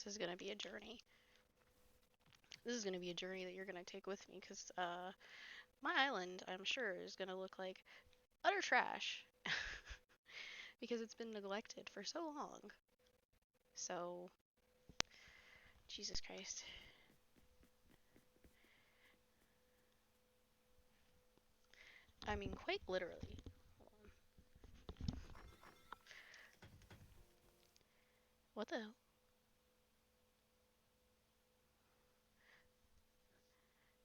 this is gonna be a journey. This is gonna be a journey that you're gonna take with me, because my island, I'm sure, is gonna look like utter trash because it's been neglected for so long. So, Jesus Christ. I mean, quite literally. Hold on. What the hell?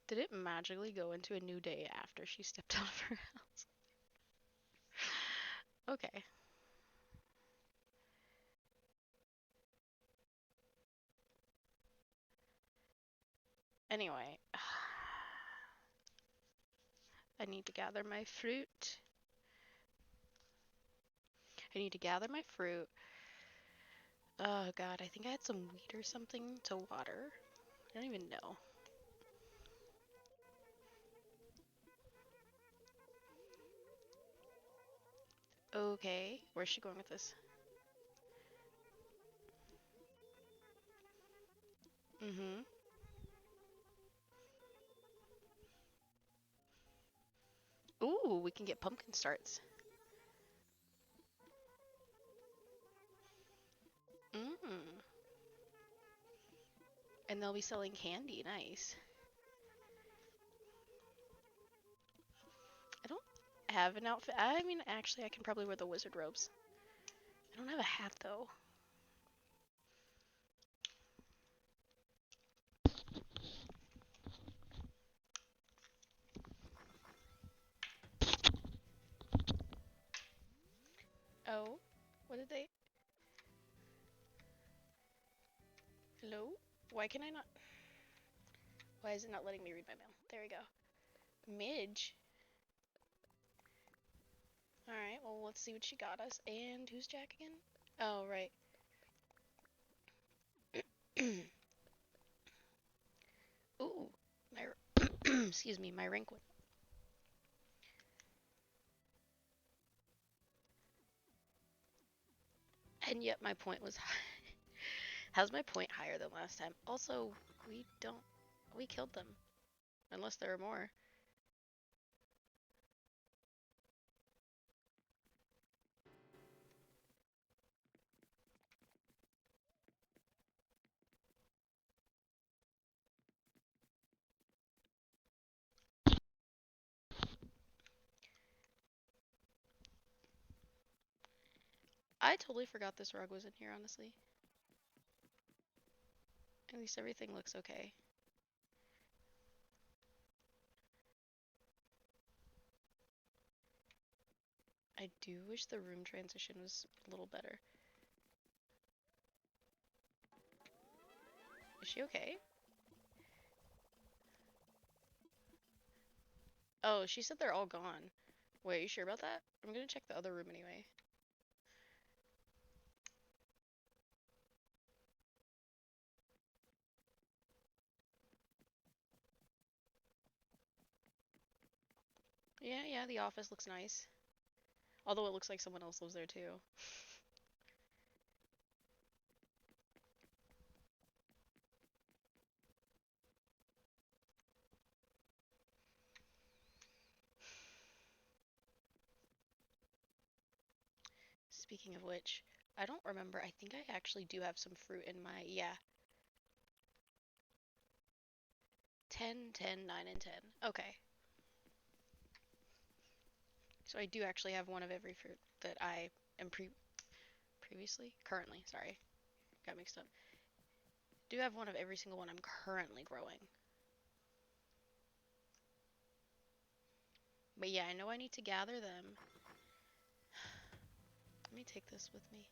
Did it magically go into a new day after she stepped out of her house? Okay. Anyway, I need to gather my fruit. I need to gather my fruit. Oh god, I think I had some wheat or something to water. I don't even know. Okay, where's she going with this? Mm-hmm. Ooh, we can get pumpkin starts. Mm. And they'll be selling candy. Nice. I don't have an outfit. I mean, actually, I can probably wear the wizard robes. I don't have a hat, though. Oh, what did they... Hello? Why can I not... Why is it not letting me read my mail? There we go. Midge. Alright, well, let's see what she got us. And who's Jack again? Oh, right. Ooh, my... excuse me, my rank went. And yet my point was high. How's my point higher than last time? Also, we don't... We killed them. Unless there are more. I totally forgot this rug was in here, honestly. At least everything looks okay. I do wish the room transition was a little better. Is she okay? Oh, she said they're all gone. Wait, are you sure about that? I'm gonna check the other room anyway. Yeah, the office looks nice. Although it looks like someone else lives there too. Speaking of which, I don't remember. I think I actually do have some fruit in my... Yeah. 10, 10, 9, and 10. Okay. So I do actually have one of every fruit that I am previously? Currently, sorry. Got mixed up. Do have one of every single one I'm currently growing. But yeah, I know I need to gather them. Let me take this with me.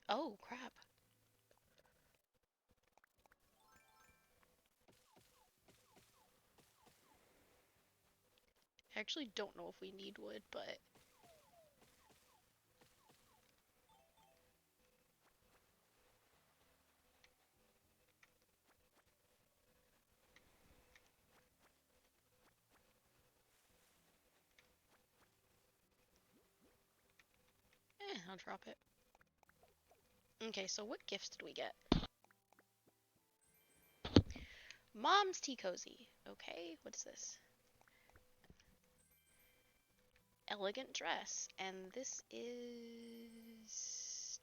Oh, crap. I actually don't know if we need wood, but... I'll drop it. Okay, so what gifts did we get? Mom's tea cozy. Okay, what is this? Elegant dress. And this is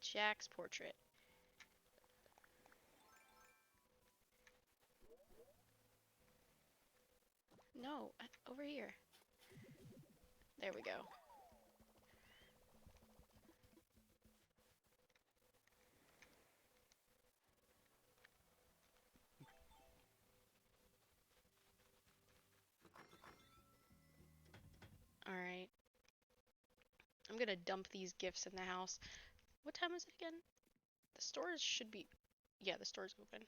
Jack's portrait. No, over here. There we go. Alright. I'm gonna dump these gifts in the house. What time is it again? The stores should be... Yeah, the store's open.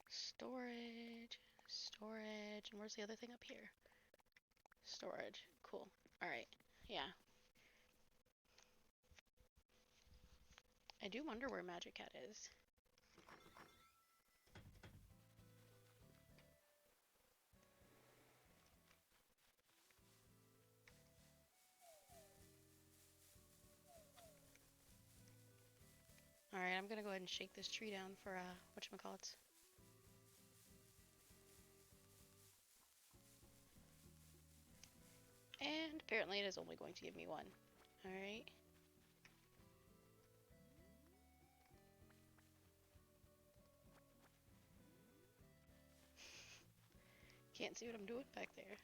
Storage. Storage. And where's the other thing up here? Storage. Cool. Alright. Yeah. I do wonder where Magic Cat is. Alright, I'm gonna go ahead and shake this tree down for, whatchamacallits. And apparently it is only going to give me one. Alright. Can't see what I'm doing back there.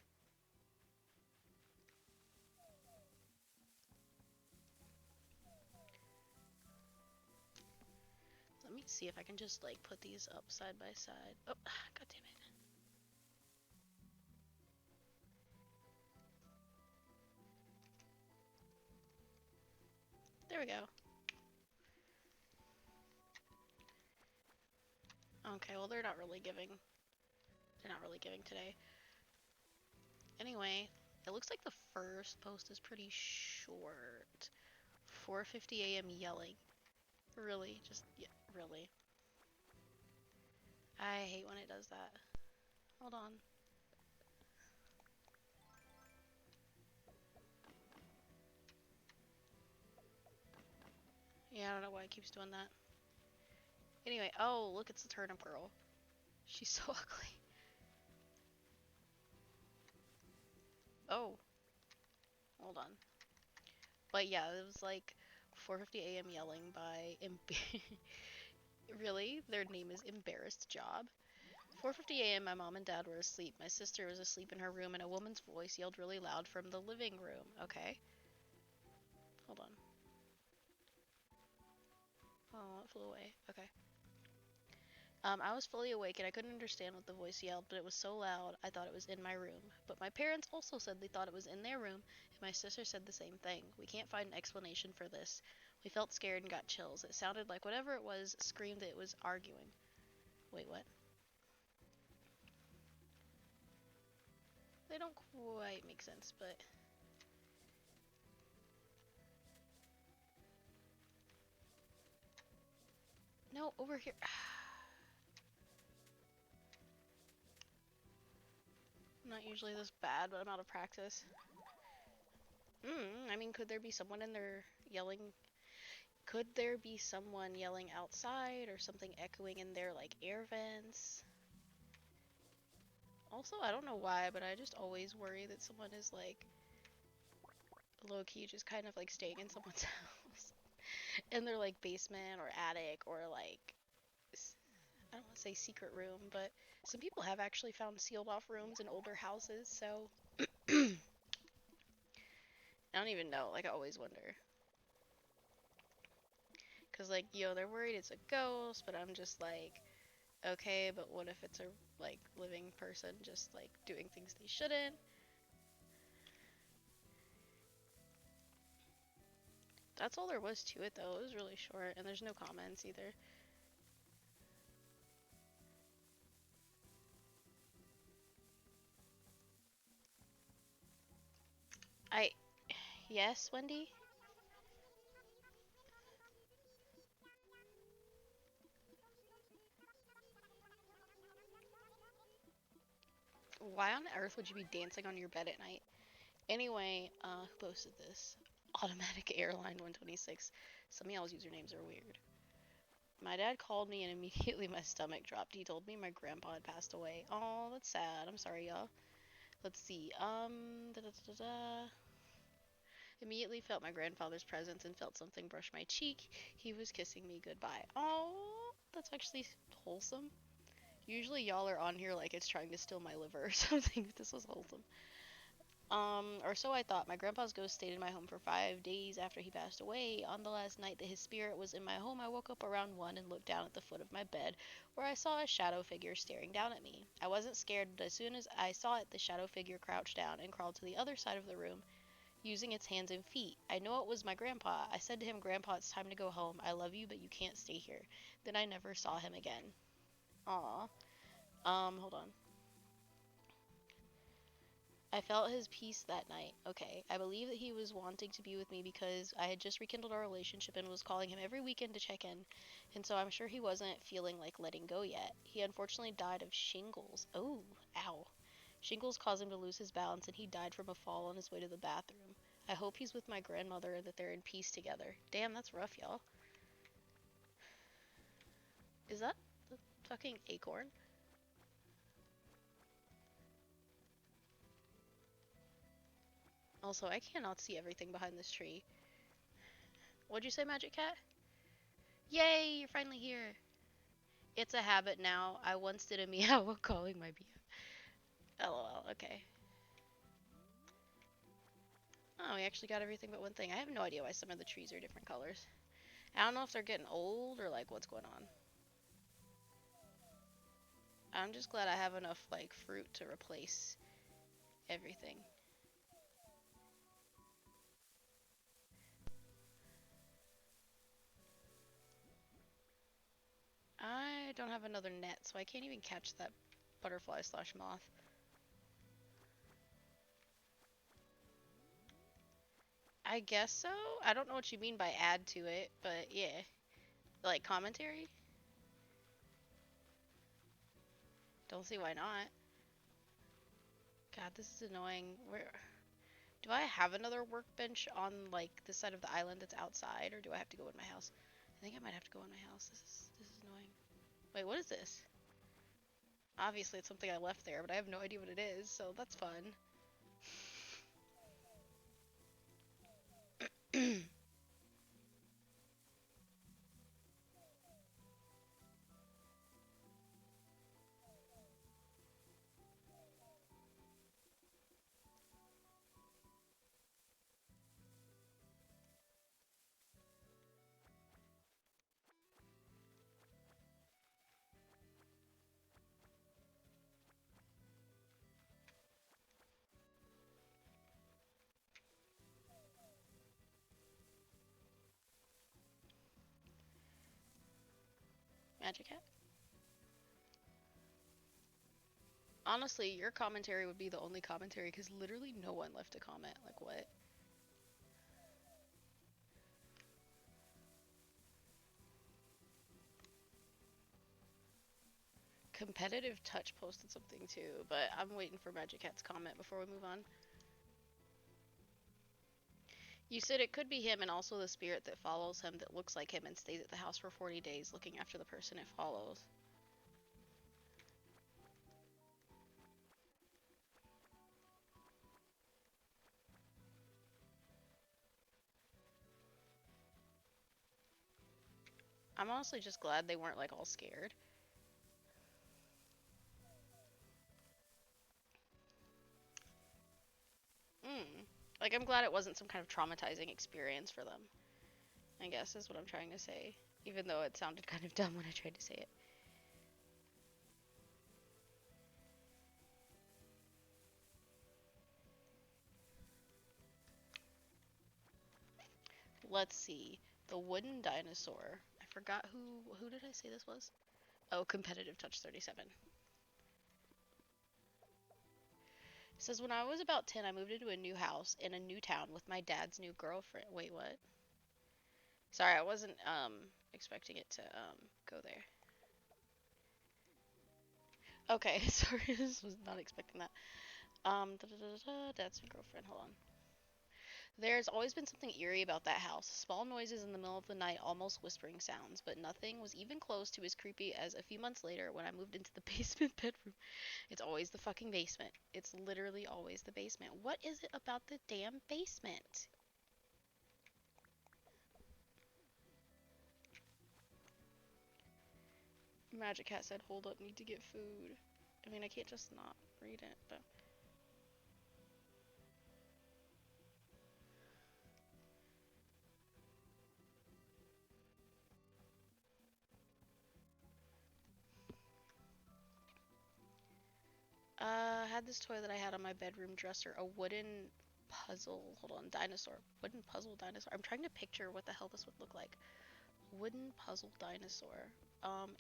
Let me see if I can just, like, put these up side by side. Oh, god damn it. There we go. Okay, well they're not really giving. They're not really giving today. Anyway, it looks like the first post is pretty short. 4:50 a.m. yelling. Really? Just, yeah, really. I hate when it does that. Hold on. Yeah, I don't know why it keeps doing that. Anyway, oh, look, it's the turnip girl. She's so ugly. Oh. Hold on. But yeah, it was like 4:50 a.m. yelling by really? Their name is Embarrassed Job. 4:50 a.m. my mom and dad were asleep. My sister was asleep in her room and a woman's voice yelled really loud from the living room. Okay. Hold on. Oh, it flew away. Okay. I was fully awake and I couldn't understand what the voice yelled, but it was so loud I thought it was in my room. But my parents also said they thought it was in their room, and my sister said the same thing. We can't find an explanation for this. We felt scared and got chills. It sounded like whatever it was screamed that it was arguing. Wait, what? They don't quite make sense, but... No, over here. I'm not usually this bad, but I'm out of practice. I mean, could there be someone in there yelling? Could there be someone yelling outside or something echoing in their, like, air vents? Also, I don't know why, but I just always worry that someone is, like, low-key just kind of, like, staying in someone's house. In their, like, basement or attic or, like, I don't want to say secret room, but some people have actually found sealed-off rooms in older houses, so... I don't even know, like, I always wonder. Because, like, they're worried it's a ghost, but I'm just like, okay, but what if it's a, like, living person just, like, doing things they shouldn't? That's all there was to it, though. It was really short, and there's no comments either. Yes, Wendy? Why on earth would you be dancing on your bed at night? Anyway, who posted this? Automatic Airline 126. Some of y'all's usernames are weird. My dad called me and immediately my stomach dropped. He told me my grandpa had passed away. Oh, that's sad. I'm sorry, y'all. Let's see. Da, da, da, da. Immediately felt my grandfather's presence and felt something brush my cheek. He was kissing me goodbye. Oh, that's actually wholesome. Usually y'all are on here like it's trying to steal my liver or something. This was wholesome. Or so I thought. My grandpa's ghost stayed in my home for 5 days after he passed away. On the last night that his spirit was in my home, I woke up around 1 and looked down at the foot of my bed, where I saw a shadow figure staring down at me. I wasn't scared, but as soon as I saw it, the shadow figure crouched down and crawled to the other side of the room, using its hands and feet. I know it was my grandpa. I said to him, Grandpa, it's time to go home. I love you, but you can't stay here. Then I never saw him again. Aw. Hold on. I felt his peace that night. Okay. I believe that he was wanting to be with me because I had just rekindled our relationship and was calling him every weekend to check in. And so I'm sure he wasn't feeling like letting go yet. He unfortunately died of shingles. Oh, ow. Shingles caused him to lose his balance and he died from a fall on his way to the bathroom. I hope he's with my grandmother and that they're in peace together. Damn, that's rough, y'all. Is that the fucking acorn? Also, I cannot see everything behind this tree. What'd you say, Magic Cat? Yay, you're finally here. It's a habit now. I once did a meow while calling my BF. LOL, okay. Oh, we actually got everything but one thing. I have no idea why some of the trees are different colors. I don't know if they're getting old or like what's going on. I'm just glad I have enough like fruit to replace everything. I don't have another net, so I can't even catch that butterfly slash moth. I guess so. I don't know what you mean by add to it, but yeah. Like commentary? Don't see why not. God, this is annoying. Where do I have another workbench on like this side of the island that's outside, or do I have to go in my house? I think I might have to go in my house. This is annoying. Wait, what is this? Obviously, it's something I left there, but I have no idea what it is, so that's fun. Magic Hat. Honestly, your commentary would be the only commentary because literally no one left a comment. Like what? Competitive Touch posted something too, but I'm waiting for Magic Cat's comment before we move on. You said it could be him and also the spirit that follows him that looks like him and stays at the house for 40 days looking after the person it follows. I'm honestly just glad they weren't like all scared. Mm. Like I'm glad it wasn't some kind of traumatizing experience for them. I guess is what I'm trying to say. Even though it sounded kind of dumb when I tried to say it. Let's see. The wooden dinosaur. I forgot who did I say this was? Oh, Competitive Touch 37. It says when I was about 10, I moved into a new house in a new town with my dad's new girlfriend. Wait, what? Sorry, I wasn't expecting it to go there. Okay, sorry, this was not expecting that. Dad's new girlfriend. Hold on. There's always been something eerie about that house. Small noises in the middle of the night, almost whispering sounds, but nothing was even close to as creepy as a few months later when I moved into the basement bedroom. It's always the fucking basement. It's literally always the basement. What is it about the damn basement? Magic Hat said, hold up, need to get food. I mean, I can't just not read it, but. I had this toy that I had on my bedroom dresser, a wooden puzzle. Hold on, dinosaur. Wooden puzzle dinosaur. I'm trying to picture what the hell this would look like. Wooden puzzle dinosaur.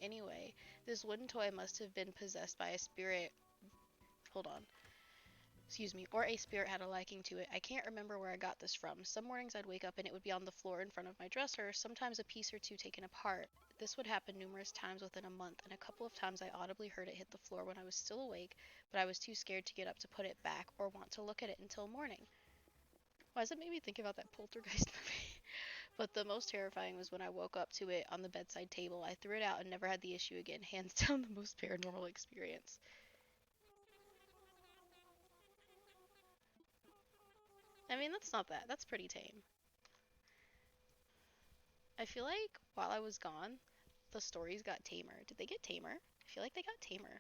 Anyway, this wooden toy must have been possessed by a spirit. Hold on. Excuse me, or a spirit had a liking to it. I can't remember where I got this from. Some mornings I'd wake up and it would be on the floor in front of my dresser, sometimes a piece or two taken apart. This would happen numerous times within a month, and a couple of times I audibly heard it hit the floor when I was still awake, but I was too scared to get up to put it back or want to look at it until morning. Why does it make me think about that poltergeist movie? But the most terrifying was when I woke up to it on the bedside table. I threw it out and never had the issue again. Hands down, the most paranormal experience. I mean, that's not bad. That's pretty tame. I feel like while I was gone, the stories got tamer. Did they get tamer? I feel like they got tamer.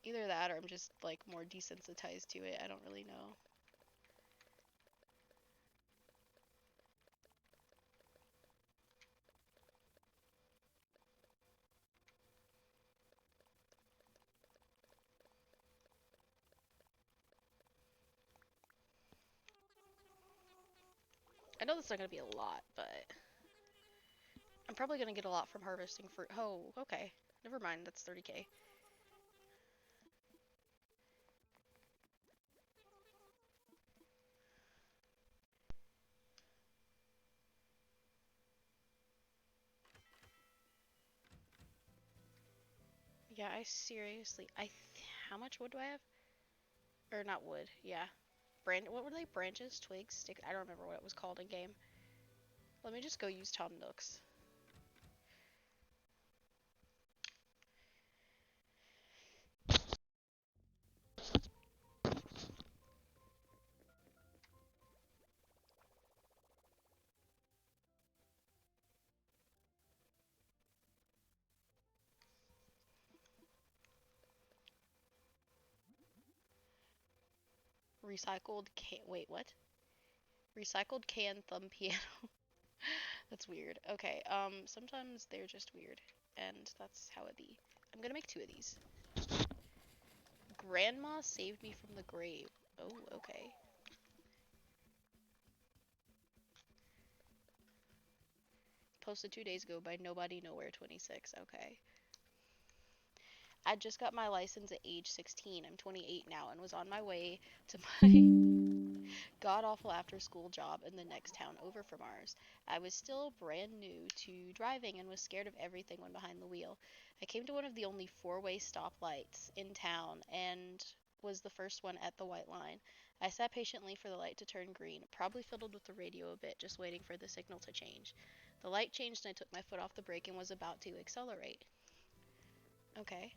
Either that or I'm just like more desensitized to it. I don't really know. I know that's not gonna be a lot, but I'm probably gonna get a lot from harvesting fruit. Oh, okay. Never mind, that's 30k. Yeah, I seriously, how much wood do I have? Or not wood, yeah. What were they? Branches, twigs, sticks? I don't remember what it was called in game. Let me just go use Tom Nook's. Recycled can, wait, what? Recycled can thumb piano. That's weird. Okay, sometimes they're just weird, and that's how it be. I'm gonna make two of these. Grandma saved me from the grave. Oh, okay. Posted 2 days ago by Nobody Nowhere 26. Okay. I just got my license at age 16. I'm 28 now and was on my way to my god awful after school job in the next town over from ours. I was still brand new to driving and was scared of everything when behind the wheel. I came to one of the only four-way stoplights in town and was the first one at the white line. I sat patiently for the light to turn green, probably fiddled with the radio a bit, just waiting for the signal to change. The light changed and I took my foot off the brake and was about to accelerate. Okay.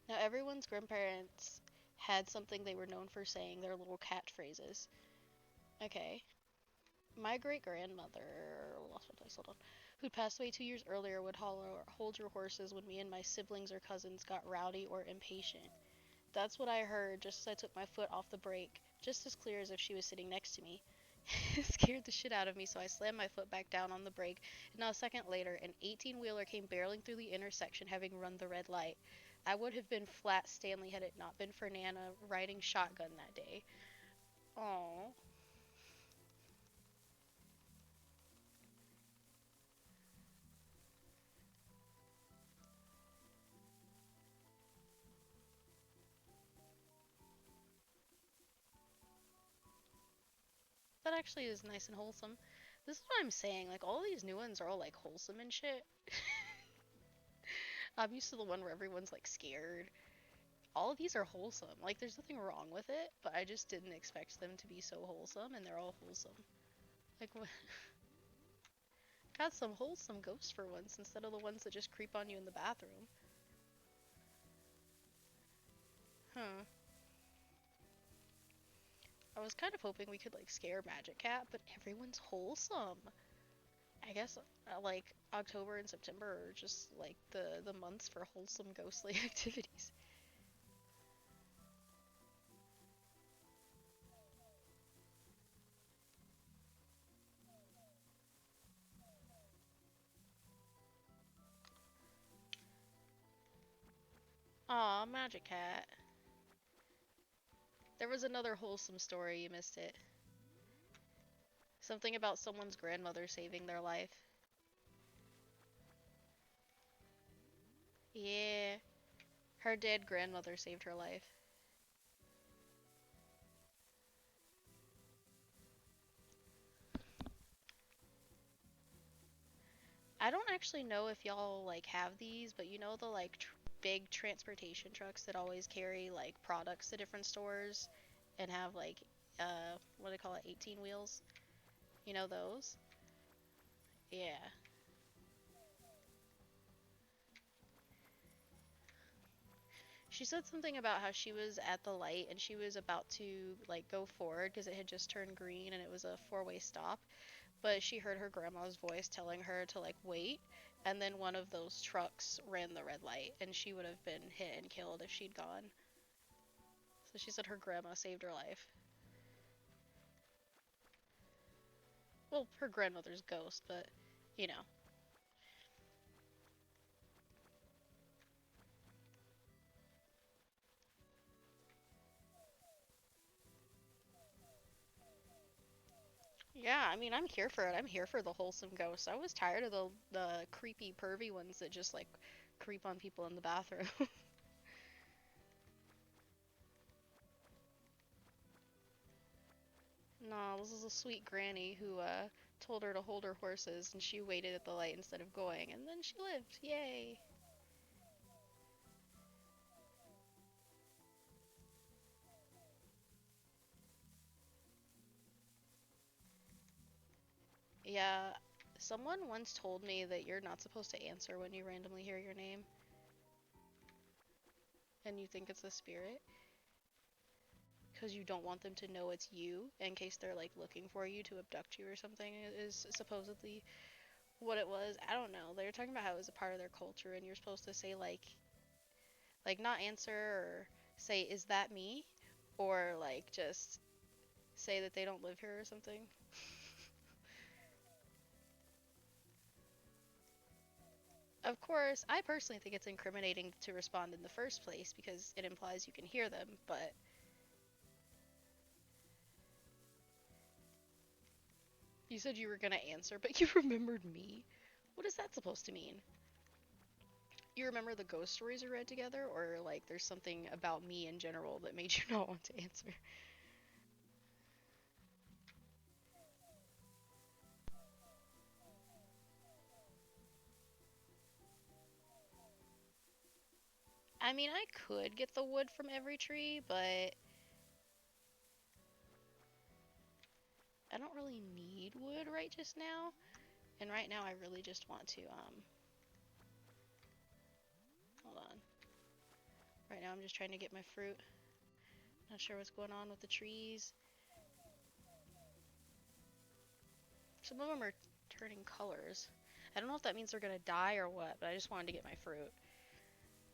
Now, everyone's grandparents had something they were known for saying, their little catchphrases. Okay. My great grandmother, lost my place, hold on, who'd passed away 2 years earlier, would holler, hold your horses when me and my siblings or cousins got rowdy or impatient. That's what I heard just as I took my foot off the brake, just as clear as if she was sitting next to me. It scared the shit out of me, so I slammed my foot back down on the brake, and not a second later, an 18-wheeler came barreling through the intersection, having run the red light. I would have been flat Stanley had it not been for Nana riding shotgun that day. Aww. That actually is nice and wholesome. This is what I'm saying. Like, all these new ones are all, like, wholesome and shit. I'm used to the one where everyone's like scared. All of these are wholesome. Like there's nothing wrong with it, but I just didn't expect them to be so wholesome, and they're all wholesome. Like got some wholesome ghosts for once instead of the ones that just creep on you in the bathroom. Huh. I was kind of hoping we could like scare Magic Cat, but everyone's wholesome. I guess like October and September are just like the months for wholesome ghostly activities. Aw, Magic Cat. There was another wholesome story, you missed it. Something about someone's grandmother saving their life. Yeah, her dead grandmother saved her life. I don't actually know if y'all like have these, but you know the like big transportation trucks that always carry like products to different stores and have like what do they call it, 18 wheels? You know those? Yeah. She said something about how she was at the light and she was about to like go forward because it had just turned green and it was a four-way stop, but she heard her grandma's voice telling her to like wait, and then one of those trucks ran the red light and she would have been hit and killed if she'd gone. So she said her grandma saved her life. Well, her grandmother's ghost, but you know. Yeah, I mean, I'm here for it. I'm here for the wholesome ghosts. I was tired of the creepy pervy ones that just like creep on people in the bathroom. No, this is a sweet granny who told her to hold her horses and she waited at the light instead of going and then she lived. Yay. Yeah, someone once told me that you're not supposed to answer when you randomly hear your name and you think it's a spirit because you don't want them to know it's you in case they're like looking for you to abduct you or something is supposedly what it was. I don't know. They were talking about how it was a part of their culture and you're supposed to say like not answer or say is that me or like just say that they don't live here or something. Of course, I personally think it's incriminating to respond in the first place because it implies you can hear them, but you said you were gonna answer, but you remembered me. What is that supposed to mean? You remember the ghost stories we read together, or like there's something about me in general that made you not want to answer? I mean, I could get the wood from every tree, but I don't really need wood right just now. And right now, I really just want to, hold on. Right now, I'm just trying to get my fruit. Not sure what's going on with the trees. Some of them are turning colors. I don't know if that means they're gonna die or what, but I just wanted to get my fruit.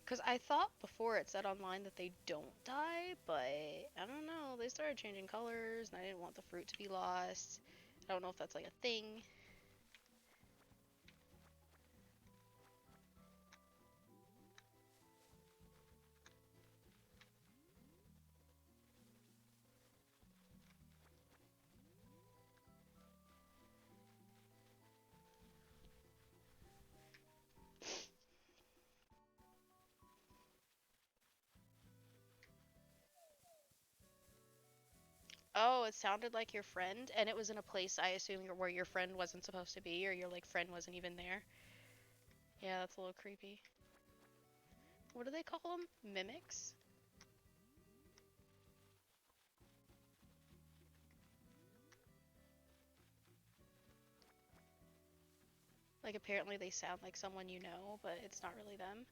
Because I thought before it said online that they don't die, but I don't know. They started changing colors, and I didn't want the fruit to be lost. I don't know if that's like a thing. Oh, it sounded like your friend, and it was in a place I assume where your friend wasn't supposed to be, or your like friend wasn't even there. Yeah, that's a little creepy. What do they call them? Mimics? Like, apparently they sound like someone you know, but it's not really them.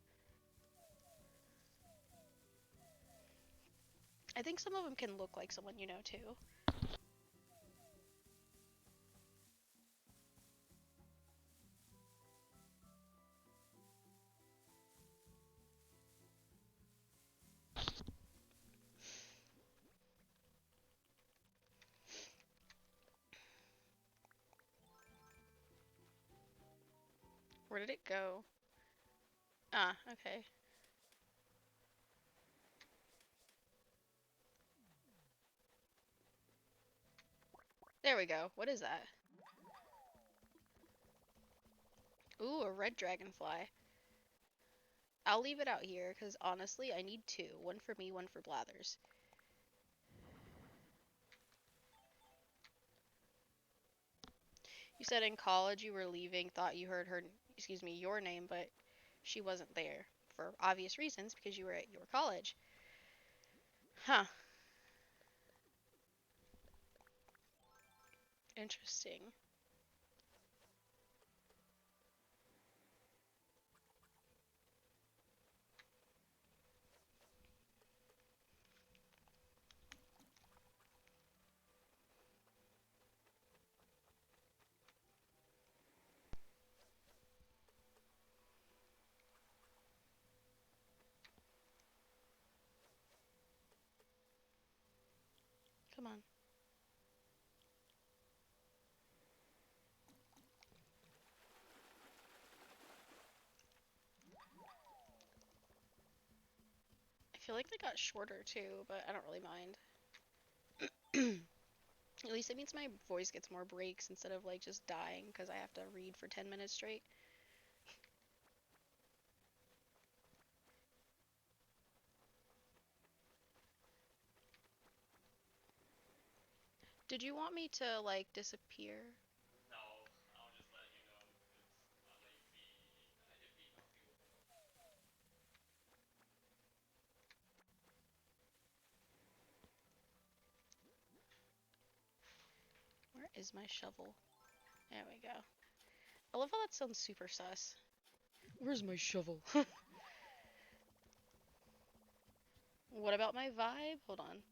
I think some of them can look like someone you know, too. Where did it go? Ah, okay. There we go. What is that? Ooh, a red dragonfly. I'll leave it out here, because honestly, I need two. One for me, one for Blathers. You said in college you were leaving, thought you heard her, excuse me, your name, but she wasn't there. For obvious reasons, because you were at your college. Huh. Interesting. Come on. I feel like they got shorter too, but I don't really mind. At least it means my voice gets more breaks instead of like just dying because I have to read for 10 minutes straight. Did you want me to like disappear? Where is my shovel? There we go. I love how that sounds super sus. Where's my shovel? What about my vibe? Hold on.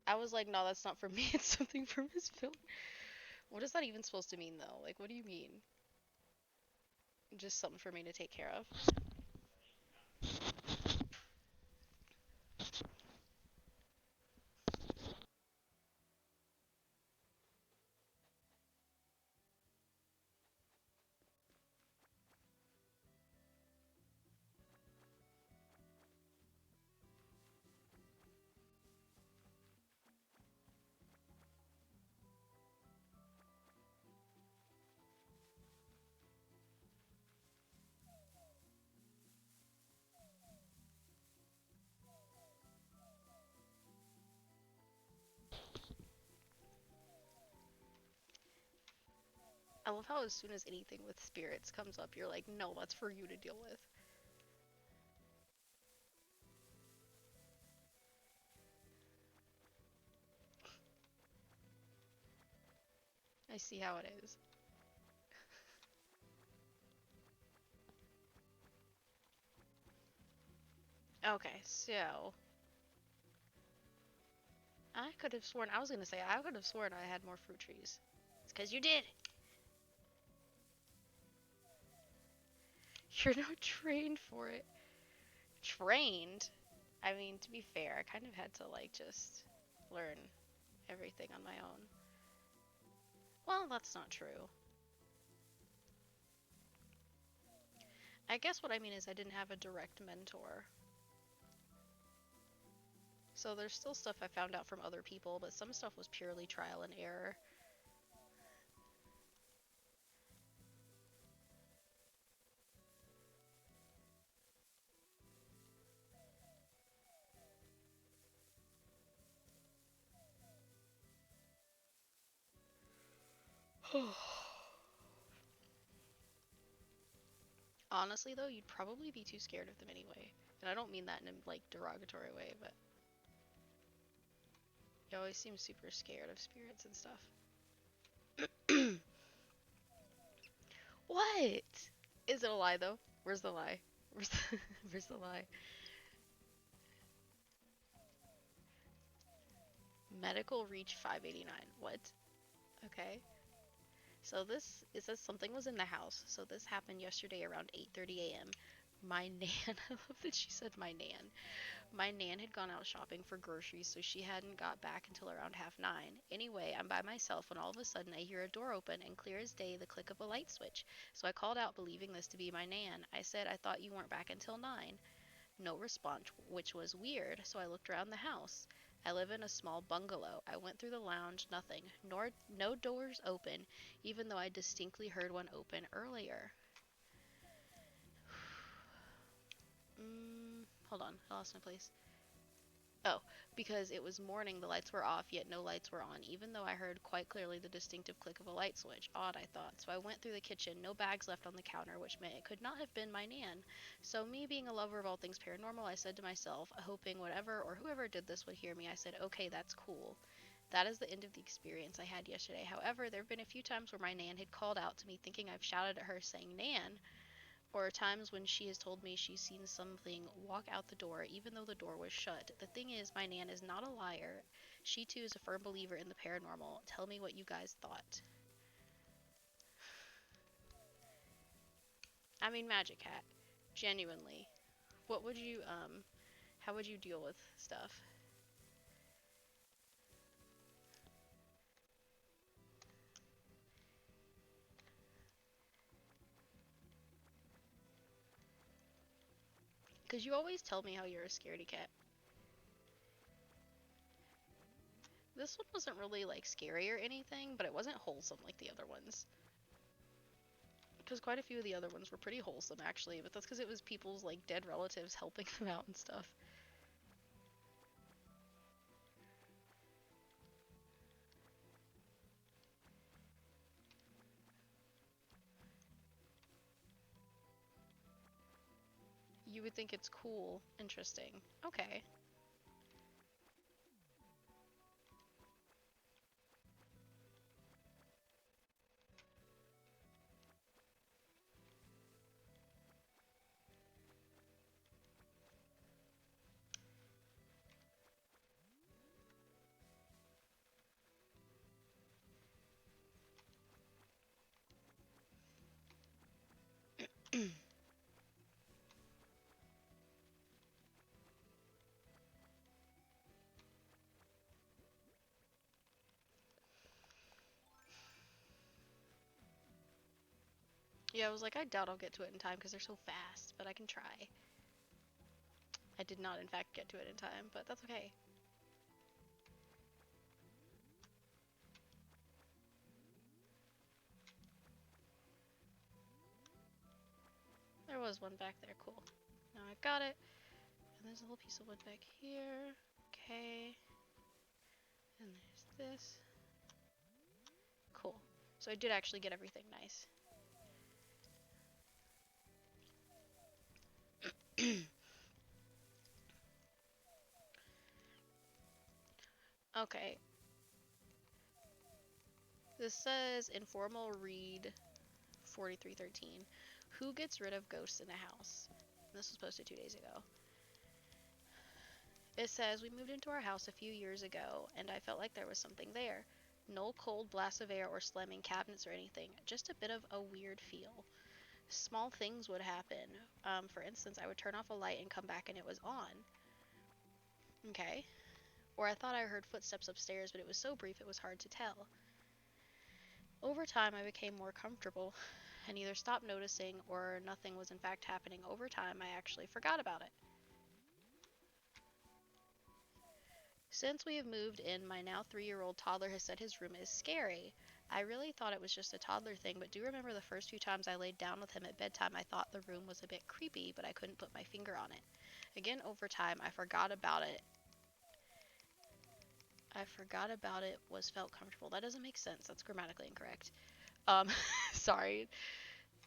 I was like, no, that's not for me. It's something from his film. What is that even supposed to mean, though? Like, what do you mean? Just something for me to take care of. I love how as soon as anything with spirits comes up, you're like, no, that's for you to deal with. I see how it is. Okay, so I could have sworn, I was gonna say, I could have sworn I had more fruit trees. It's because you did. You're not trained for it. Trained? I mean, to be fair, I kind of had to, like, just learn everything on my own. Well, that's not true. I guess what I mean is I didn't have a direct mentor. So there's still stuff I found out from other people, but some stuff was purely trial and error. Honestly, though, you'd probably be too scared of them anyway. And I don't mean that in a, like, derogatory way, but you always seem super scared of spirits and stuff. What? Is it a lie, though? Where's the lie? Where's the, where's the lie? Medical reach 589. What? Okay. So this, it says something was in the house. So this happened yesterday around 8:30 a.m. My nan, I love that she said my nan. My nan had gone out shopping for groceries, so she hadn't got back until around half nine. Anyway, I'm by myself when all of a sudden I hear a door open and clear as day the click of a light switch. So I called out believing this to be my nan. I said I thought you weren't back until 9. No response, which was weird, so I looked around the house. I live in a small bungalow. I went through the lounge, nothing. Nor no doors open, even though I distinctly heard one open earlier. Hold on, I lost my place. Oh, because it was morning, the lights were off, yet no lights were on, even though I heard quite clearly the distinctive click of a light switch. Odd, I thought. So I went through the kitchen, no bags left on the counter, which meant it could not have been my nan. So, me being a lover of all things paranormal, I said to myself, hoping whatever or whoever did this would hear me, I said, okay, that's cool. That is the end of the experience I had yesterday. However, there have been a few times where my nan had called out to me thinking I've shouted at her saying Nan, or times when she has told me she's seen something walk out the door even though the door was shut. The thing is, my nan is not a liar. She too is a firm believer in the paranormal. Tell me what you guys thought. I mean, Magic Hat. Genuinely. What would you, how would you deal with stuff? Because you always tell me how you're a scaredy cat. This one wasn't really, like, scary or anything, but it wasn't wholesome like the other ones. Because quite a few of the other ones were pretty wholesome, actually, but that's because it was people's, like, dead relatives helping them out and stuff. You would think it's cool. Interesting. Okay. Yeah, I was like, I doubt I'll get to it in time because they're so fast, but I can try. I did not, in fact, get to it in time, but that's okay. There was one back there. Cool. Now I got it. And there's a little piece of wood back here. Okay. And there's this. Cool. So I did actually get everything nice. Okay. This says informal read 4313. Who gets rid of ghosts in a house? This was posted 2 days ago. It says, we moved into our house a few years ago, and I felt like there was something there. No cold blasts of air or slamming cabinets or anything, just a bit of a weird feel. Small things would happen. For instance, I would turn off a light and come back and it was on. Okay. Or I thought I heard footsteps upstairs, but it was so brief it was hard to tell. Over time, I became more comfortable and either stopped noticing or nothing was in fact happening. Over time, I actually forgot about it. Since we have moved in, my now 3-year-old toddler has said his room is scary. I really thought it was just a toddler thing, but do remember the first few times I laid down with him at bedtime, I thought the room was a bit creepy, but I couldn't put my finger on it. Again, over time, I forgot about it. Was felt comfortable. That doesn't make sense. That's grammatically incorrect. Um, sorry.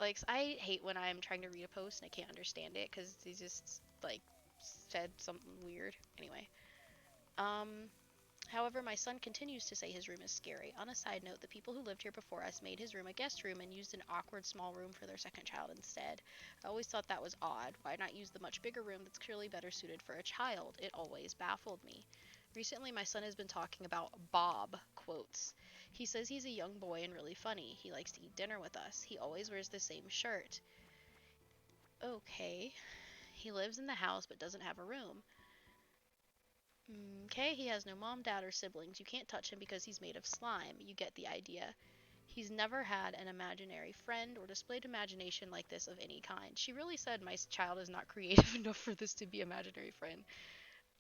Like, I hate when I'm trying to read a post and I can't understand it because they just, like, said something weird. Anyway. Um, However, my son continues to say his room is scary. On a side note, the people who lived here before us made his room a guest room and used an awkward small room for their second child instead. I always thought that was odd. Why not use the much bigger room that's clearly better suited for a child? It always baffled me. Recently, my son has been talking about Bob quotes. He says he's a young boy and really funny. He likes to eat dinner with us. He always wears the same shirt. Okay. He lives in the house but doesn't have a room. Okay, he has no mom, dad, or siblings. You can't touch him because he's made of slime. You get the idea. He's never had an imaginary friend or displayed imagination like this of any kind. She really said my child is not creative enough for this to be imaginary friend.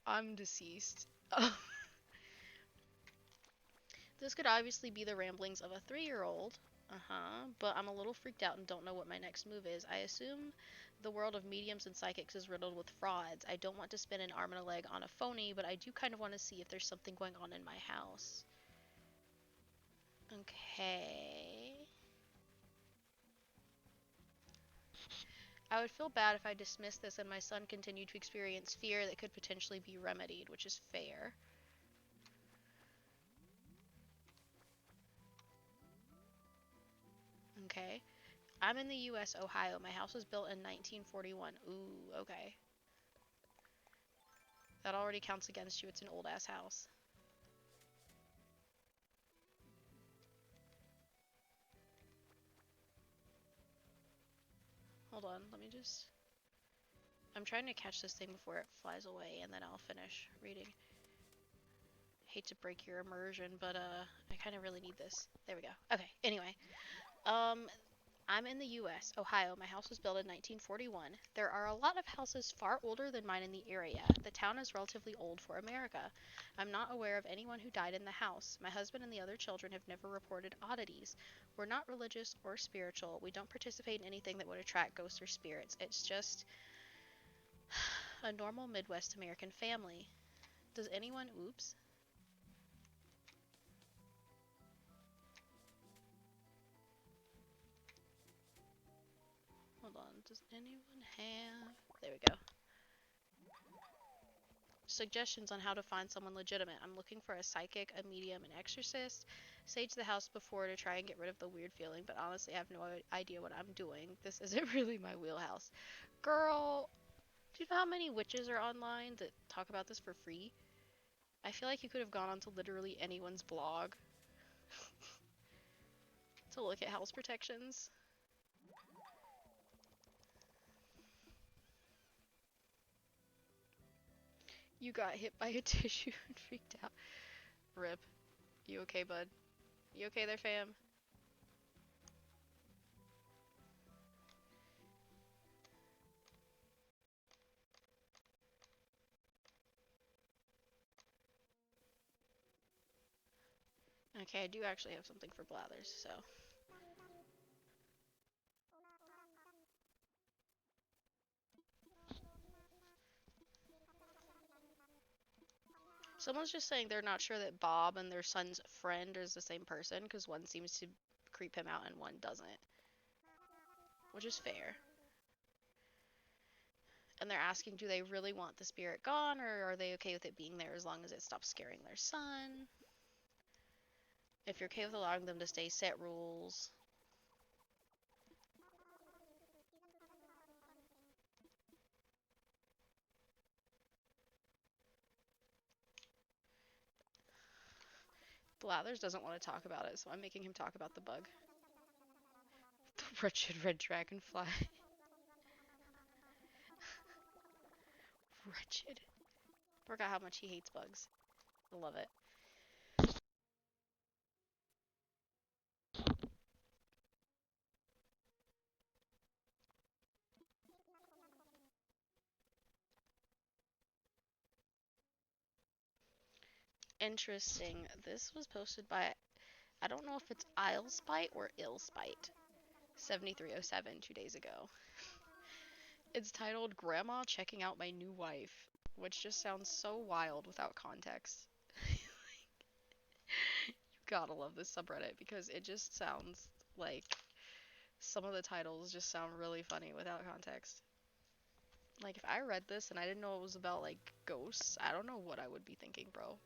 I'm deceased. This could obviously be the ramblings of a 3-year-old. But I'm a little freaked out and don't know what my next move is. I assume the world of mediums and psychics is riddled with frauds. I don't want to spin an arm and a leg on a phony, but I do kind of want to see if there's something going on in my house. Okay. I would feel bad if I dismissed this and my son continued to experience fear that could potentially be remedied, which is fair. Okay. I'm in the US, Ohio. My house was built in 1941. Ooh, okay. That already counts against you. It's an old ass house. Hold on, let me just. I'm trying to catch this thing before it flies away and then I'll finish reading. Hate to break your immersion, but I kind of really need this. There we go. Okay, anyway. Um, I'm in the US, Ohio. My house was built in 1941. There are a lot of houses far older than mine in the area. The town is relatively old for America. I'm not aware of anyone who died in the house. My husband and the other children have never reported oddities. We're not religious or spiritual. We don't participate in anything that would attract ghosts or spirits. It's just a normal Midwest American family. Does anyone, oops, hold on, does anyone have, there we go. Suggestions on how to find someone legitimate. I'm looking for a psychic, a medium, an exorcist. Sage the house before to try and get rid of the weird feeling, but honestly, I have no idea what I'm doing. This isn't really my wheelhouse. Girl, do you know how many witches are online that talk about this for free? I feel like you could have gone onto literally anyone's blog to look at house protections. You got hit by a tissue and freaked out. Rip. You okay, bud? You okay there, fam? Okay, I do actually have something for Blathers, so. Someone's just saying they're not sure that Bob and their son's friend is the same person because one seems to creep him out and one doesn't, which is fair. And they're asking, do they really want the spirit gone or are they okay with it being there as long as it stops scaring their son? If you're okay with allowing them to stay, set rules. Blathers doesn't want to talk about it, so I'm making him talk about the bug. The wretched red dragonfly. Wretched. Forgot how much he hates bugs. I love it. Interesting. This was posted by, I don't know if it's Ilespite or Illspite. 7307 2 days ago. It's titled Grandma Checking Out My New Wife, which just sounds so wild without context. You gotta love this subreddit because it just sounds like Some of the titles just sound really funny without context. Like if I read this and I didn't know it was about like ghosts, I don't know what I would be thinking, bro.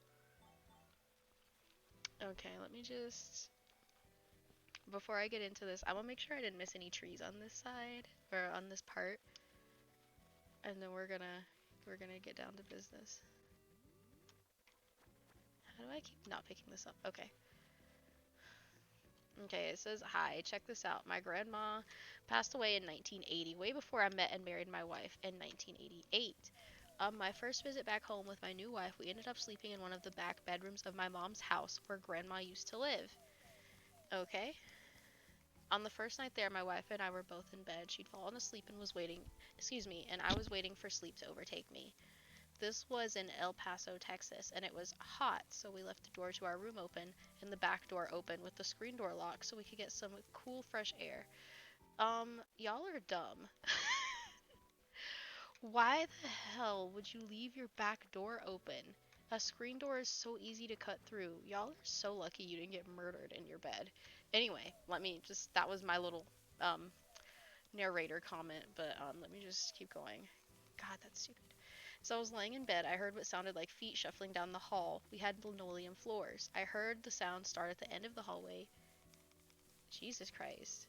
Okay, let me just before I get into this, I want to make sure I didn't miss any trees on this side or on this part, and then we're gonna get down to business. How do I keep not picking this up? Okay. Okay, it says, hi, check this out. My grandma passed away in 1980, way before I met and married my wife in 1988. My first visit back home with my new wife, we ended up sleeping in one of the back bedrooms of my mom's house where grandma used to live. Okay. On the first night there, my wife and I were both in bed. She'd fallen asleep and was waiting, excuse me, and I was waiting for sleep to overtake me. This was in El Paso, Texas, and it was hot, so we left the door to our room open and the back door open with the screen door locked so we could get some cool, fresh air. Y'all are dumb. Why the hell would you leave your back door open? A screen door is so easy to cut through. Y'all are so lucky you didn't get murdered in your bed. Anyway, that was my little, um, narrator comment, but, let me just keep going. God, that's stupid. So I was laying in bed. I heard what sounded like feet shuffling down the hall. We had linoleum floors. I heard the sound start at the end of the hallway. Jesus Christ.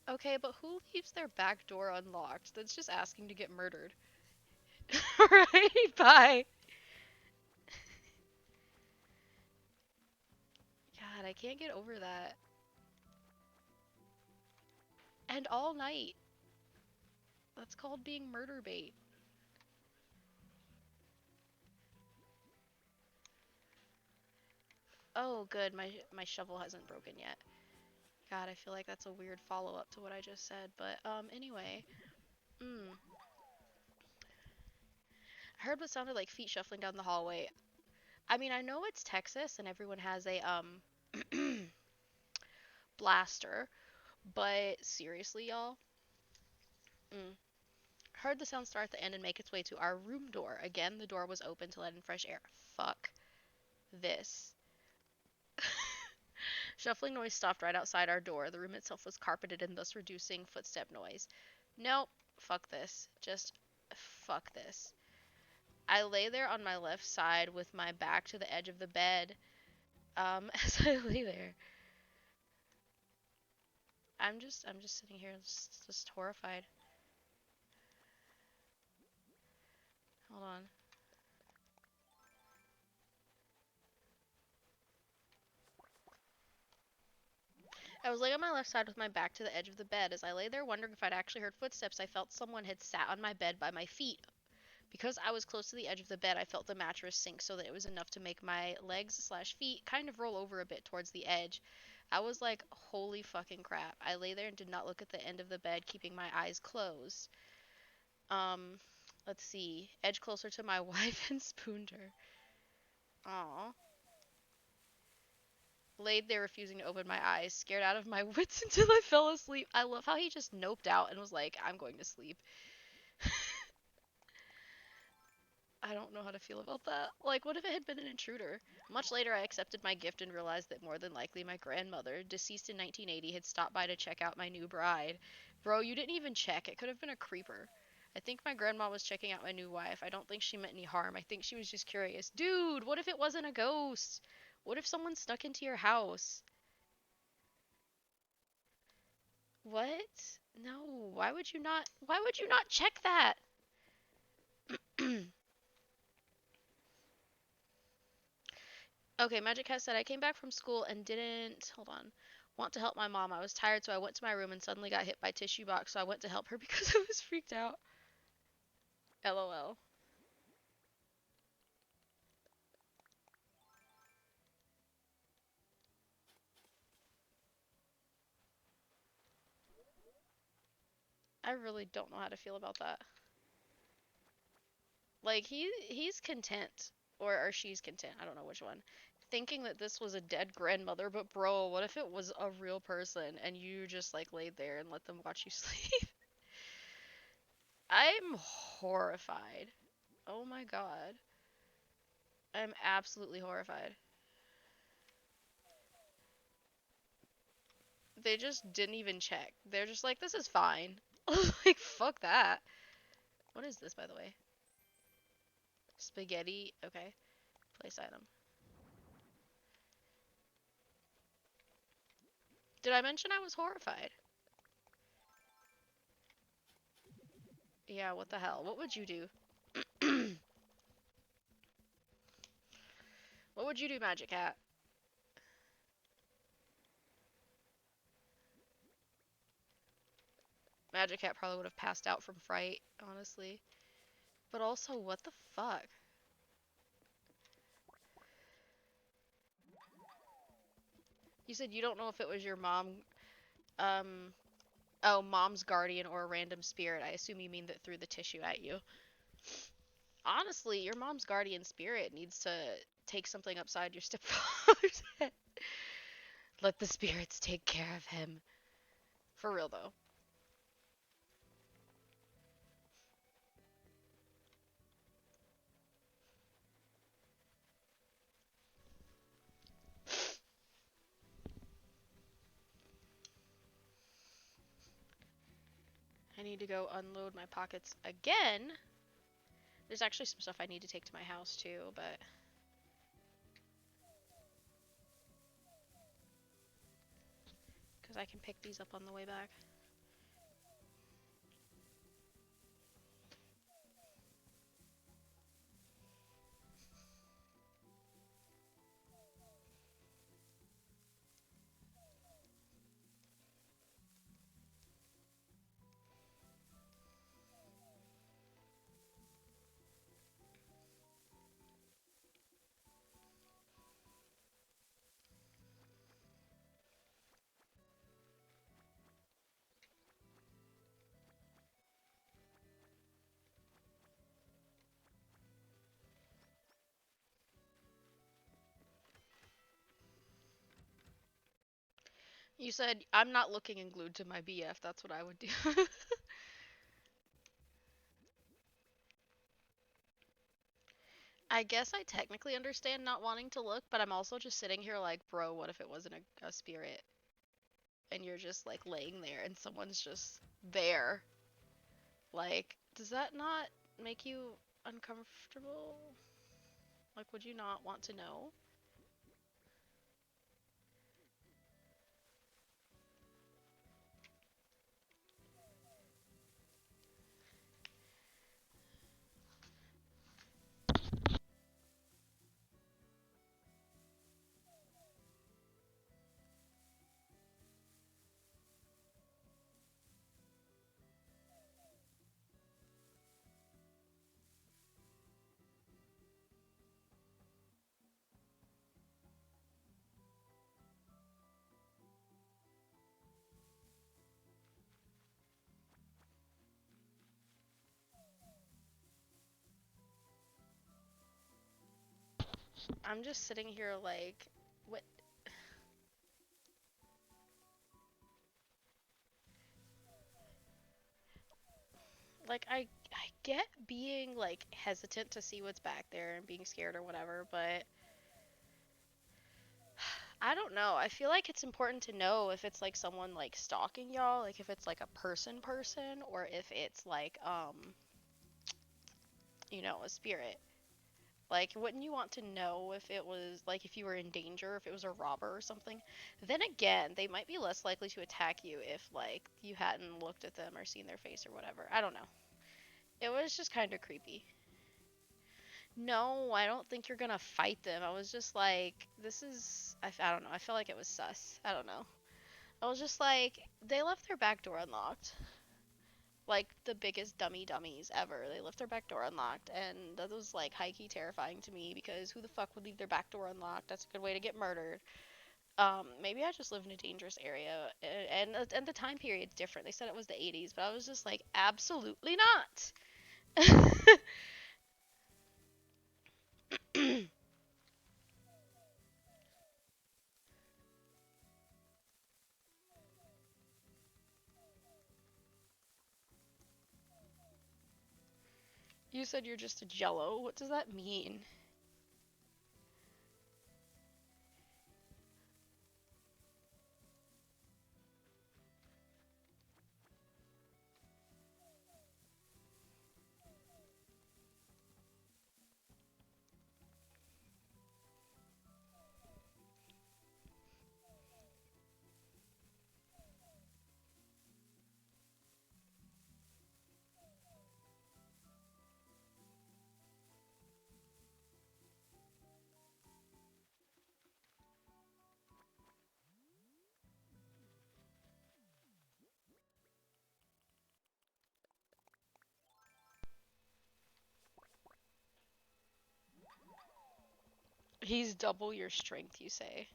Okay, but who leaves their back door unlocked? That's just asking to get murdered. Alright, bye. God, I can't get over that. And all night. That's called being murder bait. Oh, good. My shovel hasn't broken yet. God, I feel like that's a weird follow-up to what I just said. But, anyway. I heard what sounded like feet shuffling down the hallway. I mean, I know it's Texas and everyone has a, blaster, but seriously, y'all? Mm. Heard the sound start at the end and make its way to our room door. Again, the door was open to let in fresh air. Fuck this. Shuffling noise stopped right outside our door. The room itself was carpeted and thus reducing footstep noise. Nope. Fuck this. Just fuck this. I lay there on my left side with my back to the edge of the bed. As I lay there, I'm just sitting here just horrified. Hold on. I was laying on my left side with my back to the edge of the bed. As I lay there wondering if I'd actually heard footsteps, I felt someone had sat on my bed by my feet. Because I was close to the edge of the bed, I felt the mattress sink so that it was enough to make my legs slash feet kind of roll over a bit towards the edge. I was like, holy fucking crap. I lay there and did not look at the end of the bed, keeping my eyes closed. Um, let's see. Edge closer to my wife and spooned her. Aw. Laid there refusing to open my eyes, scared out of my wits until I fell asleep. I love how he just noped out and was like, I'm going to sleep. I don't know how to feel about that. Like, what if it had been an intruder? Much later, I accepted my gift and realized that more than likely my grandmother, deceased in 1980, had stopped by to check out my new bride. Bro, you didn't even check. It could have been a creeper. I think my grandma was checking out my new wife. I don't think she meant any harm. I think she was just curious. Dude, what if it wasn't a ghost? What if someone snuck into your house? What? No, why would you not check that? Okay, Magic Cat said I came back from school and didn't hold on. Want to help my mom. I was tired, so I went to my room and suddenly got hit by tissue box, so I went to help her because I was freaked out. LOL. I really don't know how to feel about that. Like he's content or she's content, I don't know which one. Thinking that this was a dead grandmother, but bro, what if it was a real person and you just like laid there and let them watch you sleep? I'm horrified. Oh my god. I'm absolutely horrified. They just didn't even check. They're just like, this is fine. Like, fuck that. What is this, by the way? Spaghetti. Okay. Place item. Did I mention I was horrified? Yeah, what the hell? What would you do? What would you do, Magic Hat? Magic Hat probably would have passed out from fright, honestly. But also, what the fuck? You said you don't know if it was your mom, um, oh, mom's guardian or a random spirit. I assume you mean that threw the tissue at you. Honestly, your mom's guardian spirit needs to take something upside your stepfather's head. Let the spirits take care of him. For real, though. I need to go unload my pockets again. There's actually some stuff I need to take to my house, too, but because I can pick these up on the way back. You said, I'm not looking and glued to my BF. That's what I would do. I guess I technically understand not wanting to look, but I'm also just sitting here like, bro, what if it wasn't a spirit? And you're just like laying there and someone's just there. Like, does that not make you uncomfortable? Like, would you not want to know? I'm just sitting here like, what? Like, I get being like hesitant to see what's back there and being scared or whatever, but I don't know. I feel like it's important to know if it's like someone like stalking y'all, like if it's like a person, or if it's like a spirit. Like, wouldn't you want to know if it was like if you were in danger, if it was a robber or something? Then again, they might be less likely to attack you if like you hadn't looked at them or seen their face or whatever. I don't know. It was just kind of creepy. No, I don't think you're gonna fight them. I was just like, this is, I don't know. I felt like it was sus. I don't know. I was just like, they left their back door unlocked. Like the biggest dummies ever. They left their back door unlocked, and that was like high key terrifying to me because who the fuck would leave their back door unlocked? That's a good way to get murdered. Maybe I just live in a dangerous area, and the time period's different. They said it was the 80s, but I was just like, absolutely not. You said you're just a jello. What does that mean? He's double your strength, you say.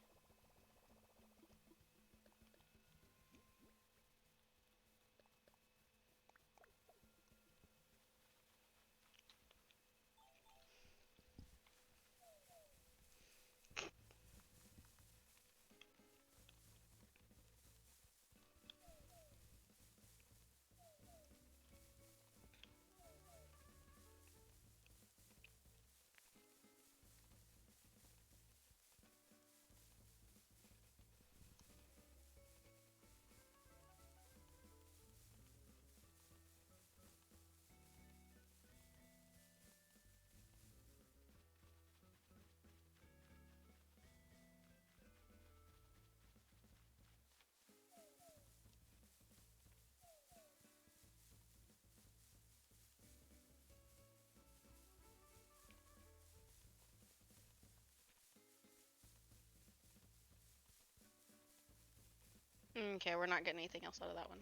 Okay, we're not getting anything else out of that one.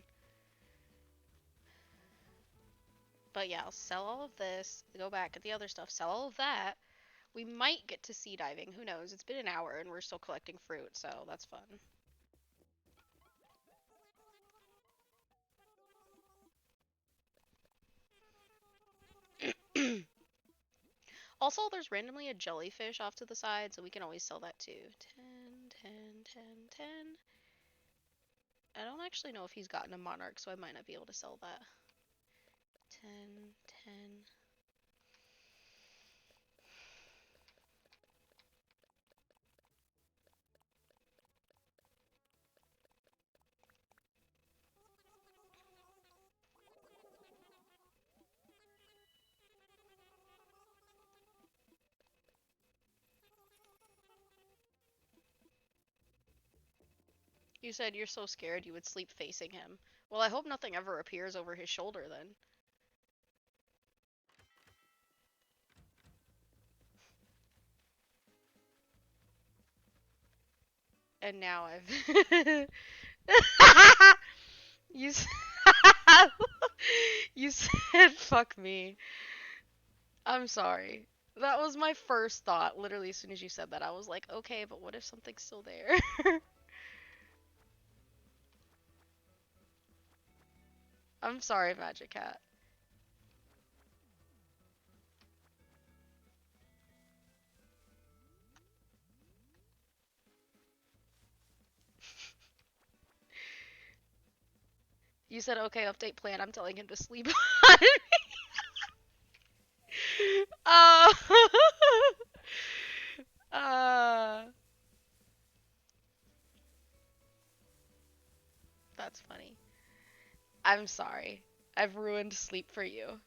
But yeah, I'll sell all of this, go back, get the other stuff, sell all of that. We might get to sea diving. Who knows? It's been an hour and we're still collecting fruit, so that's fun. Also, there's randomly a jellyfish off to the side, so we can always sell that too. 10, 10, 10, 10. I don't actually know if he's gotten a monarch, so I might not be able to sell that. 10, 10. You said you're so scared you would sleep facing him. Well, I hope nothing ever appears over his shoulder then. And now I've. you. You said fuck me. I'm sorry. That was my first thought. Literally, as soon as you said that, I was like, okay, but what if something's still there? I'm sorry, Magic Cat. You said, okay, update plan. I'm telling him to sleep on me. Uh, uh, that's funny. I'm sorry. I've ruined sleep for you.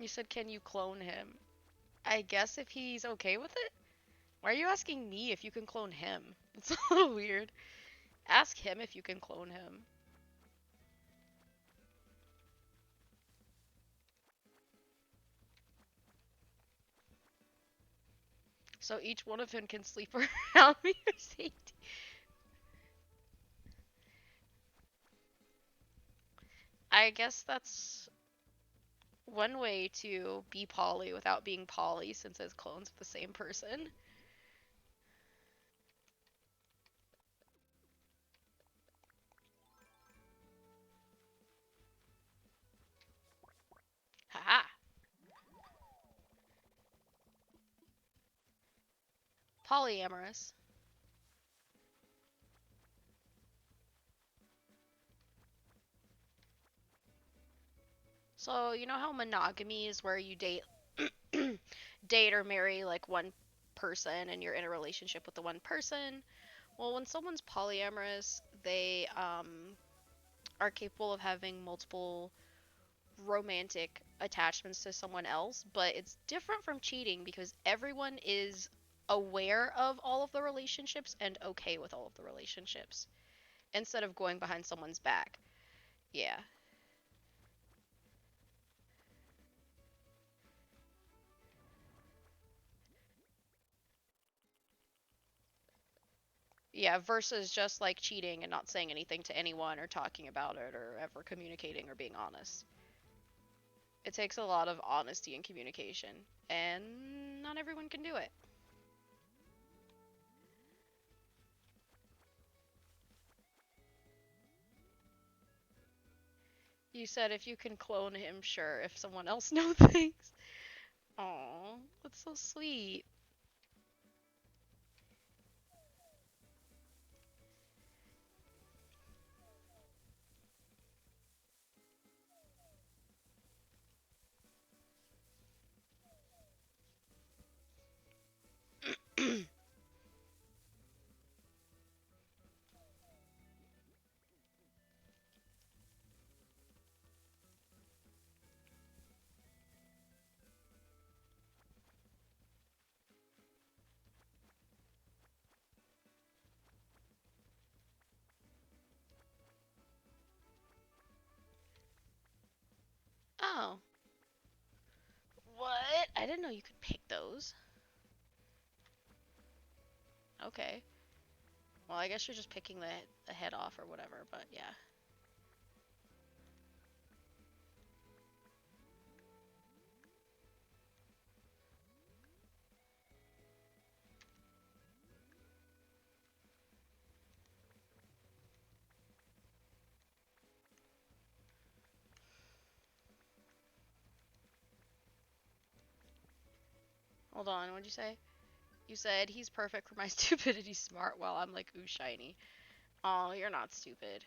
You said, can you clone him? I guess if he's okay with it? Why are you asking me if you can clone him? It's a little weird. Ask him if you can clone him. So each one of him can sleep around me for safety. I guess that's one way to be poly without being poly since it's clones of the same person. Haha. Polyamorous. So, you know how monogamy is where you date or marry like one person and you're in a relationship with the one person? Well, when someone's polyamorous, they are capable of having multiple romantic attachments to someone else, but it's different from cheating because everyone is aware of all of the relationships and okay with all of the relationships instead of going behind someone's back. Yeah. Yeah, versus just like cheating and not saying anything to anyone or talking about it or ever communicating or being honest. It takes a lot of honesty and communication, and not everyone can do it. You said if you can clone him, sure. If someone else knows things. Aw, that's so sweet. Oh, what? I didn't know you could pick those. Okay. Well, I guess you're just picking the head off or whatever, but yeah. Hold on, what'd you say? You said he's perfect for my stupidity smart while I'm like, ooh, shiny. Oh, you're not stupid.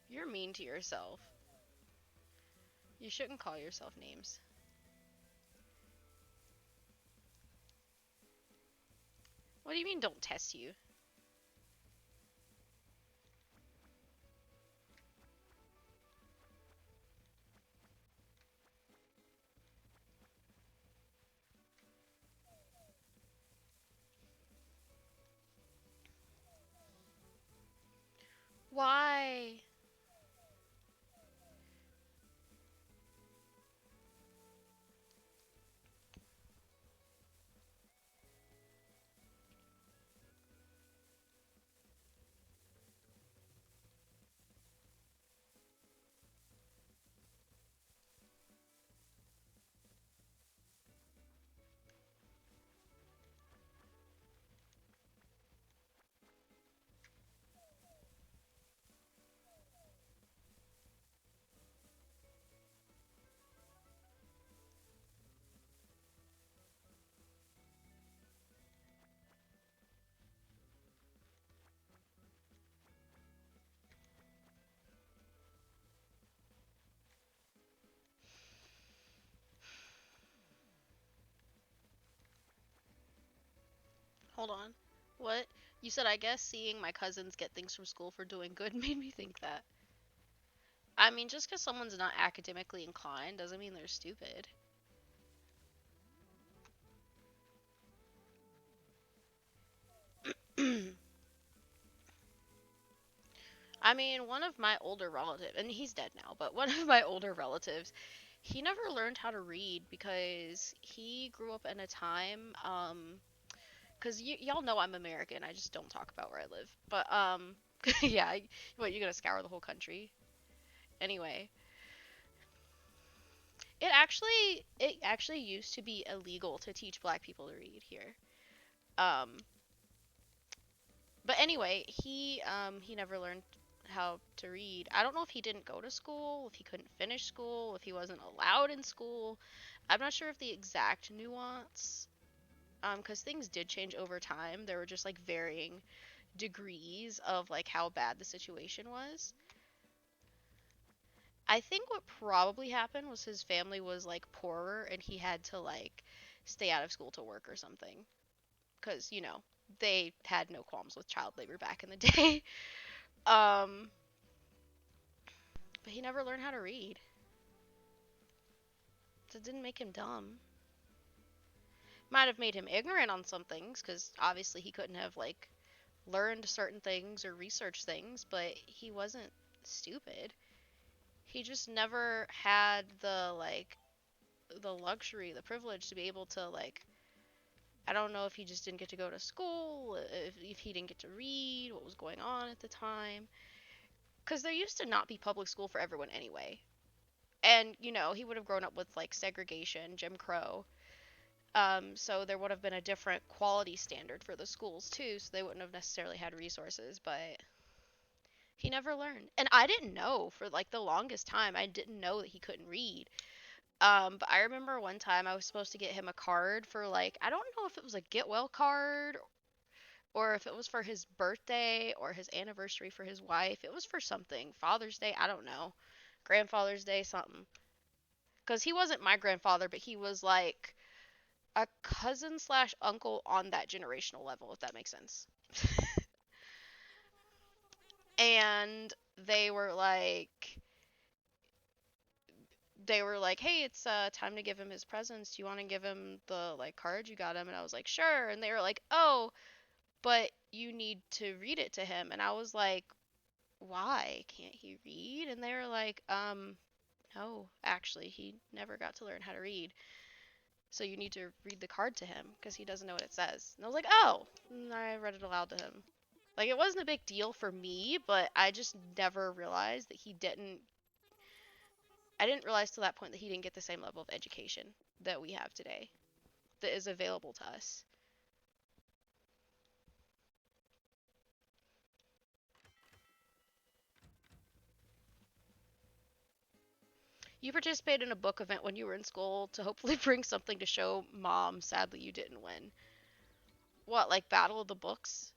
You're mean to yourself. You shouldn't call yourself names. What do you mean, don't test you? Why? Hold on. What? You said, I guess seeing my cousins get things from school for doing good made me think that. I mean, just because someone's not academically inclined doesn't mean they're stupid. I mean, one of my older relatives, and he's dead now, but one of my older relatives, he never learned how to read because he grew up in a time, because y'all know I'm American, I just don't talk about where I live. But, yeah, what, you gonna scour the whole country? Anyway, it actually used to be illegal to teach black people to read here. Um, but anyway, he never learned how to read. I don't know if he didn't go to school, if he couldn't finish school, if he wasn't allowed in school. I'm not sure of the exact nuance. Because things did change over time. There were just like varying degrees of like how bad the situation was. I think what probably happened was his family was like poorer and he had to like stay out of school to work or something. because they had no qualms with child labor back in the day. um, but he never learned how to read. That didn't make him dumb. Might have made him ignorant on some things, because obviously he couldn't have like learned certain things or researched things, but he wasn't stupid. He just never had the luxury, the privilege to be able to like, I don't know if he just didn't get to go to school, if he didn't get to read, what was going on at the time. Because there used to not be public school for everyone anyway. And, he would have grown up with like segregation, Jim Crow. So there would have been a different quality standard for the schools too, so they wouldn't have necessarily had resources, but he never learned. And I didn't know for like the longest time. I didn't know that he couldn't read. But I remember one time I was supposed to get him a card for like, I don't know if it was a get well card or if it was for his birthday or his anniversary for his wife. It was for something. Father's Day, I don't know. Grandfather's Day, something. Because he wasn't my grandfather, but he was like a cousin slash uncle on that generational level, if that makes sense. And they were like, hey, it's time to give him his presents. Do you want to give him the like card you got him? And I was like, sure. And they were like, oh, but you need to read it to him. And I was like, why can't he read? And they were like, no, actually, he never got to learn how to read. So you need to read the card to him because he doesn't know what it says. And I was like, oh. And I read it aloud to him. Like, it wasn't a big deal for me, but I just never realized that he didn't. I didn't realize to that point that he didn't get the same level of education that we have today, that is available to us. You participated in a book event when you were in school to hopefully bring something to show mom. Sadly, you didn't win. What, like Battle of the Books?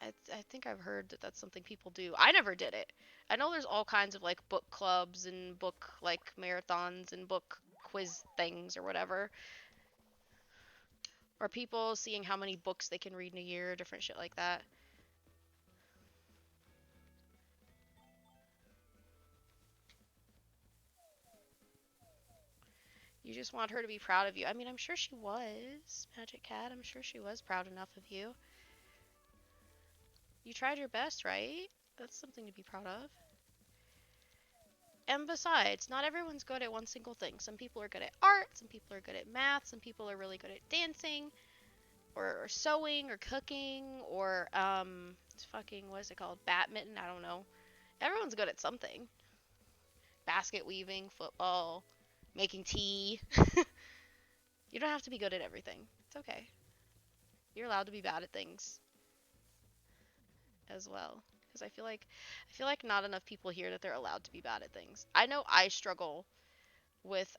I think I've heard that that's something people do. I never did it. I know there's all kinds of like book clubs and book like marathons and book quiz things or whatever. Or people seeing how many books they can read in a year, different shit like that. You just want her to be proud of you. I mean, I'm sure she was, Magic Cat. I'm sure she was proud enough of you. You tried your best, right? That's something to be proud of. And besides, not everyone's good at one single thing. Some people are good at art, some people are good at math, some people are really good at dancing, or sewing, or cooking, or, fucking, what is it called? Badminton? I don't know. Everyone's good at something. Basket weaving, football, making tea. You don't have to be good at everything. It's okay. You're allowed to be bad at things as well. Because I feel like not enough people hear that they're allowed to be bad at things. I know I struggle with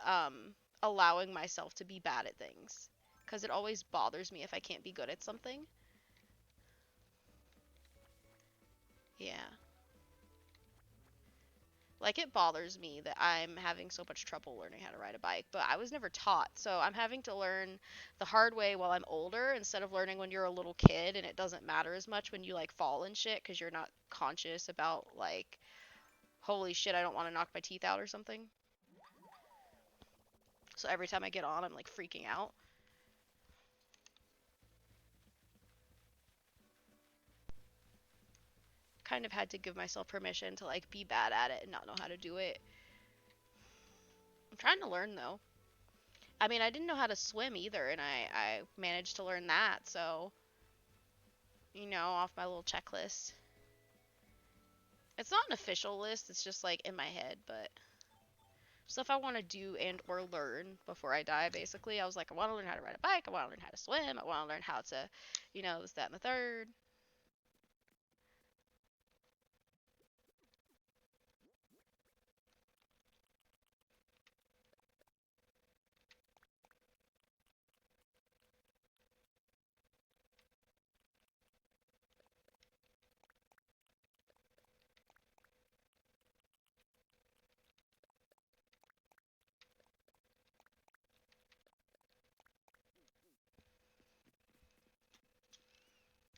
allowing myself to be bad at things because it always bothers me if I can't be good at something. Yeah. Like it bothers me that I'm having so much trouble learning how to ride a bike, but I was never taught. So I'm having to learn the hard way while I'm older instead of learning when you're a little kid and it doesn't matter as much when you like fall and shit cuz you're not conscious about like holy shit, I don't want to knock my teeth out or something. So every time I get on, I'm like freaking out. Kind of had to give myself permission to like be bad at it and not know how to do it. I'm trying to learn though. I mean, I didn't know how to swim either, and I managed to learn that, so, off my little checklist. It's not an official list, it's just like in my head, but stuff I want to do and or learn before I die, basically. I was like, I want to learn how to ride a bike, I want to learn how to swim, I want to learn how to, this, that, and the third.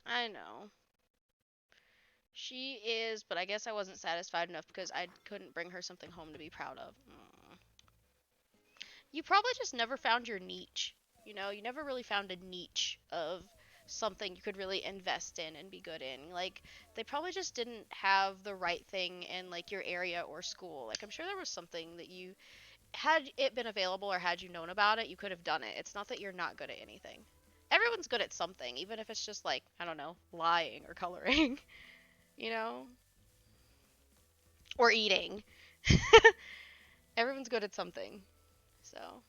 I know. She is, but I guess I wasn't satisfied enough because I couldn't bring her something home to be proud of. You probably just never found your niche. You know, you never really found a niche of something you could really invest in and be good in. Like, they probably just didn't have the right thing in, like, your area or school. Like, I'm sure there was something that you, had it been available or had you known about it, you could have done it. It's not that you're not good at anything. Everyone's good at something, even if it's just, like, I don't know, lying or coloring, you know? Or eating. Everyone's good at something. So,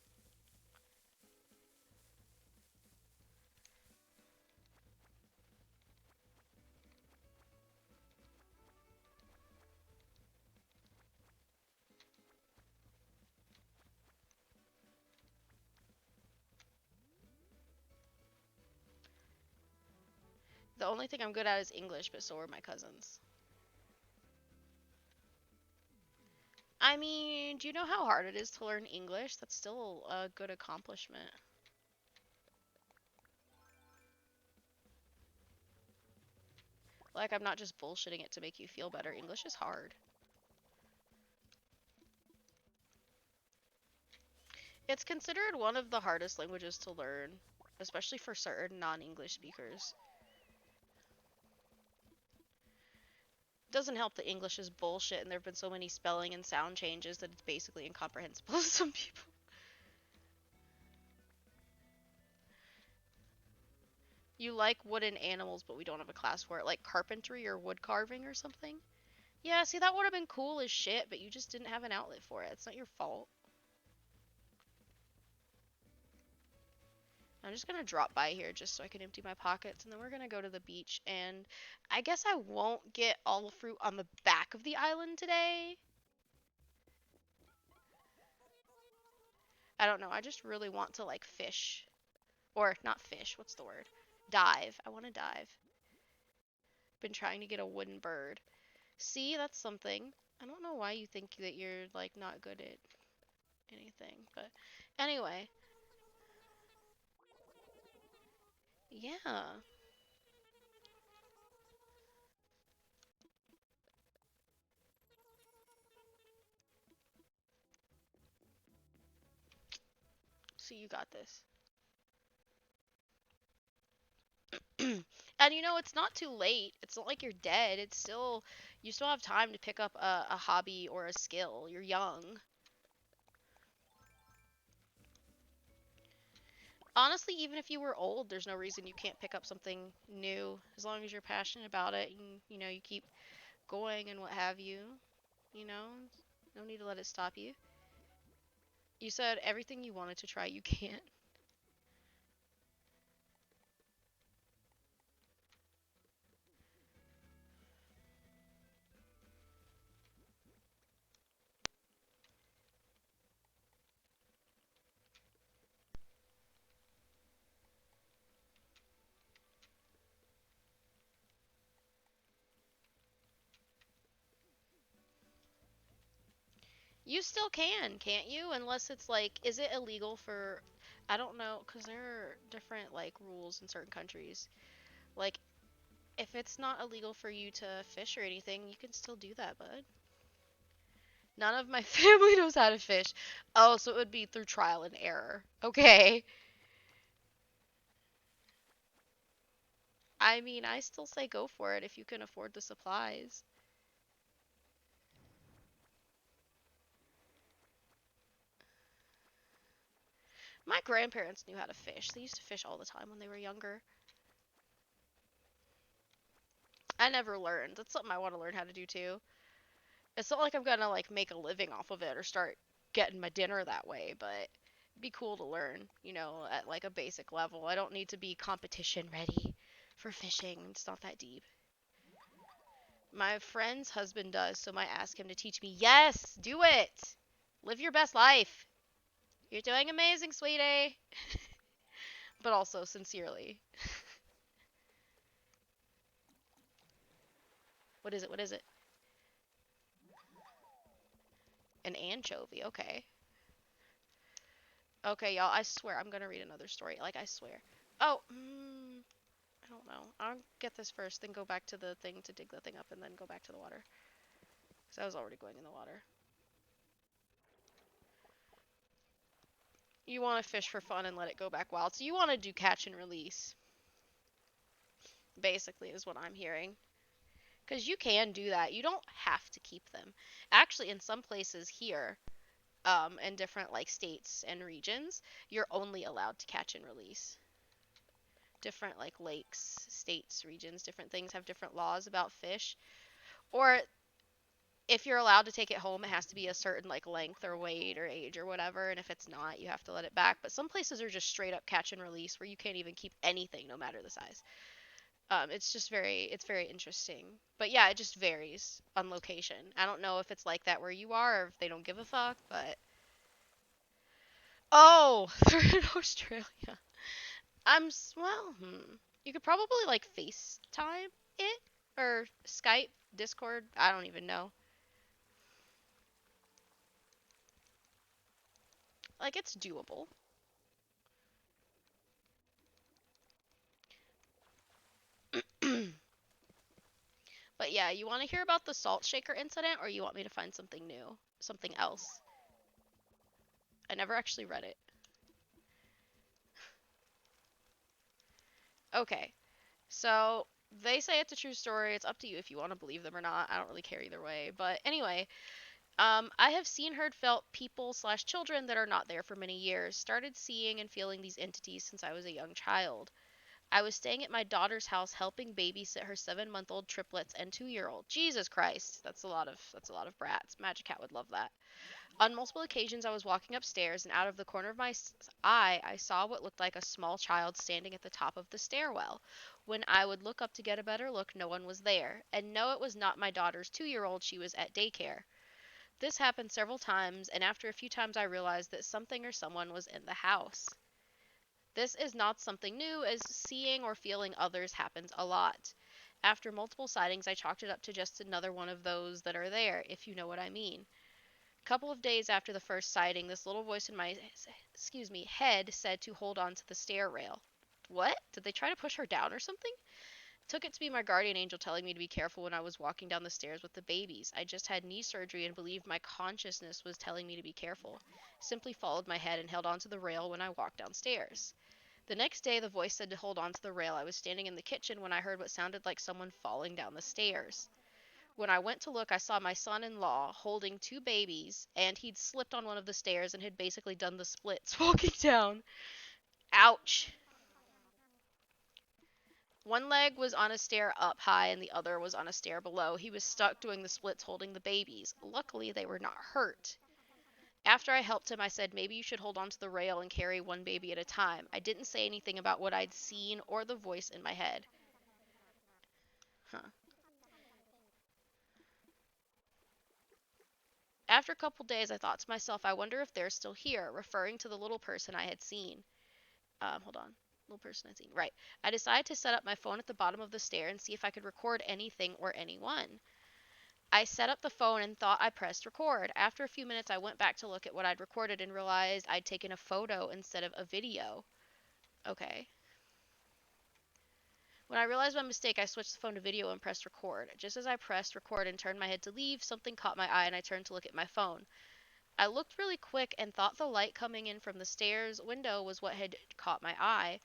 the only thing I'm good at is English, but so are my cousins. I mean, do you know how hard it is to learn English? That's still a good accomplishment. Like, I'm not just bullshitting it to make you feel better. English is hard. It's considered one of the hardest languages to learn, especially for certain non English speakers. Doesn't help that English is bullshit and there have been so many spelling and sound changes that it's basically incomprehensible to some people. You like wooden animals, but we don't have a class for it, like carpentry or wood carving or something. Yeah, see, that would have been cool as shit, but you just didn't have an outlet for it. It's not your fault. I'm just gonna drop by here just so I can empty my pockets, and then we're gonna go to the beach. And I guess I won't get all the fruit on the back of the island today. I don't know. I just really want to like fish, or not fish. What's the word? Dive. I want to dive. Been trying to get a wooden bird. See, that's something. I don't know why you think that you're like not good at anything, but anyway, yeah. So you got this. And you know, it's not too late. It's not like you're dead. It's still, you still have time to pick up a hobby or a skill. You're young. Honestly, even if you were old, there's no reason you can't pick up something new as long as you're passionate about it and you know, you keep going and what have you. You know, no need to let it stop you. You said everything you wanted to try, you can't. You still can, can't you? Unless it's like, is it illegal for, I don't know, because there are different like rules in certain countries. Like, if it's not illegal for you to fish or anything, you can still do that, bud. None of my family knows how to fish. Oh, so it would be through trial and error. Okay. I mean, I still say go for it if you can afford the supplies. My grandparents knew how to fish. They used to fish all the time when they were younger. I never learned. That's something I want to learn how to do too. It's not like I'm gonna like make a living off of it or start getting my dinner that way, but it'd be cool to learn, you know, at like a basic level. I don't need to be competition ready for fishing. It's not that deep. My friend's husband does, so I might ask him to teach me. Yes, do it. Live your best life. You're doing amazing, sweetie. But also sincerely. What is it? What is it? An anchovy. Okay. Okay, y'all. I swear I'm gonna read another story. Like I swear. Oh, I don't know. I'll get this first, then go back to the thing to dig the thing up, and then go back to the water. Because I was already going in the water. You want to fish for fun and let it go back wild. So you want to do catch and release, basically, is what I'm hearing. Because you can do that. You don't have to keep them. Actually, in some places here, in different like states and regions, you're only allowed to catch and release. Different like lakes, states, regions, different things have different laws about fish. Or if you're allowed to take it home, it has to be a certain like length or weight or age or whatever. And if it's not, you have to let it back. But some places are just straight up catch and release where you can't even keep anything, no matter the size. It's just it's very interesting. But yeah, it just varies on location. I don't know if it's like that where you are or if they don't give a fuck, but oh, they're in Australia. Well, you could probably like FaceTime it or Skype, Discord. I don't even know. Like it's doable. But yeah, you want to hear about the salt shaker incident or you want me to find something new? Something else? I never actually read it. Okay. So, they say it's a true story. It's up to you if you want to believe them or not. I don't really care either way. But anyway, I have seen, heard, felt people slash children that are not there for many years. Started seeing and feeling these entities since I was a young child. I was staying at my daughter's house helping babysit her 7-month-old triplets and 2-year-old. Jesus Christ, that's a lot of brats. Magic Cat would love that. On multiple occasions, I was walking upstairs, and out of the corner of my eye, I saw what looked like a small child standing at the top of the stairwell. When I would look up to get a better look, no one was there. And no, it was not my daughter's 2-year-old. She was at daycare. This happened several times, and after a few times, I realized that something or someone was in the house. This is not something new, as seeing or feeling others happens a lot. After multiple sightings, I chalked it up to just another one of those that are there, if you know what I mean. Couple of days after the first sighting, this little voice in my head said to hold on to the stair rail. What? Did they try to push her down or something? Took it to be my guardian angel telling me to be careful when I was walking down the stairs with the babies. I just had knee surgery and believed my consciousness was telling me to be careful. Simply followed my head and held onto the rail when I walked downstairs. The next day, the voice said to hold on to the rail. I was standing in the kitchen when I heard what sounded like someone falling down the stairs. When I went to look, I saw my son-in-law holding two babies, and he'd slipped on one of the stairs and had basically done the splits walking down. Ouch. One leg was on a stair up high and the other was on a stair below. He was stuck doing the splits holding the babies. Luckily, they were not hurt. After I helped him, I said, maybe you should hold onto the rail and carry one baby at a time. I didn't say anything about what I'd seen or the voice in my head. Huh. After a couple days, I thought to myself, I wonder if they're still here, referring to the little person I had seen. Hold on. Little person I'd seen. Right. I decided to set up my phone at the bottom of the stair and see if I could record anything or anyone. I set up the phone and thought I pressed record. After a few minutes, I went back to look at what I'd recorded and realized I'd taken a photo instead of a video. Okay. When I realized my mistake, I switched the phone to video and pressed record. Just as I pressed record and turned my head to leave, something caught my eye and I turned to look at my phone. I looked really quick and thought the light coming in from the stairs window was what had caught my eye.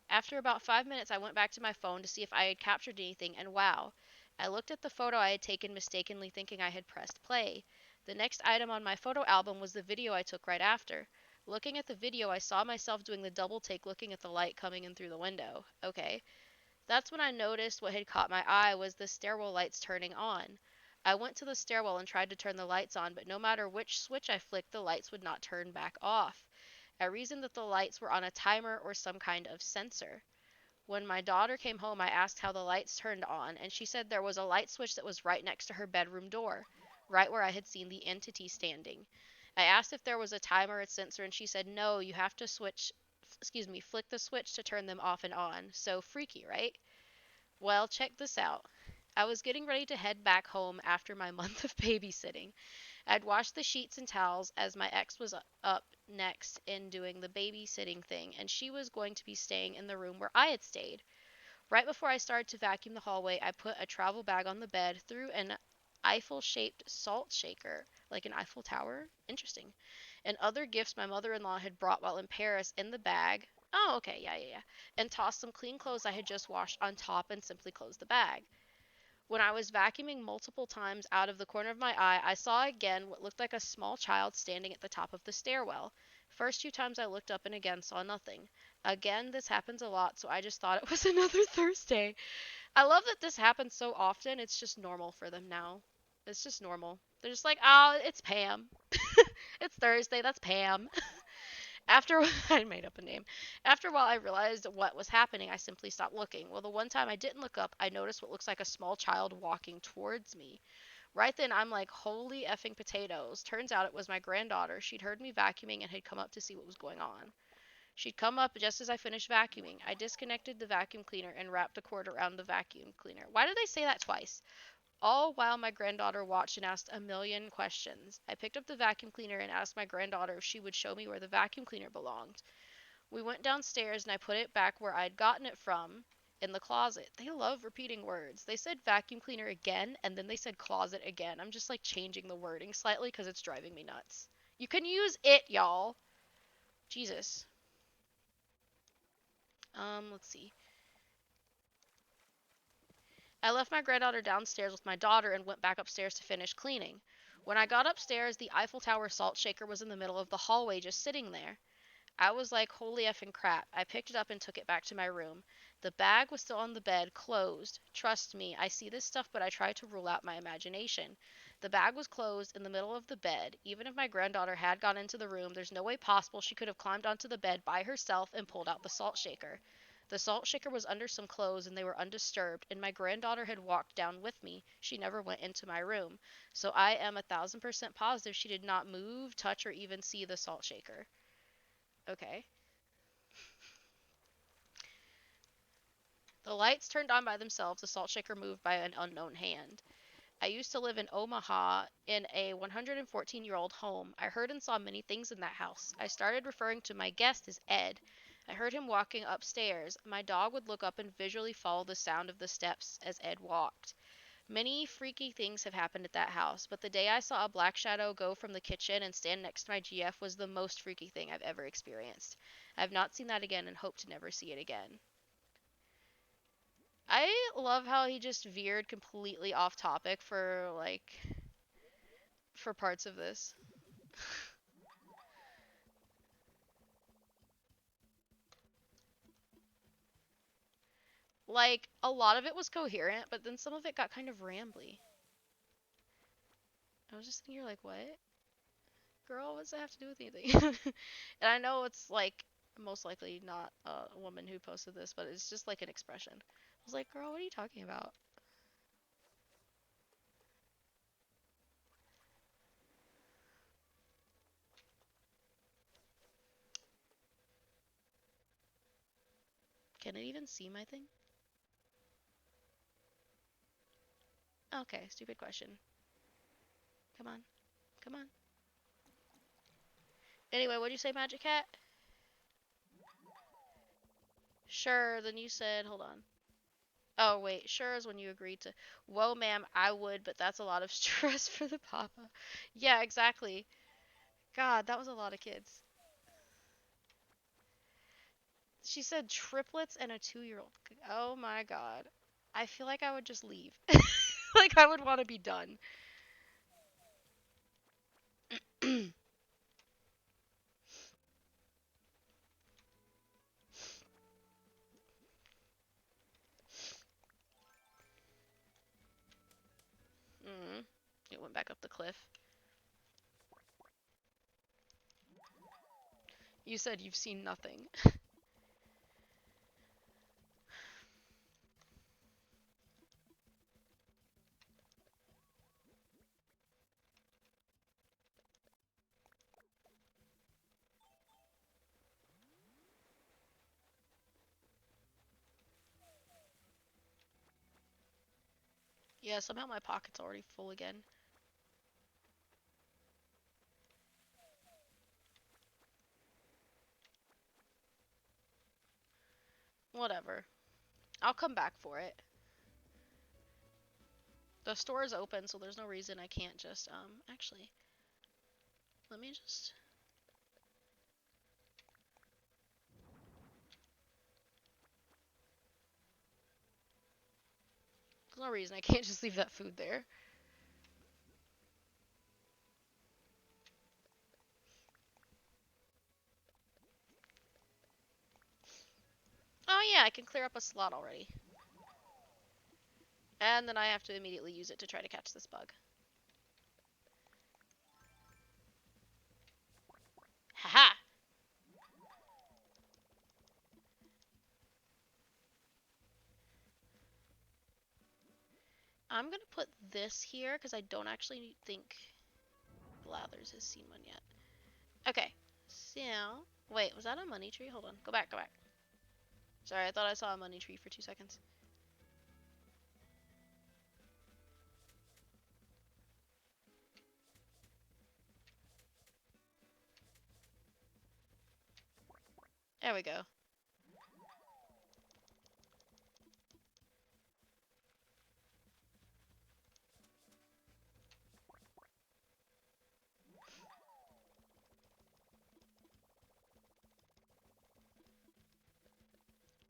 After about 5 minutes, I went back to my phone to see if I had captured anything, and wow. I looked at the photo I had taken, mistakenly thinking I had pressed play. The next item on my photo album was the video I took right after. Looking at the video, I saw myself doing the double take looking at the light coming in through the window. Okay. That's when I noticed what had caught my eye was the stairwell lights turning on. I went to the stairwell and tried to turn the lights on, but no matter which switch I flicked, the lights would not turn back off. I reasoned that the lights were on a timer or some kind of sensor. When my daughter came home, I asked how the lights turned on, and she said there was a light switch that was right next to her bedroom door, right where I had seen the entity standing. I asked if there was a timer or sensor, and she said no, you have to flick the switch to turn them off and on. So freaky, right? Well, check this out. I was getting ready to head back home after my month of babysitting. I'd washed the sheets and towels as my ex was up next in doing the babysitting thing, and she was going to be staying in the room where I had stayed. Right before I started to vacuum the hallway, I put a travel bag on the bed, threw an Eiffel shaped salt shaker, like an Eiffel Tower. Interesting. And other gifts my mother in law had brought while in Paris in the bag. Oh, okay, yeah, yeah, yeah. And tossed some clean clothes I had just washed on top and simply closed the bag. When I was vacuuming multiple times out of the corner of my eye, I saw again what looked like a small child standing at the top of the stairwell. First few times I looked up and again saw nothing. Again, this happens a lot, so I just thought it was another Thursday. I love that this happens so often. It's just normal for them now. It's just normal. They're just like, oh, it's Pam. It's Thursday. That's Pam. After I made up a name. After a while, I realized what was happening. I simply stopped looking. Well, the one time I didn't look up, I noticed what looks like a small child walking towards me. Right then, I'm like, holy effing potatoes. Turns out it was my granddaughter. She'd heard me vacuuming and had come up to see what was going on. She'd come up just as I finished vacuuming. I disconnected the vacuum cleaner and wrapped the cord around the vacuum cleaner. Why did they say that twice? All while my granddaughter watched and asked a million questions. I picked up the vacuum cleaner and asked my granddaughter if she would show me where the vacuum cleaner belonged. We went downstairs and I put it back where I'd gotten it from, in the closet. They love repeating words. They said vacuum cleaner again and then they said closet again. I'm just like changing the wording slightly because it's driving me nuts. You can use it, y'all. Jesus. Let's see. I left my granddaughter downstairs with my daughter and went back upstairs to finish cleaning. When I got upstairs, the Eiffel Tower salt shaker was in the middle of the hallway just sitting there. I was like, holy effing crap. I picked it up and took it back to my room. The bag was still on the bed, closed. Trust me, I see this stuff, but I try to rule out my imagination. The bag was closed in the middle of the bed. Even if my granddaughter had gone into the room, there's no way possible she could have climbed onto the bed by herself and pulled out the salt shaker. The salt shaker was under some clothes and they were undisturbed, and my granddaughter had walked down with me. She never went into my room. So I am 1,000% positive she did not move, touch, or even see the salt shaker. Okay. The lights turned on by themselves, the salt shaker moved by an unknown hand. I used to live in Omaha in a 114-year-old home. I heard and saw many things in that house. I started referring to my guest as Ed. I heard him walking upstairs. My dog would look up and visually follow the sound of the steps as Ed walked. Many freaky things have happened at that house, but the day I saw a black shadow go from the kitchen and stand next to my GF was the most freaky thing I've ever experienced. I've not seen that again and hope to never see it again. I love how he just veered completely off topic for parts of this. Like a lot of it was coherent, but then some of it got kind of rambly. I was just thinking, you're like, what, girl? What does that have to do with anything? And I know it's like most likely not a woman who posted this, but it's just like an expression. I was like, girl, what are you talking about? Can it even see my thing? Okay, stupid question. Come on, come on. Anyway, what'd you say, Magic Cat? Sure. Then you said, hold on. Oh, wait. Sure is when you agreed to. Whoa, ma'am, I would, but that's a lot of stress for the papa. Yeah, exactly. God, that was a lot of kids. She said triplets and a 2-year-old. Oh my God. I feel like I would just leave. Like, I would want to be done. Mm, it went back up the cliff. You said you've seen nothing. Yeah, somehow my pocket's already full again. Whatever. I'll come back for it. The store is open, so there's no reason I can't just, actually, let me just... There's no reason I can't just leave that food there. Oh yeah, I can clear up a slot already. And then I have to immediately use it to try to catch this bug. Haha! I'm gonna put this here because I don't actually think Blathers has seen one yet. Okay, so wait, was that a money tree? Hold on, go back, go back. Sorry, I thought I saw a money tree for 2 seconds. There we go.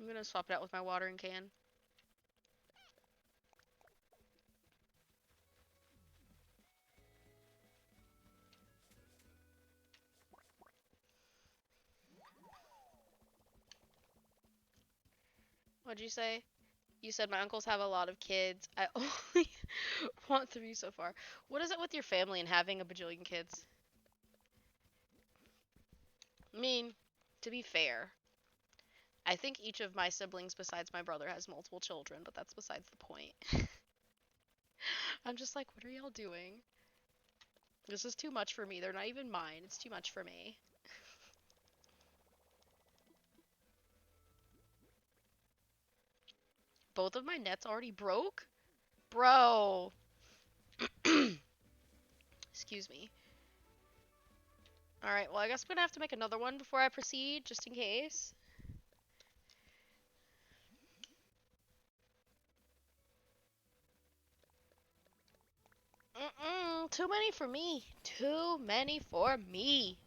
I'm gonna swap it out with my watering can. What'd you say? You said my uncles have a lot of kids. I only want 3 so far. What is it with your family and having a bajillion kids? I mean, to be fair, I think each of my siblings besides my brother has multiple children, but that's besides the point. I'm just like, what are y'all doing? This is too much for me. They're not even mine. It's too much for me. Both of my nets already broke? Bro. Excuse me. Alright, well, I guess I'm gonna have to make another one before I proceed, just in case. Too many for me. Too many for me.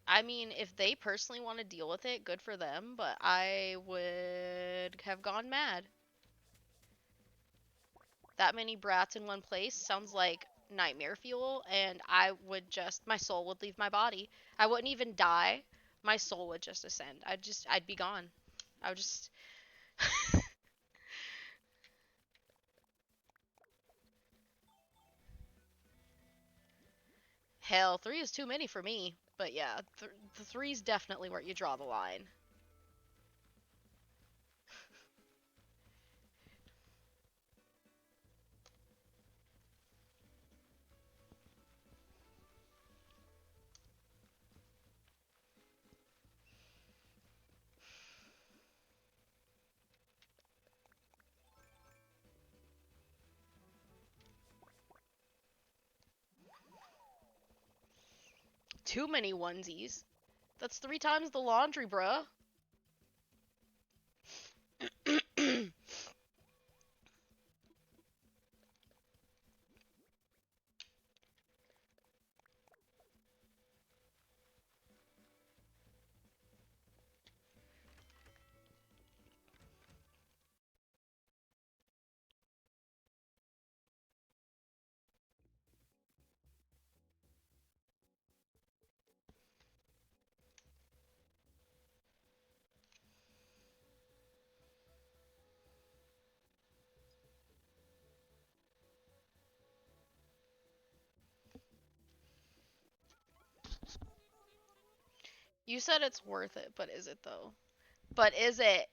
I mean, if they personally want to deal with it, good for them, but I would have gone mad. That many brats in one place sounds like nightmare fuel, and I would just, my soul would leave my body. I wouldn't even die. My soul would just ascend. I'd be gone. I would just, hell, 3 is too many for me. But yeah, the 3's definitely where you draw the line. Too many onesies. That's 3 times the laundry, bruh. You said it's worth it, but is it though? But is it?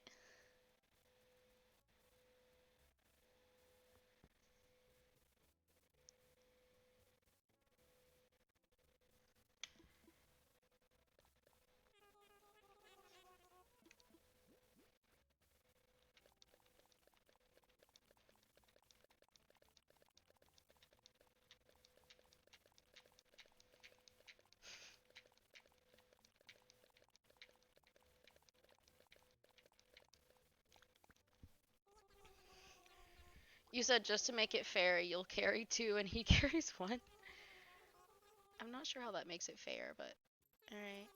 You said just to make it fair, you'll carry two and he carries one. I'm not sure how that makes it fair, but alright.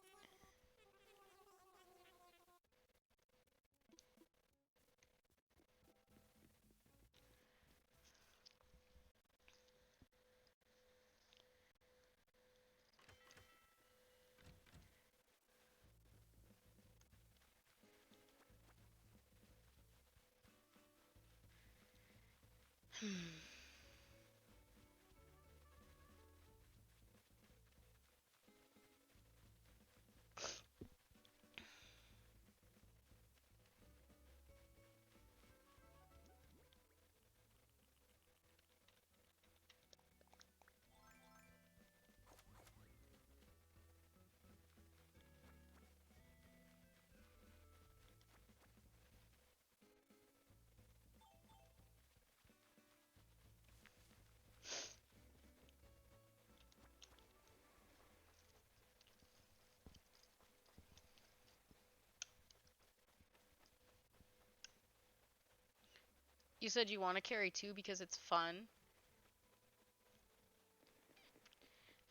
You said you want to carry two because it's fun.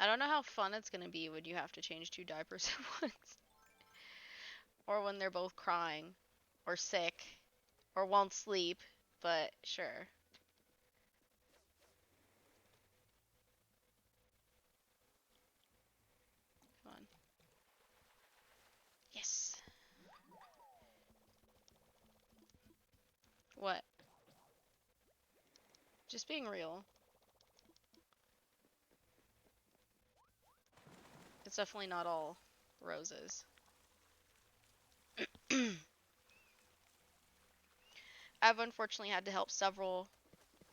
I don't know how fun it's gonna be when you have to change two diapers at once. Or when they're both crying. Or sick. Or won't sleep. But sure. Come on. Yes. What? Just being real. It's definitely not all roses. I've unfortunately had to help several,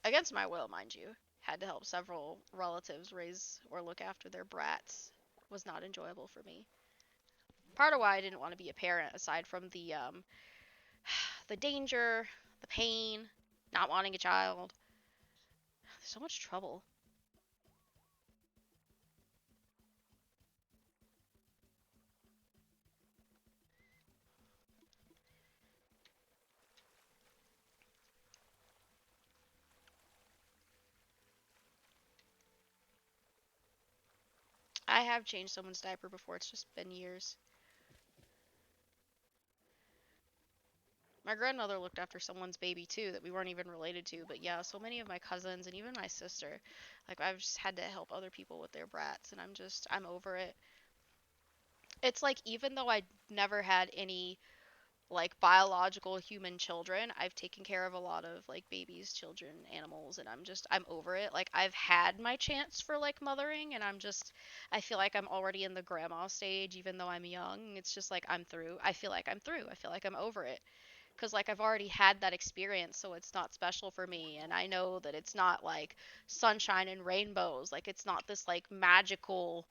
against my will, mind you, had to help several relatives raise or look after their brats. Was not enjoyable for me. Part of why I didn't want to be a parent, aside from the danger, the pain, not wanting a child. There's so much trouble. I have changed someone's diaper before. It's just been years. My grandmother looked after someone's baby too that we weren't even related to. But yeah, so many of my cousins and even my sister, like I've just had to help other people with their brats, and I'm over it. It's like even though I never had any like biological human children, I've taken care of a lot of like babies, children, animals, and I'm over it. Like I've had my chance for like mothering, and I feel like I'm already in the grandma stage even though I'm young. It's just like I'm through. I feel like I'm through. I feel like I'm over it. Cuz like I've already had that experience, so it's not special for me, and I know that it's not like sunshine and rainbows. Like it's not this like magical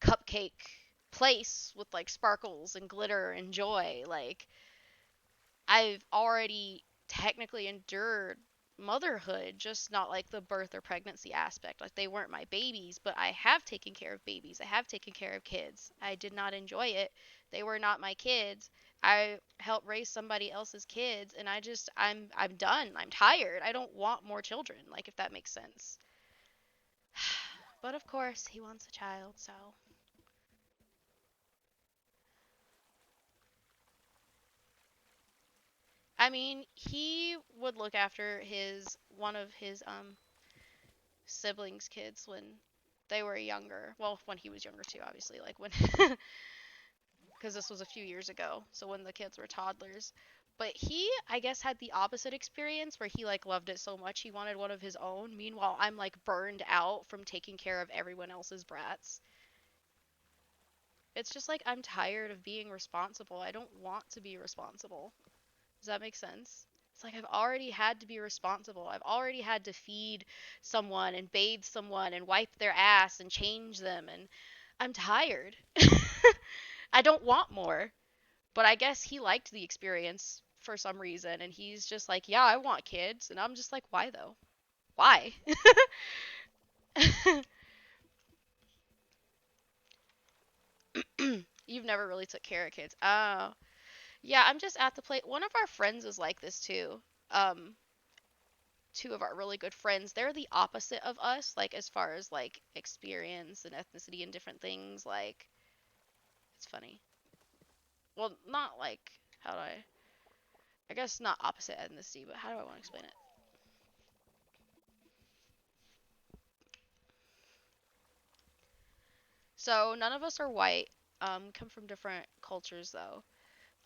cupcake place with like sparkles and glitter and joy. Like I've already technically endured motherhood, just not like the birth or pregnancy aspect. Like they weren't my babies, but I have taken care of babies. I have taken care of kids. I did not enjoy it. They were not my kids. I helped raise somebody else's kids, and I'm done. I'm tired. I don't want more children, like if that makes sense. But of course, he wants a child, so I mean, he would look after his one of his siblings' kids when they were younger. Well, when he was younger too, obviously, like when because this was a few years ago. So when the kids were toddlers. But he, I guess, had the opposite experience where he like loved it so much he wanted one of his own. Meanwhile, I'm like burned out from taking care of everyone else's brats. It's just like I'm tired of being responsible. I don't want to be responsible. Does that make sense? It's like I've already had to be responsible. I've already had to feed someone and bathe someone and wipe their ass and change them, and I'm tired. I don't want more. But I guess he liked the experience for some reason, and he's just like, "Yeah, I want kids." And I'm just like, "Why though? Why?" You've never really took care of kids. Oh. Yeah, I'm just at the plate. One of our friends is like this too. Um two of our really good friends. They're the opposite of us, like as far as like experience and ethnicity and different things. Like it's funny. Well, not like how do I guess not opposite ethnicity, but how do I want to explain it? So none of us are white. Come from different cultures though.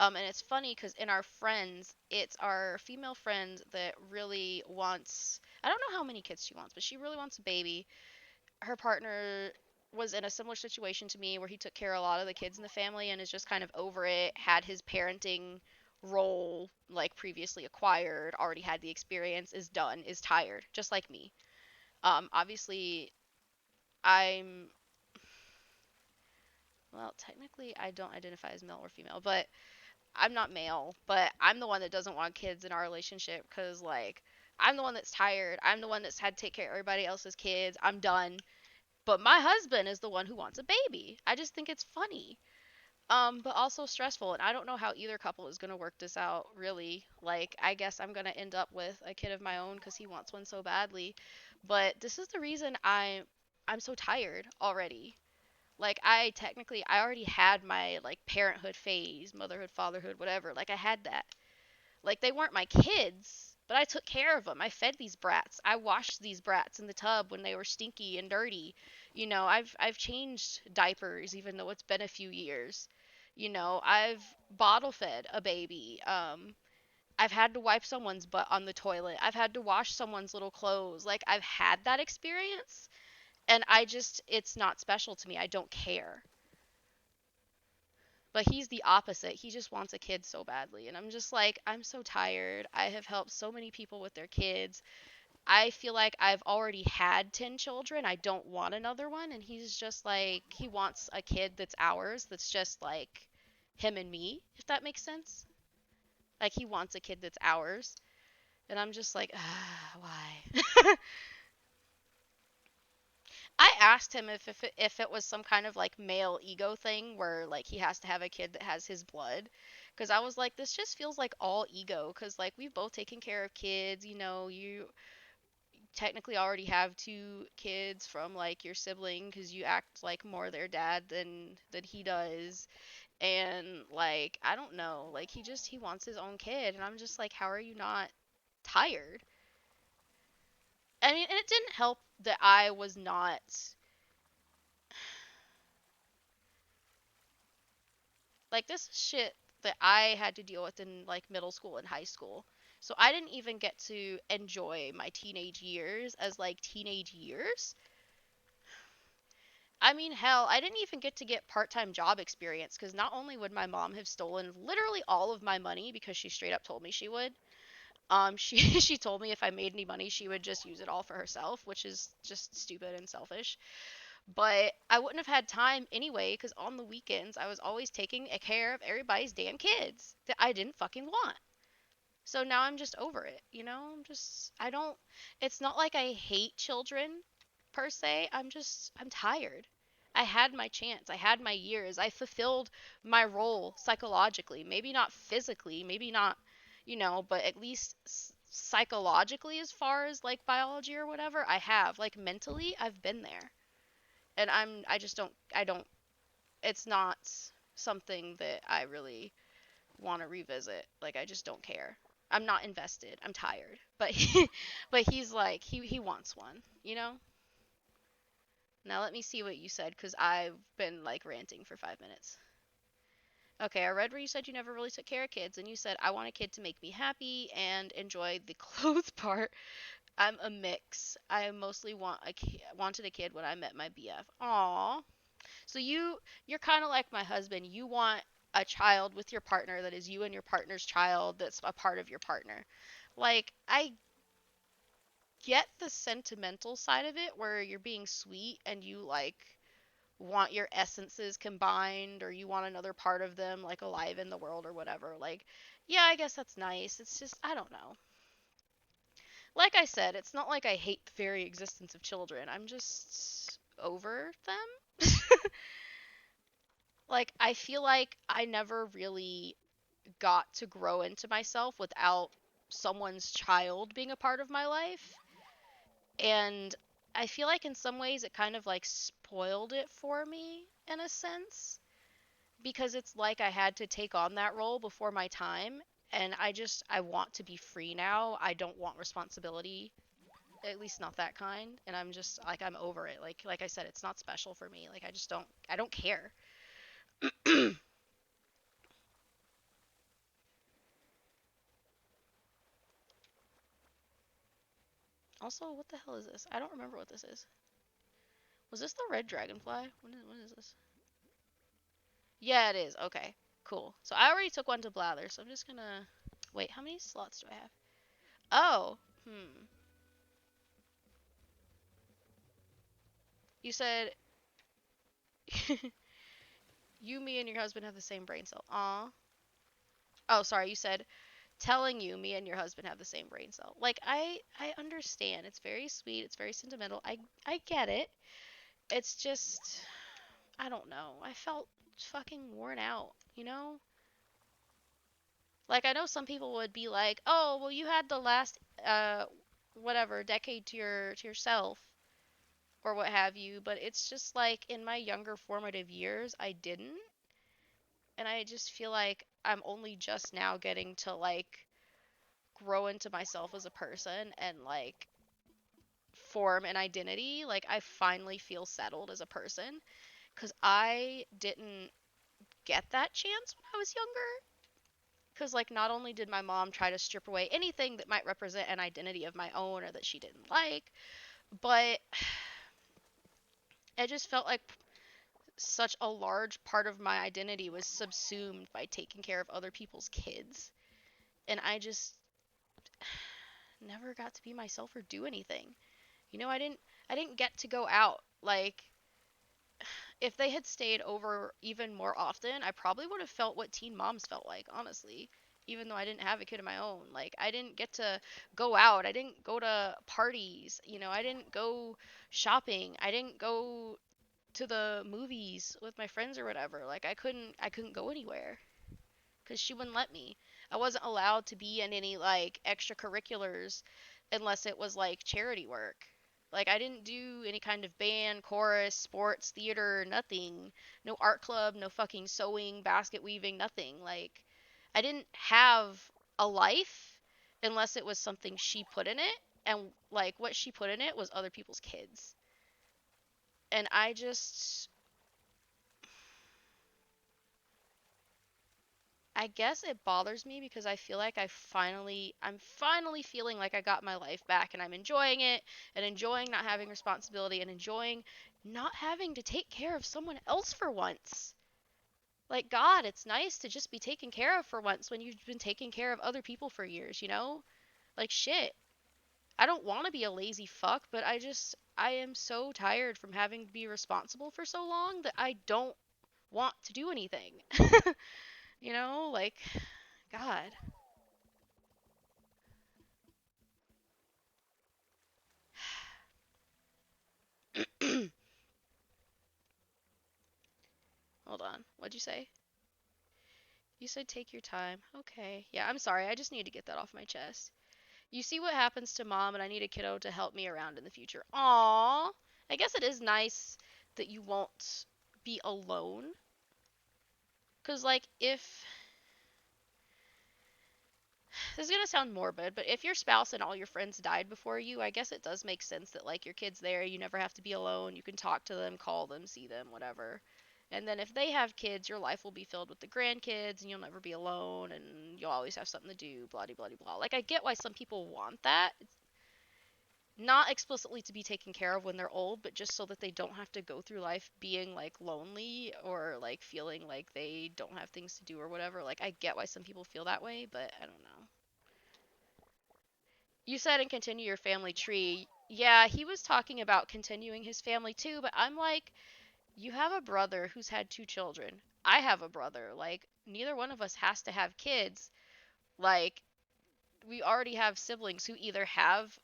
And it's funny because in our friends, it's our female friend that really wants. I don't know how many kids she wants, but she really wants a baby. Her partner was in a similar situation to me where he took care of a lot of the kids in the family and is just kind of over it, had his parenting role like previously acquired, already had the experience, is done, is tired, just like me. Obviously, I'm well, technically I don't identify as male or female, but I'm not male, but I'm the one that doesn't want kids in our relationship because like I'm the one that's tired. I'm the one that's had to take care of everybody else's kids. I'm done. But my husband is the one who wants a baby. I just think it's funny. But also stressful, and I don't know how either couple is gonna work this out, really. Like, I guess I'm gonna end up with a kid of my own because he wants one so badly. But this is the reason I'm so tired already. Like, I already had my like parenthood phase, motherhood, fatherhood, whatever. Like, I had that. Like they weren't my kids, but I took care of them. I fed these brats. I washed these brats in the tub when they were stinky and dirty. You know, I've changed diapers even though it's been a few years. You know, I've bottle fed a baby. I've had to wipe someone's butt on the toilet. I've had to wash someone's little clothes. Like I've had that experience and I just it's not special to me. I don't care. But he's the opposite. He just wants a kid so badly. And I'm just like, I'm so tired. I have helped so many people with their kids. I feel like I've already had 10 children. I don't want another one. And he's just like, he wants a kid that's ours, that's just like him and me, if that makes sense. Like, he wants a kid that's ours. And I'm just like, why? I asked him if it was some kind of like male ego thing where like he has to have a kid that has his blood, because I was like, this just feels like all ego, because like we've both taken care of kids, you know, you technically already have two kids from like your sibling because you act like more their dad than he does, and like I don't know, like he wants his own kid, and I'm just like, how are you not tired? I mean, and it didn't help that I was not like this is shit that I had to deal with in like middle school and high school. So I didn't even get to enjoy my teenage years as like teenage years. I mean, hell, I didn't even get to get part-time job experience because not only would my mom have stolen literally all of my money because she straight up told me she would. She she told me if I made any money, she would just use it all for herself, which is just stupid and selfish. But I wouldn't have had time anyway because on the weekends I was always taking care of everybody's damn kids that I didn't fucking want. So now I'm just over it, you know? I don't, it's not like I hate children per se. I'm tired. I had my chance. I had my years. I fulfilled my role psychologically. Maybe not physically, maybe not, you know, but at least psychologically, as far as like biology or whatever, I have. Like mentally, I've been there. And I don't, it's not something that I really want to revisit. Like I just don't care. I'm not invested. I'm tired. But but he's like he wants one, you know? Now let me see what you said cuz I've been like ranting for 5 minutes. Okay, I read where you said you never really took care of kids and you said I want a kid to make me happy and enjoy the clothes part. I'm a mix. I mostly wanted a kid when I met my BF. Aw. So you're kind of like my husband. You want a child with your partner that is you and your partner's child that's a part of your partner. Like I get the sentimental side of it where you're being sweet and you like want your essences combined or you want another part of them like alive in the world or whatever. Like yeah, I guess that's nice. It's just I don't know. Like I said, it's not like I hate the very existence of children. I'm just over them. Like I feel like I never really got to grow into myself without someone's child being a part of my life. And I feel like in some ways it kind of like spoiled it for me in a sense because it's like I had to take on that role before my time, and I want to be free now. I don't want responsibility, at least not that kind, and I'm just like I'm over it. Like I said, it's not special for me. Like I don't care. Also, what the hell is this? I don't remember what this is. Was this the red dragonfly? What is this? Yeah, it is. Okay, cool. So I already took one to blather, so I'm just gonna wait. How many slots do I have? Oh, you said you, me, and your husband have the same brain cell. Aw. Oh, sorry. You said telling you, me and your husband have the same brain cell. Like I understand. It's very sweet. It's very sentimental. I get it. It's just I don't know. I felt fucking worn out. You know. Like I know some people would be like, oh, well, you had the last whatever decade to yourself or what have you. But it's just like in my younger formative years, I didn't. And I just feel like I'm only just now getting to like grow into myself as a person and like form an identity. Like I finally feel settled as a person because I didn't get that chance when I was younger. Because like not only did my mom try to strip away anything that might represent an identity of my own or that she didn't like, but it just felt like such a large part of my identity was subsumed by taking care of other people's kids. And I just never got to be myself or do anything. You know, I didn't get to go out. Like if they had stayed over even more often, I probably would have felt what teen moms felt like, honestly. Even though I didn't have a kid of my own. Like I didn't get to go out. I didn't go to parties, you know, I didn't go shopping. I didn't go to the movies with my friends or whatever. Like I couldn't go anywhere because she wouldn't let me. I wasn't allowed to be in any like extracurriculars unless it was like charity work. Like I didn't do any kind of band, chorus, sports, theater, nothing. No art club, no fucking sewing, basket weaving, nothing. Like I didn't have a life unless it was something she put in it, and like what she put in it was other people's kids. And I just I guess it bothers me because I feel like I'm finally feeling like I got my life back and I'm enjoying it and enjoying not having responsibility and enjoying not having to take care of someone else for once. Like God, it's nice to just be taken care of for once when you've been taking care of other people for years, you know? Like shit. I don't want to be a lazy fuck, but I am so tired from having to be responsible for so long that I don't want to do anything. You know, like God. Hold on. What'd you say? You said take your time. Okay. Yeah, I'm sorry. I just need to get that off my chest. You see what happens to mom, and I need a kiddo to help me around in the future. Aww. I guess it is nice that you won't be alone. Because, like, if. This is going to sound morbid, but if your spouse and all your friends died before you, I guess it does make sense that, like, your kid's there. You never have to be alone. You can talk to them, call them, see them, whatever. And then if they have kids, your life will be filled with the grandkids and you'll never be alone and you'll always have something to do, blah, blah, blah, blah. Like, I get why some people want that. It's not explicitly to be taken care of when they're old, but just so that they don't have to go through life being, like, lonely or, like, feeling like they don't have things to do or whatever. Like, I get why some people feel that way, but I don't know. You said and continue your family tree. Yeah, he was talking about continuing his family too, but I'm like, you have a brother who's had two children. I have a brother. Like, neither one of us has to have kids. Like, we already have siblings who either have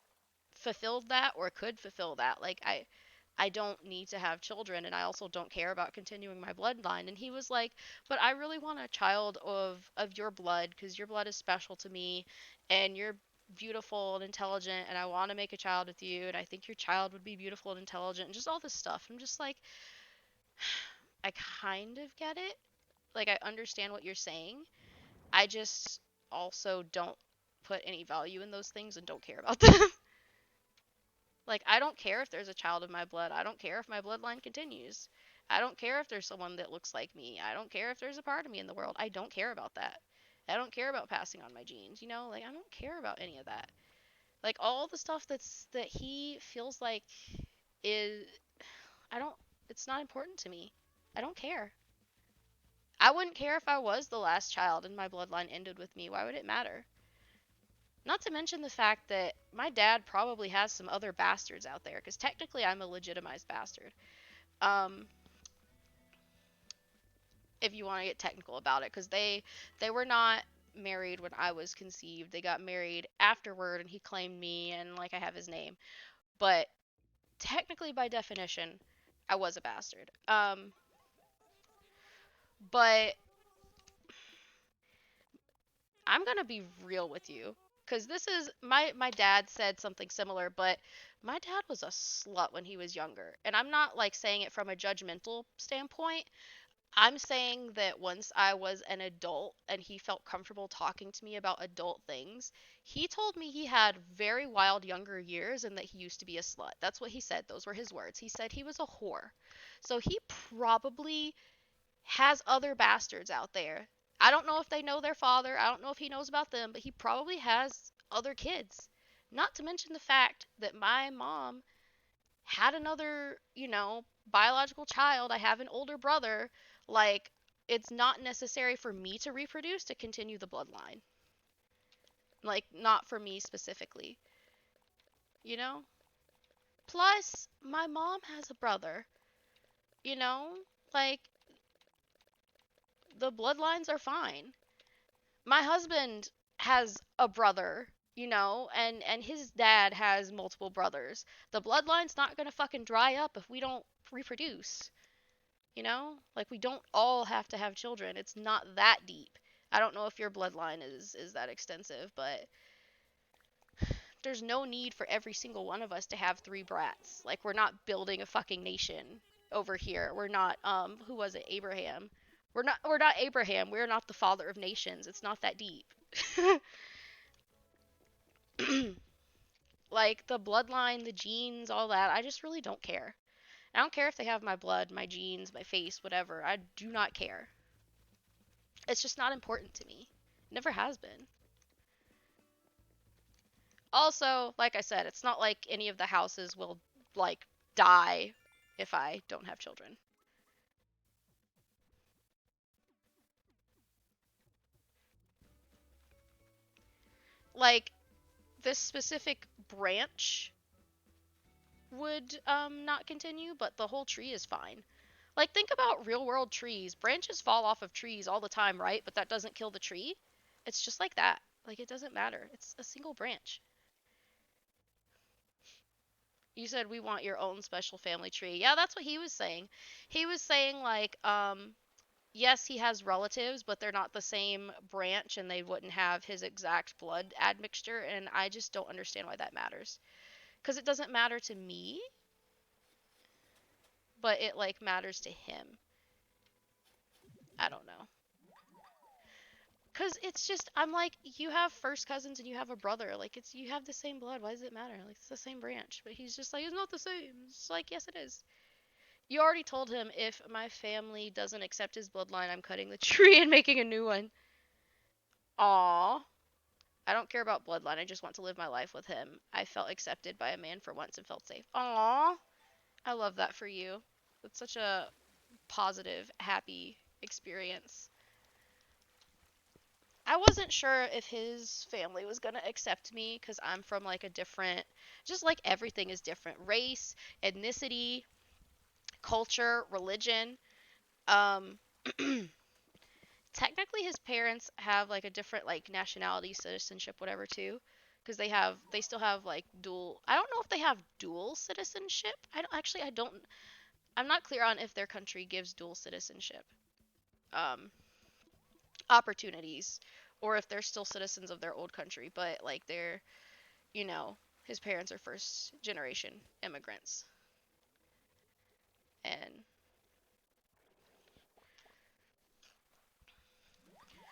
fulfilled that or could fulfill that. Like, I don't need to have children, and I also don't care about continuing my bloodline. And he was like, but I really want a child of your blood because your blood is special to me, and you're beautiful and intelligent, and I want to make a child with you, and I think your child would be beautiful and intelligent, and just all this stuff. I'm just like, I kind of get it. Like, I understand what you're saying. I just also don't put any value in those things and don't care about them. Like, I don't care if there's a child of my blood. I don't care if my bloodline continues. I don't care if there's someone that looks like me. I don't care if there's a part of me in the world. I don't care about that. I don't care about passing on my genes, you know? Like, I don't care about any of that. Like, all the stuff that he feels like is, I don't, it's not important to me. I don't care. I wouldn't care if I was the last child and my bloodline ended with me. Why would it matter? Not to mention the fact that my dad probably has some other bastards out there, because technically I'm a legitimized bastard. Um, if you want to get technical about it, because they were not married when I was conceived. They got married afterward, and he claimed me, and like I have his name. But technically, by definition, I was a bastard. But I'm gonna be real with you, because this is my dad said something similar, but my dad was a slut when he was younger, and I'm not like saying it from a judgmental standpoint. I'm saying that once I was an adult and he felt comfortable talking to me about adult things, he told me he had very wild younger years and that he used to be a slut. That's what he said. Those were his words. He said he was a whore. So he probably has other bastards out there. I don't know if they know their father. I don't know if he knows about them, but he probably has other kids. Not to mention the fact that my mom had another, biological child. I have an older brother. Like, it's not necessary for me to reproduce to continue the bloodline. Like, not for me specifically, you know? Plus, my mom has a brother, you know? Like, the bloodlines are fine. My husband has a brother, and his dad has multiple brothers. The bloodline's not gonna fucking dry up if we don't reproduce. Like, we don't all have to have children. It's not that deep. I don't know if your bloodline is that extensive, but there's no need for every single one of us to have three brats. Like, we're not building a fucking nation over here. We're not who was it? Abraham. We're not Abraham. We're not the father of nations. It's not that deep. Like, the bloodline, the genes, all that, I just really don't care. I don't care if they have my blood, my genes, my face, whatever. I do not care. It's just not important to me. Never has been. Also, like I said, it's not like any of the houses will, like, die if I don't have children. Like, this specific branch would not continue, but the whole tree is fine. Like, think about real world trees. Branches fall off of trees all the time, right? But that doesn't kill the tree. It's just like that. Like, it doesn't matter. It's a single branch. You said we want your own special family tree. Yeah, that's what he was saying. He was saying, like, yes, he has relatives, but they're not the same branch and they wouldn't have his exact blood admixture. And I just don't understand why that matters. Because it doesn't matter to me, but it, like, matters to him. I don't know. Because it's just, I'm like, you have first cousins and you have a brother. Like, you have the same blood. Why does it matter? Like, it's the same branch. But he's just like, it's not the same. It's like, yes, it is. You already told him if my family doesn't accept his bloodline, I'm cutting the tree and making a new one. Aw. I don't care about bloodline. I just want to live my life with him. I felt accepted by a man for once and felt safe. Aw. I love that for you. It's such a positive, happy experience. I wasn't sure if his family was going to accept me because I'm from, like, a different, just like everything is different, race, ethnicity, culture, religion. Um, technically his parents have, like, a different, like, nationality, citizenship, whatever, too. because they still have like dual. I don't know if they have dual citizenship. I don't, actually I don't. I'm not clear on if their country gives dual citizenship um, opportunities, or if they're still citizens of their old country, but like they're, you know, his parents are first generation immigrants, and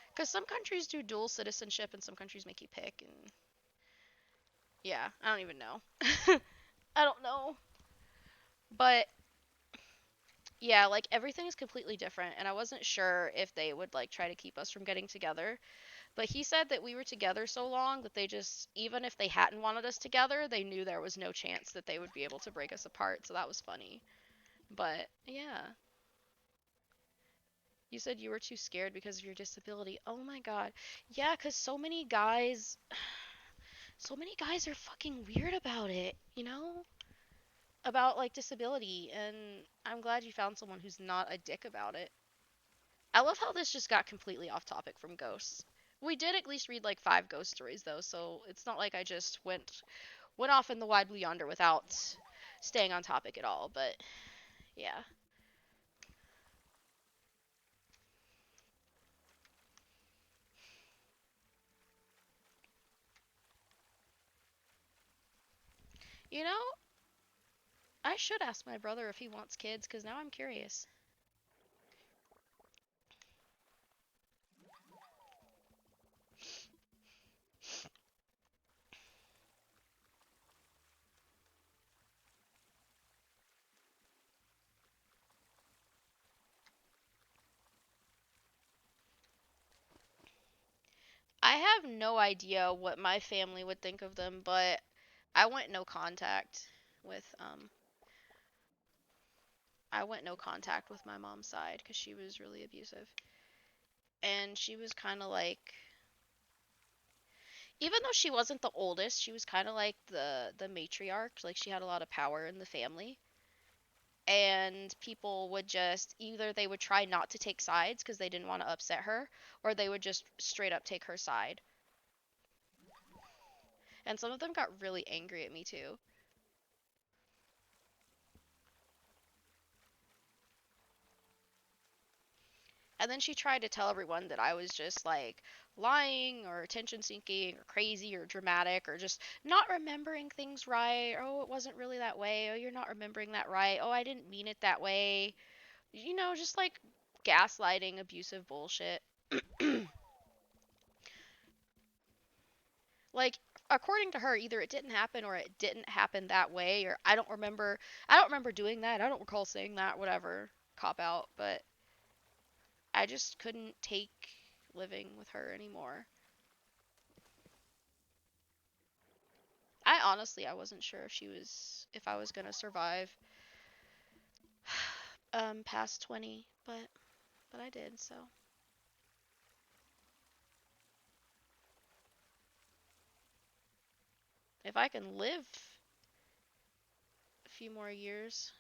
because some countries do dual citizenship and some countries make you pick, and yeah, I don't even know. I don't know, but yeah, like everything is completely different, and I wasn't sure if they would like try to keep us from getting together. But he said that we were together so long that they just, even if they hadn't wanted us together, they knew there was no chance that they would be able to break us apart. So that was funny. But yeah, you said you were too scared because of your disability. Oh my god. Yeah, cuz so many guys are fucking weird about it, you know? About like disability, and I'm glad you found someone who's not a dick about it. I love how this just got completely off topic from ghosts. We did at least read like 5 ghost stories though, so it's not like I just went off in the wide blue yonder without staying on topic at all. But yeah, you know, I should ask my brother if he wants kids because now I'm curious. I have no idea what my family would think of them, but with um I went no contact with my mom's side because she was really abusive, and she was kind of like, even though she wasn't the oldest, she was kind of like the matriarch. Like she had a lot of power in the family, and people would just, either they would try not to take sides because they didn't want to upset her, or they would just straight up take her side. And some of them got really angry at me too. And then she tried to tell everyone that I was just like lying or attention seeking or crazy or dramatic or just not remembering things right. Oh, it wasn't really that way. Oh, you're not remembering that right. Oh, I didn't mean it that way. You know, just like gaslighting, abusive bullshit. Like, according to her, either it didn't happen or it didn't happen that way, or I don't remember doing that. I don't recall saying that, whatever. Cop out, but I just couldn't take living with her anymore. I wasn't sure if I was going to survive past 20, but I did. So, if I can live a few more years,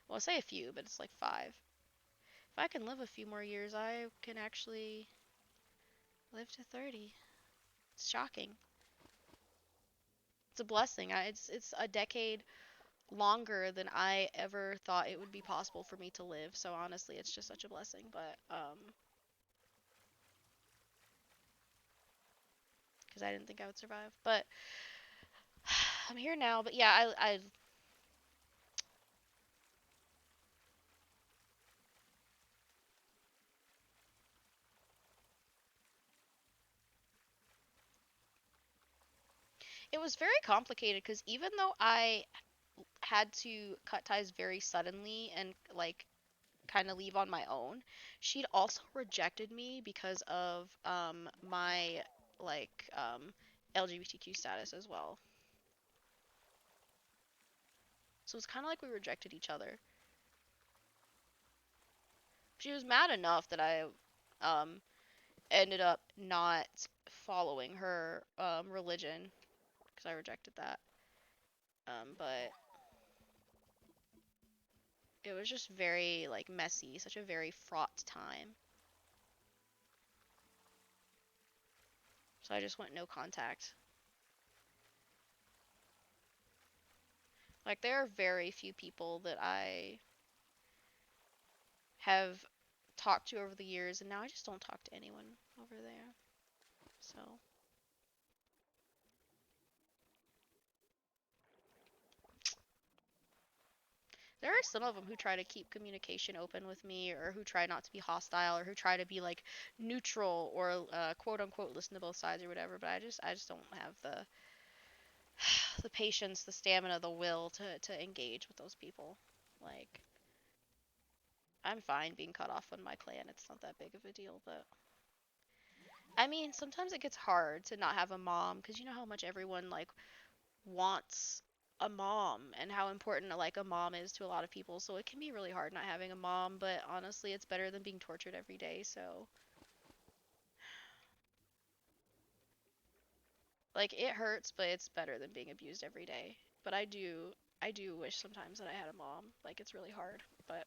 well, I say a few, but it's like 5. If I can live a few more years, I can actually live to 30. It's shocking. It's a blessing. It's a decade longer than I ever thought it would be possible for me to live. So honestly, it's just such a blessing. But because I didn't think I would survive. But I'm here now. But yeah, I it was very complicated because even though I had to cut ties very suddenly and like kind of leave on my own, she'd also rejected me because of my like LGBTQ status as well. So it's kind of like we rejected each other. She was mad enough that I um ended up not following her religion because I rejected that. But it was just very like messy, such a very fraught time. So I just went no contact. Like there are very few people that I have talked to over the years, and now I just don't talk to anyone over there. So there are some of them who try to keep communication open with me, or who try not to be hostile, or who try to be like neutral, or quote unquote listen to both sides or whatever. But I just don't have the patience, the stamina, the will to engage with those people. Like I'm fine being cut off on my clan. It's not that big of a deal, but I mean, sometimes it gets hard to not have a mom because you know how much everyone like wants a mom and how important like a mom is to a lot of people. So it can be really hard not having a mom, but honestly, it's better than being tortured every day. So like it hurts, but it's better than being abused every day. But I do wish sometimes that I had a mom. Like it's really hard, but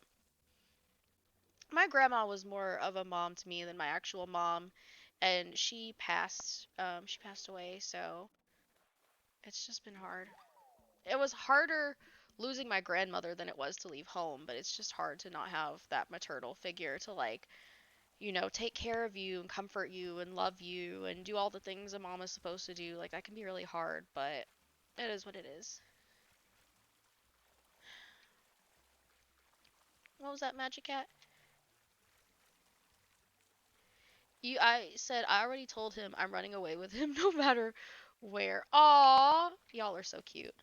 my grandma was more of a mom to me than my actual mom, and she passed away, so it's just been hard. It was harder losing my grandmother than it was to leave home, but it's just hard to not have that maternal figure to like, take care of you and comfort you and love you and do all the things a mom is supposed to do. Like that can be really hard, but it is what it is. What was that, Magic Cat? I said I already told him I'm running away with him no matter where. Aw, y'all are so cute.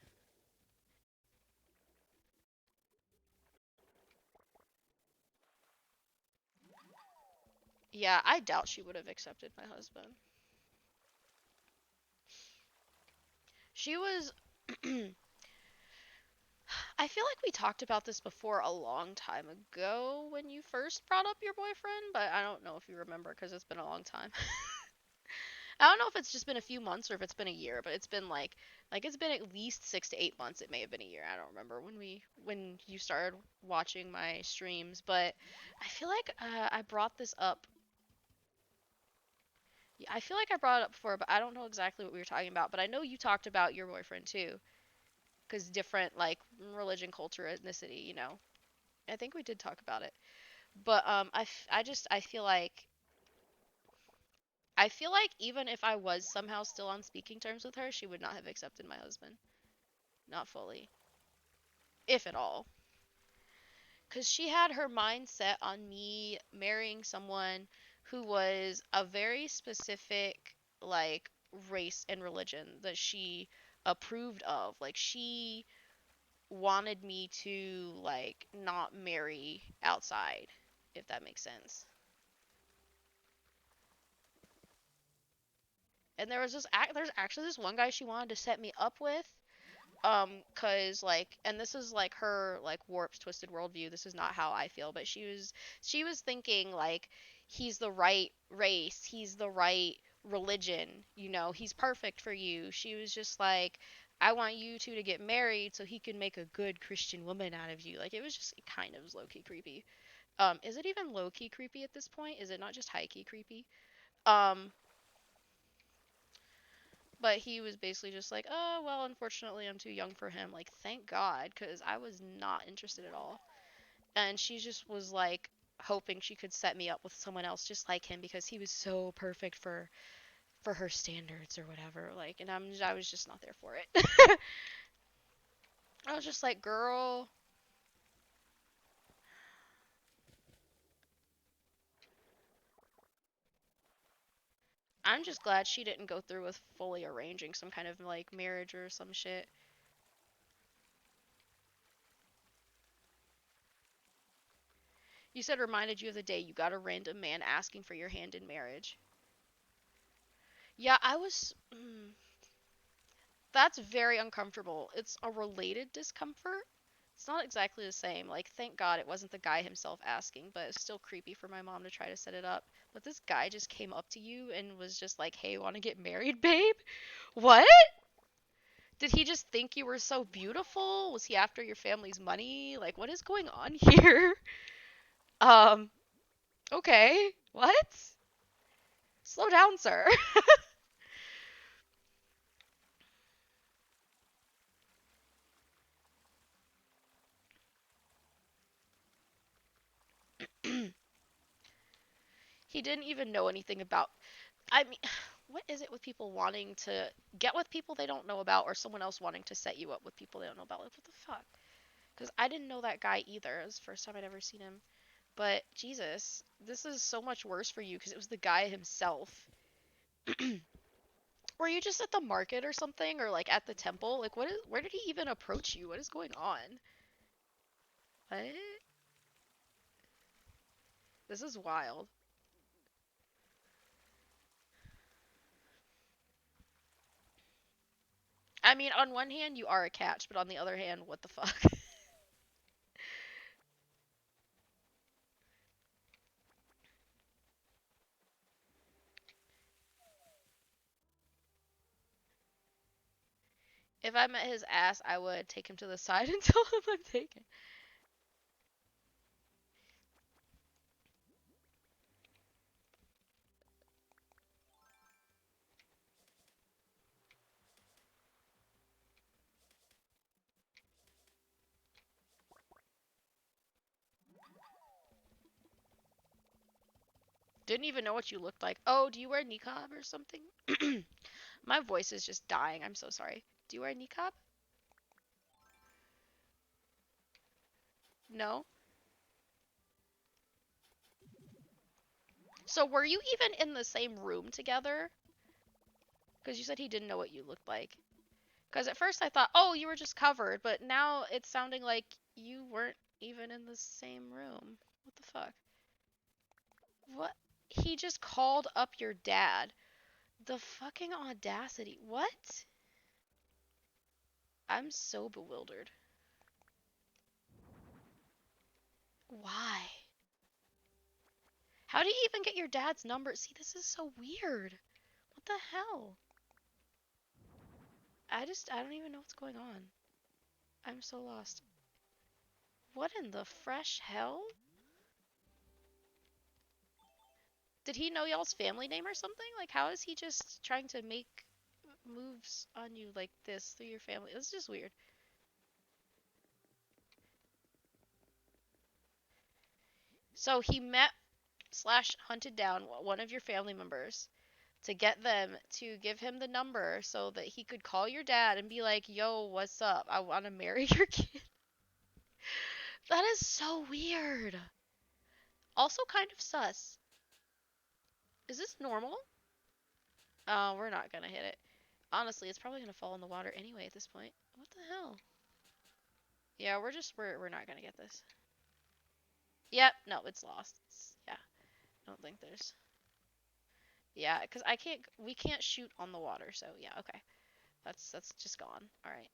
Yeah, I doubt she would have accepted my husband. She was I feel like we talked about this before a long time ago when you first brought up your boyfriend, but I don't know if you remember because it's been a long time. I don't know if it's just been a few months or if it's been a year, but it's been like it's been at least 6 to 8 months. It may have been a year. I don't remember when you started watching my streams, but I feel like I brought this up. Yeah, I feel like I brought it up before, but I don't know exactly what we were talking about. But I know you talked about your boyfriend too, because different like religion, culture, ethnicity. I think we did talk about it. But I feel like even if I was somehow still on speaking terms with her, she would not have accepted my husband. Not fully, if at all. Cuz she had her mind set on me marrying someone who was a very specific like race and religion that she approved of. Like she wanted me to like not marry outside, if that makes sense. And there's actually this one guy she wanted to set me up with, cause like, and this is like her like warped twisted worldview. This is not how I feel, but she was thinking like he's the right race, he's the right religion, he's perfect for you. She was just like, I want you two to get married so he can make a good Christian woman out of you. Like it kind of was low key creepy. Is it even low key creepy at this point? Is it not just high key creepy? Um, But he was basically just like, oh, well, unfortunately, I'm too young for him. Like, thank God, because I was not interested at all. And she just was like, hoping she could set me up with someone else just like him because he was so perfect for her standards or whatever. Like, and I was just not there for it. I was just like, girl, I'm just glad she didn't go through with fully arranging some kind of like marriage or some shit. You said reminded you of the day you got a random man asking for your hand in marriage. Yeah, I was. That's very uncomfortable. It's a related discomfort. It's not exactly the same. Like, thank God it wasn't the guy himself asking, but it's still creepy for my mom to try to set it up. But this guy just came up to you and was just like, hey, want to get married, babe? What? Did he just think you were so beautiful? Was he after your family's money? Like, what is going on here? Um, okay. What? Slow down, sir. He didn't even know anything about. I mean, what is it with people wanting to get with people they don't know about, or someone else wanting to set you up with people they don't know about? Like, what the fuck? Because I didn't know that guy either. It was the first time I'd ever seen him. But Jesus, this is so much worse for you because it was the guy himself. Were you just at the market or something, or like at the temple? Like, what is? Where did he even approach you? What is going on? What? This is wild. I mean, on one hand, you are a catch, but on the other hand, what the fuck? If I met his ass, I would take him to the side and tell him I'm taken. Didn't even know what you looked like. Oh, do you wear niqab or something? My voice is just dying. I'm so sorry. Do you wear niqab? No. So were you even in the same room together? Because you said he didn't know what you looked like. Because at first I thought, oh, you were just covered, but now it's sounding like you weren't even in the same room. What the fuck? What? He just called up your dad. The fucking audacity. What? I'm so bewildered. Why? How do you even get your dad's number? See, this is so weird. What the hell? I don't even know what's going on. I'm so lost. What in the fresh hell? Did he know y'all's family name or something? Like, how is he just trying to make moves on you like this through your family? It's just weird. So he met slash hunted down one of your family members to get them to give him the number so that he could call your dad and be like, yo, what's up? I want to marry your kid. That is so weird. Also kind of sus. Is this normal? Oh, we're not gonna hit it. Honestly, it's probably gonna fall in the water anyway at this point. What the hell? Yeah, we're not gonna get this. Yep, no, it's lost. Yeah, I don't think there's. Yeah, because we can't shoot on the water, so yeah, okay. That's just gone. All right.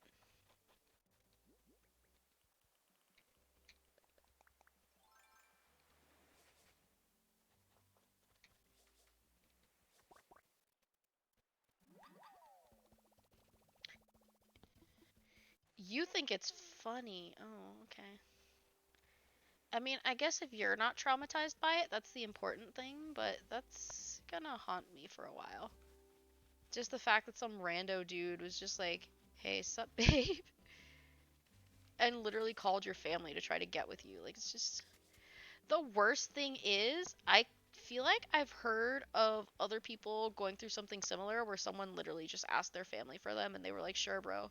You think it's funny. Oh, okay. I mean, I guess if you're not traumatized by it, that's the important thing, but that's gonna haunt me for a while. Just the fact that some rando dude was just like, hey, sup, babe? And literally called your family to try to get with you. Like, it's just. The worst thing is, I feel like I've heard of other people going through something similar where someone literally just asked their family for them and they were like, sure, bro.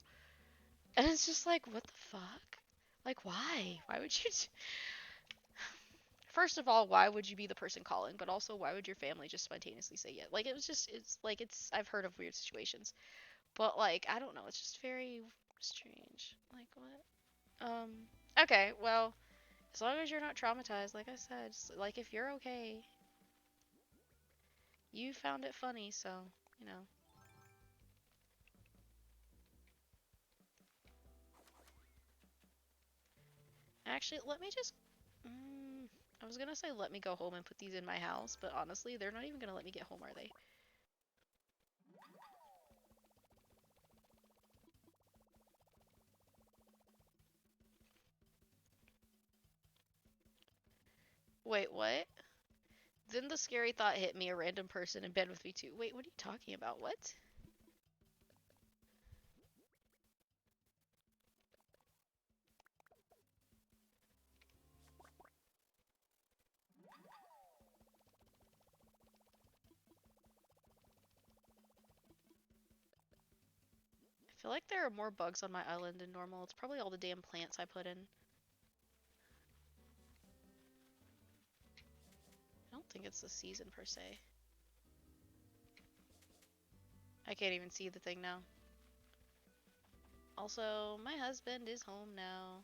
And it's just like, what the fuck? Like, why? Why would you? First of all, why would you be the person calling? But also, why would your family just spontaneously say yeah? Like, it's like, I've heard of weird situations. But, like, I don't know. It's just very strange. Like, what? Okay, well, as long as you're not traumatized, like I said, like, if you're okay, you found it funny, so, you know. Actually, let me just. I was gonna say let me go home and put these in my house, but honestly, they're not even gonna let me get home, are they? Wait, what? Then the scary thought hit me, a random person in bed with me too. Wait, what are you talking about? What? I feel like there are more bugs on my island than normal. It's probably all the damn plants I put in. I don't think it's the season per se. I can't even see the thing now. Also, my husband is home now.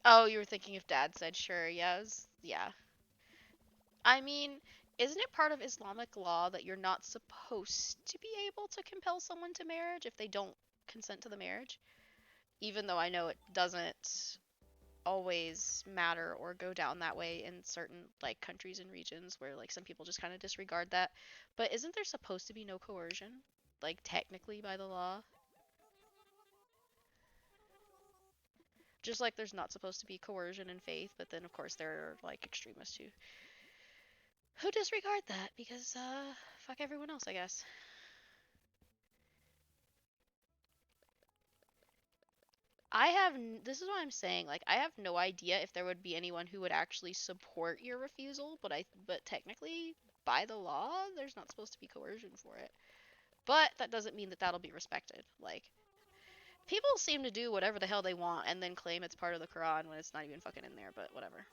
Oh, you were thinking if Dad said sure. Yeah, yeah. I mean, isn't it part of Islamic law that you're not supposed to be able to compel someone to marriage if they don't consent to the marriage? Even though I know it doesn't always matter or go down that way in certain like countries and regions where like some people just kind of disregard that. But isn't there supposed to be no coercion? Like technically by the law? Just like there's not supposed to be coercion in faith, but then of course there are like extremists who disregard that because fuck everyone else, I guess. This is what I'm saying, like I have no idea if there would be anyone who would actually support your refusal, but technically by the law there's not supposed to be coercion for it. But that doesn't mean that that'll be respected. Like people seem to do whatever the hell they want and then claim it's part of the Quran when it's not even fucking in there, but whatever.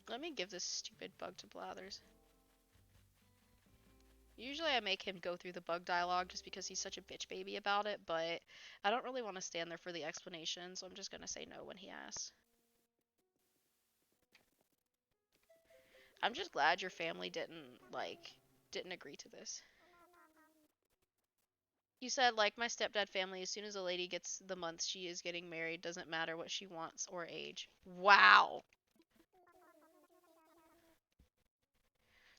Let me give this stupid bug to Blathers. Usually I make him go through the bug dialogue just because he's such a bitch baby about it, but I don't really want to stand there for the explanation, so I'm just gonna say no when he asks. I'm just glad your family didn't agree to this. You said like my stepdad family, as soon as a lady gets the month she is getting married, doesn't matter what she wants or age. Wow.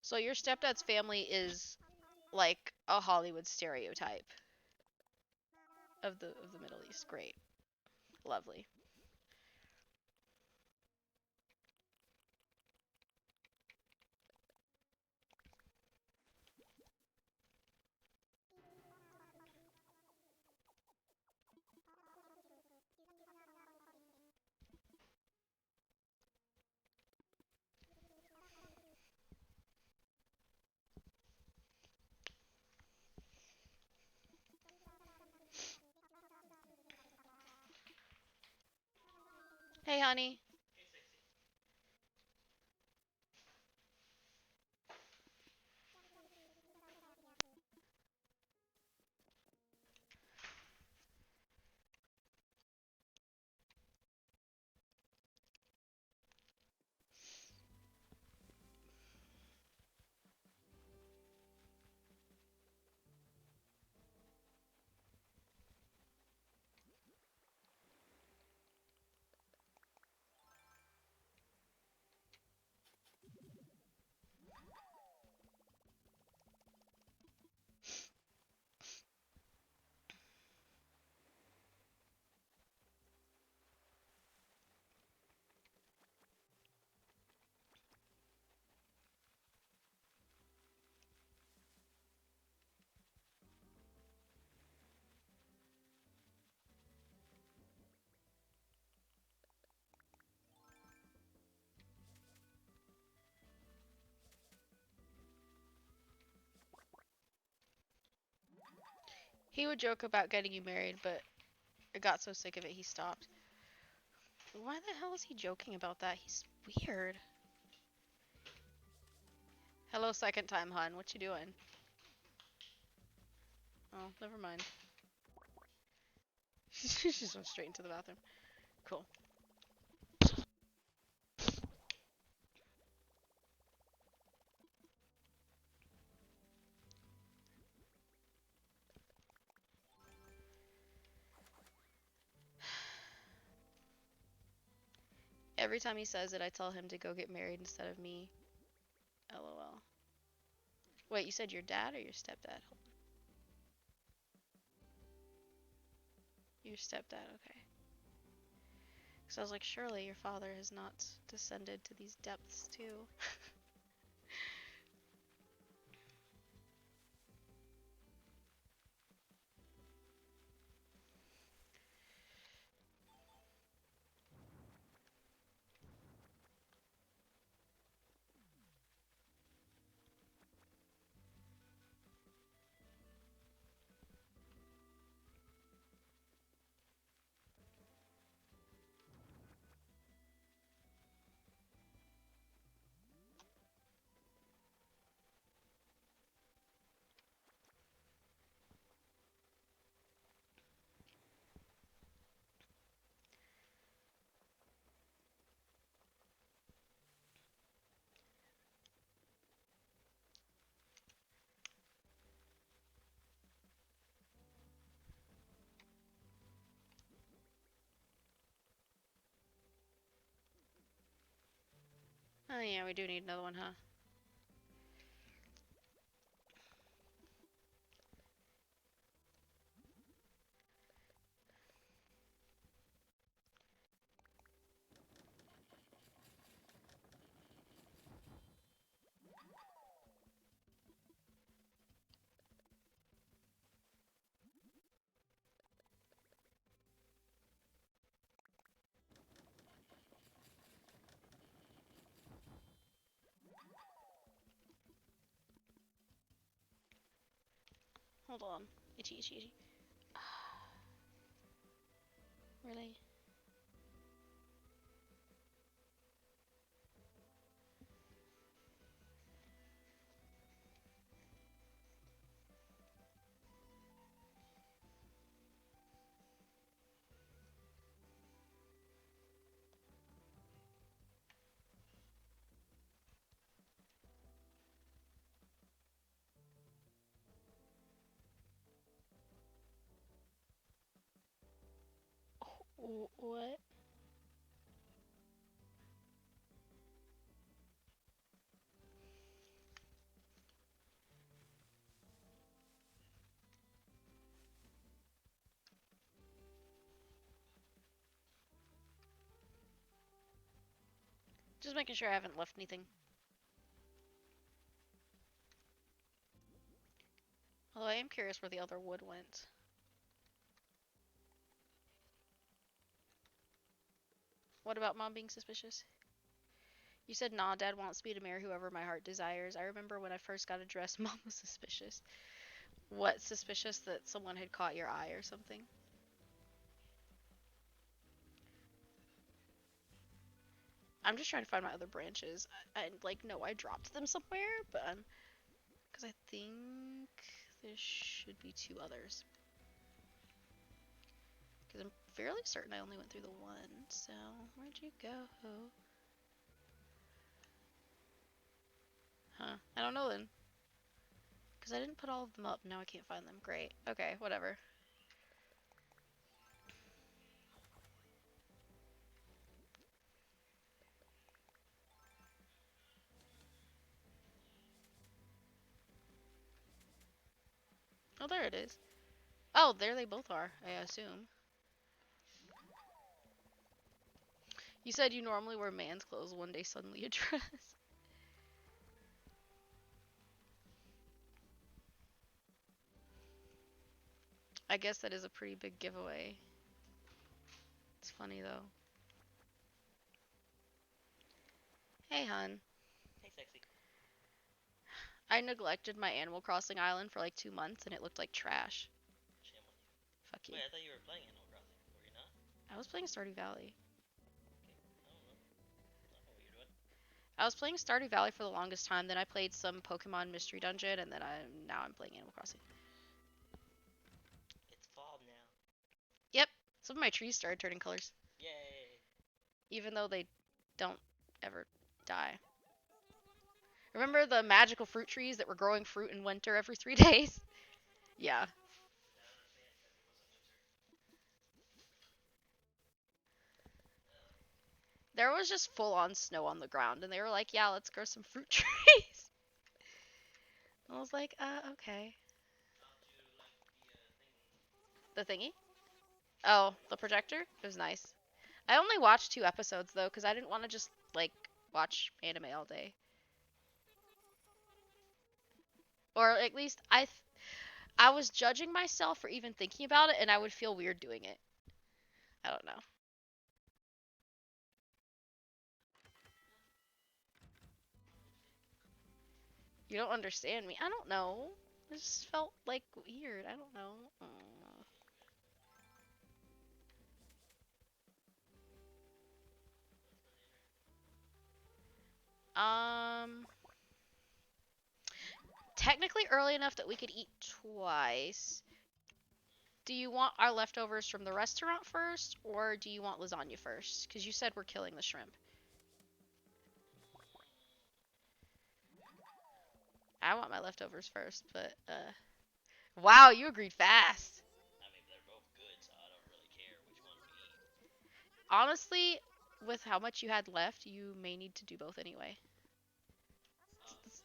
So your stepdad's family is like a Hollywood stereotype of the Middle East. Great. Lovely. Hey honey. He would joke about getting you married, but I got so sick of it he stopped. Why the hell is he joking about that? He's weird. Hello, second time, hun. What you doing? Oh, never mind. She just went straight into the bathroom. Cool. Every time he says it, I tell him to go get married instead of me. LOL. Wait, you said your dad or your stepdad? Your stepdad, okay. Because I was like, surely your father has not descended to these depths too. Oh yeah, we do need another one, huh? Hold on. Itchy, itchy, itchy. Really? What? Just making sure I haven't left anything. Although I am curious where the other wood went. What about mom being suspicious? You said, nah, dad wants me to marry whoever my heart desires. I remember when I first got a dress, mom was suspicious. What, suspicious that someone had caught your eye or something? I'm just trying to find my other branches. Like, no, I dropped them somewhere, but because I think there should be two others. Because I'm fairly certain I only went through the one, so where'd you go? Huh, I don't know then. Because I didn't put all of them up, now I can't find them. Great, okay, whatever. Oh, there it is. Oh, there they both are, I assume. You said you normally wear man's clothes, one day suddenly a dress. I guess that is a pretty big giveaway. It's funny though. Hey, hun. Hey, sexy. I neglected my Animal Crossing island for like 2 months and it looked like trash. Shame on you. Fuck you. Wait, I thought you were playing Animal Crossing. Were you not? I was playing Stardew Valley. Okay, I don't know. I don't know what you're doing. I was playing Stardew Valley for the longest time, then I played some Pokemon Mystery Dungeon, and then now I'm playing Animal Crossing. It's fall now. Yep, some of my trees started turning colors, Yay! even though they don't ever die. Remember the magical fruit trees that were growing fruit in winter every 3 days? Yeah. There was just full on snow on the ground, and they were like, yeah, let's grow some fruit trees. I was like, okay. How'd you like the thingy? The thingy? Oh, the projector? It was nice. I only watched 2 episodes though, because I didn't want to just like watch anime all day. Or at least I was judging myself for even thinking about it, and I would feel weird doing it. I don't know. You don't understand me. I don't know. It just felt like weird. I don't know. Um, technically early enough that we could eat twice. Do you want our leftovers from the restaurant first, or do you want lasagna first? Because you said we're killing the shrimp. I want my leftovers first, but wow, you agreed fast. I mean, they're both good, so I don't really care which one we eat. Honestly, with how much you had left, you may need to do both anyway. It's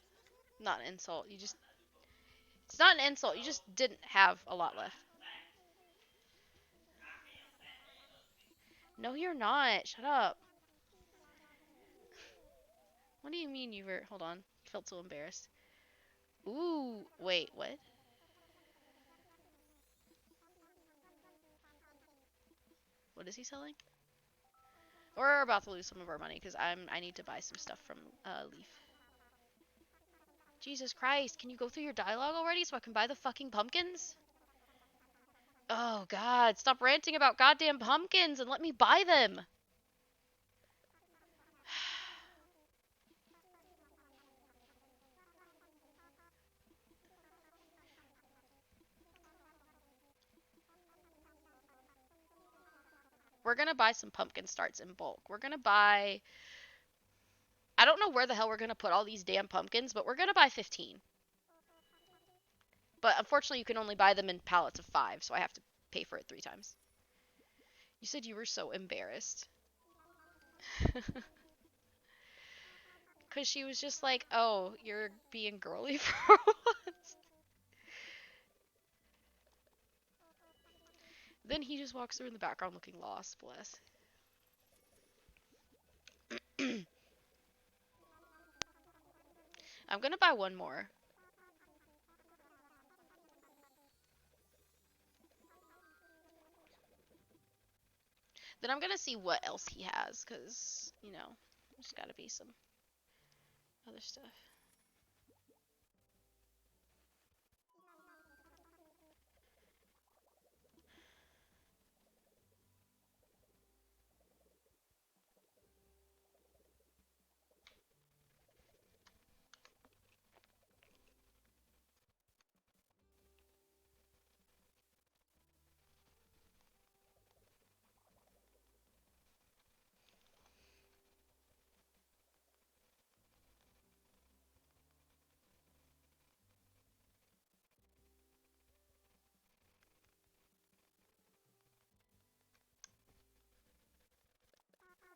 not an insult. It's not an insult. You just didn't have a lot left. No, you're not. Shut up. What do you mean you were? Hold on. Felt so embarrassed. Ooh, wait, what? What is he selling? We're about to lose some of our money because I need to buy some stuff from Leaf. Jesus Christ, can you go through your dialogue already so I can buy the fucking pumpkins? Oh god, stop ranting about goddamn pumpkins and let me buy them. We're gonna buy some pumpkin starts in bulk. We're gonna buy. I don't know where the hell we're gonna put all these damn pumpkins, but we're gonna buy 15. But unfortunately, you can only buy them in pallets of 5, so I have to pay for it 3 times. You said you were so embarrassed. Because she was just like, oh, you're being girly for once. Then he just walks through in the background looking lost, bless. I'm gonna buy one more. Then I'm gonna see what else he has, because, there's gotta be some other stuff.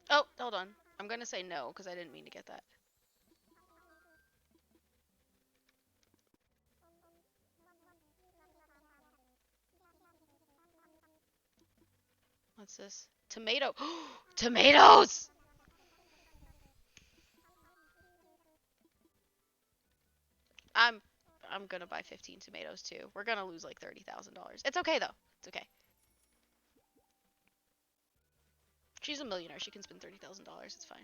Oh, hold on. I'm gonna say no, because I didn't mean to get that. What's this? Tomato. Tomatoes! I'm I'm gonna buy 15 tomatoes too. We're gonna lose like $30,000. It's okay though. It's okay. She's a millionaire. She can spend $30,000. It's fine.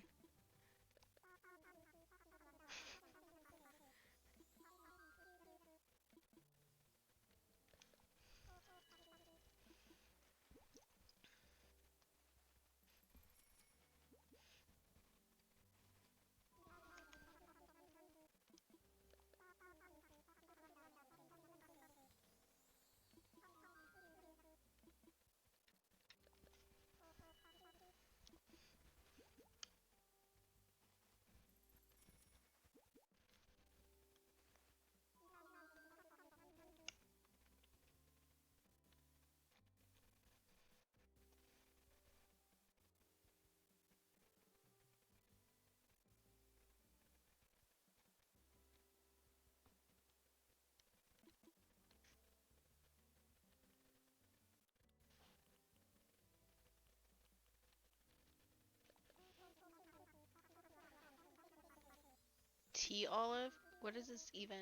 tea olive. What is this even?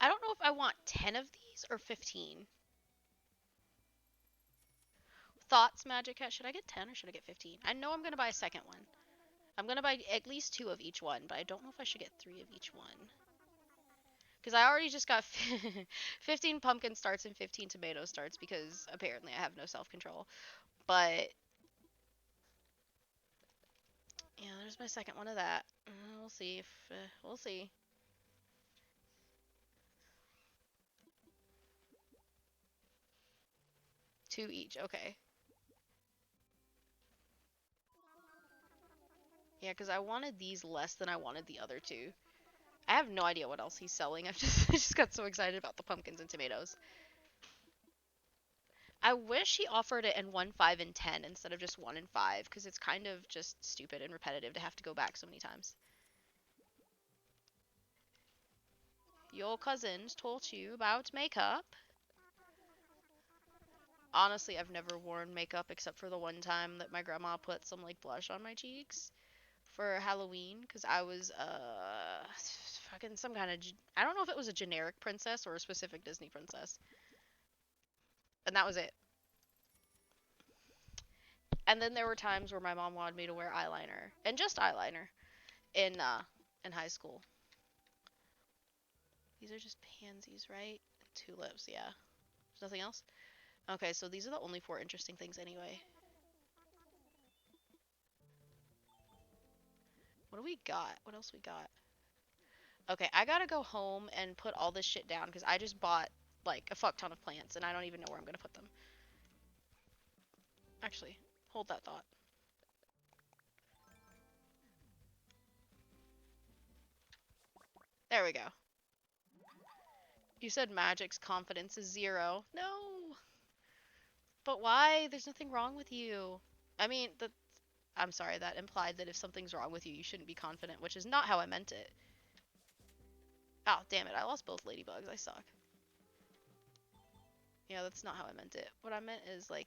I don't know if I want 10 of these or 15. Thoughts, Magic Hat. Should I get 10 or should I get 15? I know I'm going to buy a second one. I'm going to buy at least 2 of each one, but I don't know if I should get 3 of each one. Because I already just got 15 pumpkin starts and 15 tomato starts because apparently I have no self control. But yeah, there's my second one of that. We'll see if we'll see. 2 each. Okay. Yeah, because I wanted these less than I wanted the other two. I have no idea what else he's selling. I just got so excited about the pumpkins and tomatoes. I wish he offered it in 1, 5, and 10 instead of just 1 and 5, because it's kind of just stupid and repetitive to have to go back so many times. Your cousins taught you about makeup? Honestly, I've never worn makeup except for the one time that my grandma put some like blush on my cheeks for Halloween because I was fucking some kind of I don't know if it was a generic princess or a specific Disney princess, and that was it. And then there were times where my mom wanted me to wear eyeliner and just eyeliner in high school. These are just pansies, right? Tulips, yeah. There's nothing else. Okay, so these are the only 4 interesting things anyway. What do we got? What else we got? Okay, I gotta go home and put all this shit down because I just bought like a fuck ton of plants and I don't even know where I'm gonna put them. Actually, hold that thought. There we go. You said Magic's confidence is 0. No! But why? There's nothing wrong with you. I mean, I'm sorry, that implied that if something's wrong with you, you shouldn't be confident, which is not how I meant it. Oh, damn it, I lost both ladybugs. I suck. Yeah, that's not how I meant it. What I meant is like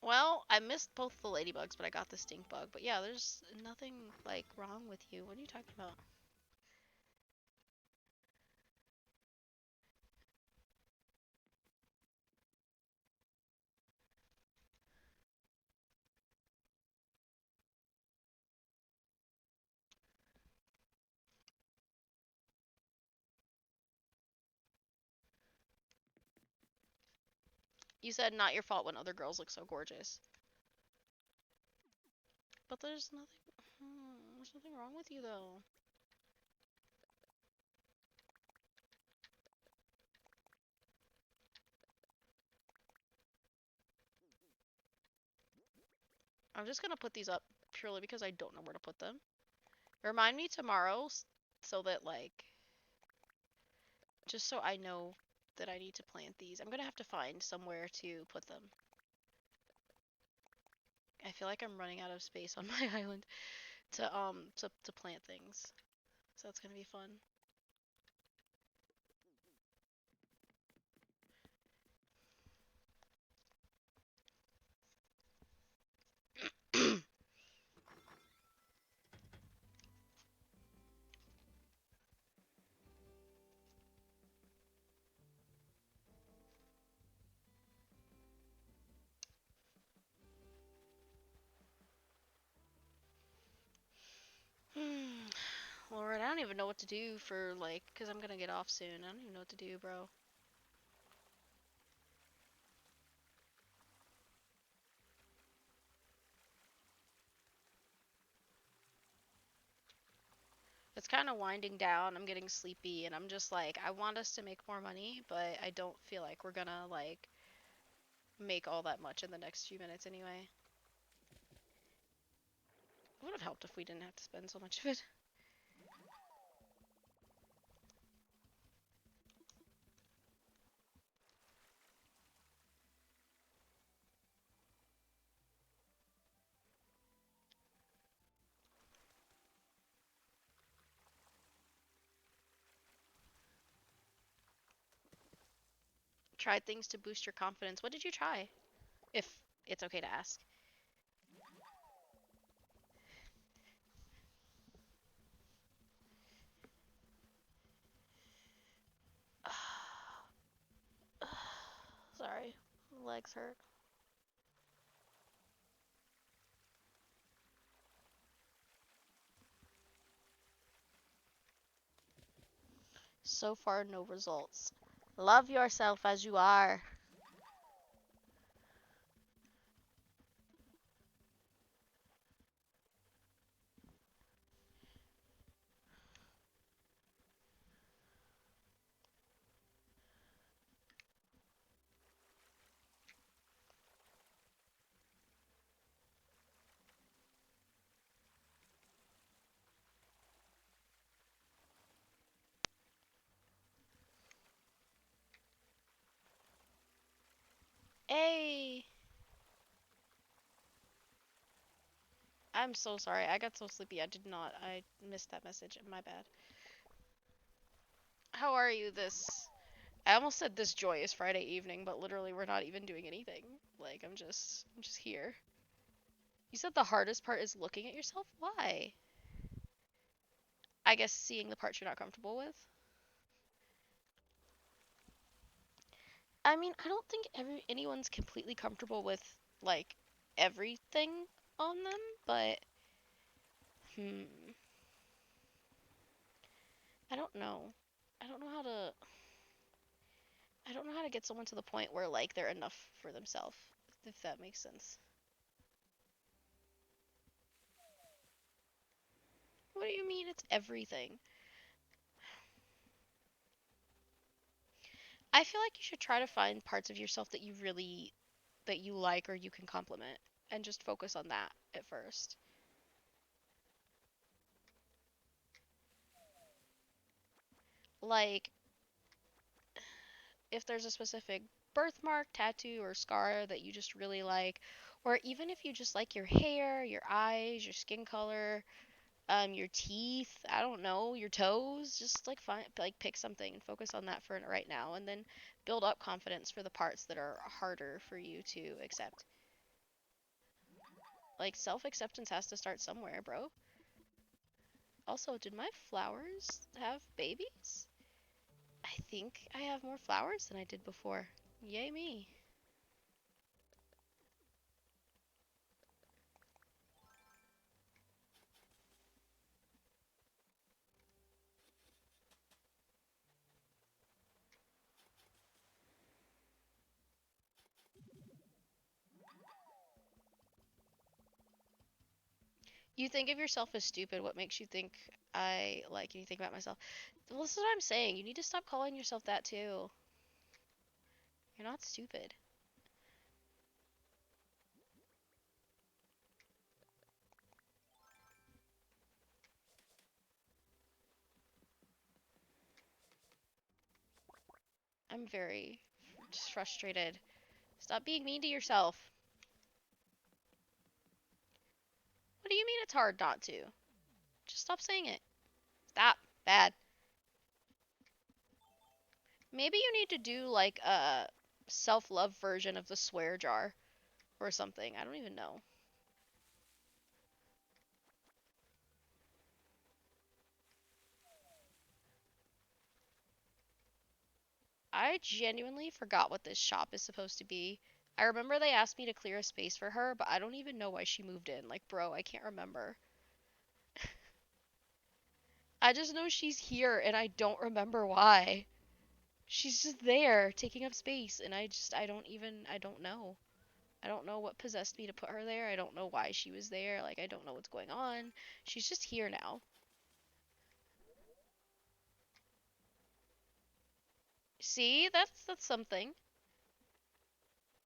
well, I missed both the ladybugs, but I got the stink bug. But yeah, there's nothing like wrong with you. What are you talking about? You said not your fault when other girls look so gorgeous. But there's nothing wrong with you though. I'm just gonna put these up purely because I don't know where to put them. Remind me tomorrow so that like just so I know that I need to plant these. I'm gonna have to find somewhere to put them. I feel like I'm running out of space on my island to plant things. So that's gonna be fun. Lord, I don't even know what to do for like, cause I'm gonna get off soon. I don't even know what to do, bro. It's kind of winding down. I'm getting sleepy, and I'm just like, I want us to make more money, but I don't feel like we're gonna like make all that much in the next few minutes anyway. It would have helped if we didn't have to spend so much of it. tried things to boost your confidence. What did you try? If it's okay to ask. Sorry, my legs hurt. So far, no results. Love yourself as you are. Hey, I'm so sorry. I got so sleepy. I did not. I missed that message. My bad. How are you this? I almost said this joyous Friday evening, but literally we're not even doing anything. Like I'm just here. You said the hardest part is looking at yourself? Why? I guess seeing the parts you're not comfortable with. I mean, I don't think anyone's completely comfortable with like everything on them, but hmm, I don't know. I don't know how to I don't know how to get someone to the point where like they're enough for themselves, if that makes sense. What do you mean it's everything? I feel like you should try to find parts of yourself that you like or you can compliment and just focus on that at first. Like if there's a specific birthmark, tattoo, or scar that you just really like, or even if you just like your hair, your eyes, your skin color, your teeth, I don't know, your toes, just like find like pick something and focus on that for right now and then build up confidence for the parts that are harder for you to accept. Like self-acceptance has to start somewhere, bro. Also, did my flowers have babies? I think I have more flowers than I did before. Yay me. You think of yourself as stupid. What makes you think I like anything about myself? Well, this is what I'm saying. You need to stop calling yourself that too. You're not stupid. I'm very just frustrated. Stop being mean to yourself. What do you mean it's hard not to? Just stop saying it. Stop. Bad. Maybe you need to do like a self-love version of the swear jar or something. I don't even know. I genuinely forgot what this shop is supposed to be. I remember they asked me to clear a space for her, but I don't even know why she moved in. Like, bro, I can't remember. I just know she's here and I don't remember why. She's just there taking up space and I don't know. I don't know what possessed me to put her there. I don't know why she was there. Like I don't know what's going on. She's just here now. See? That's something.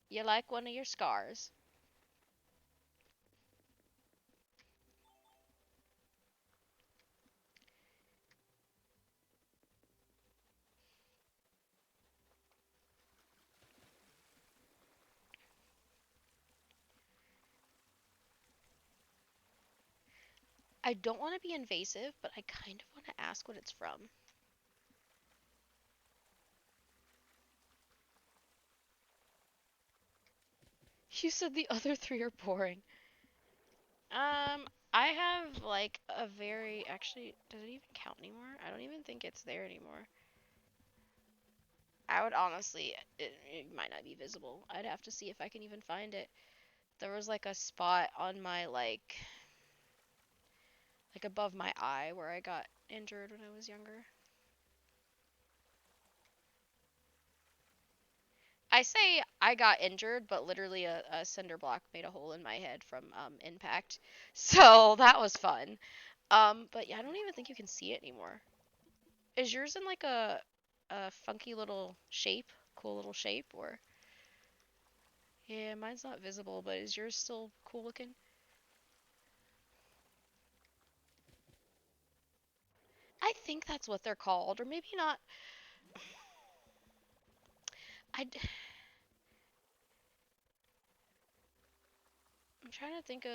You like one of your scars. I don't want to be invasive, but I kind of want to ask what it's from. You said the other three are boring. I have like a very actually. Does it even count anymore? I don't even think it's there anymore. I would honestly, it might not be visible. I'd have to see if I can even find it. There was like a spot on my like above my eye where I got injured when I was younger. I say I got injured, but literally a cinder block made a hole in my head from impact. So that was fun. But yeah, I don't even think you can see it anymore. Is yours in like a funky little shape, cool little shape, or yeah, mine's not visible, but is yours still cool looking? I think that's what they're called, or maybe not. I I'm trying to think of.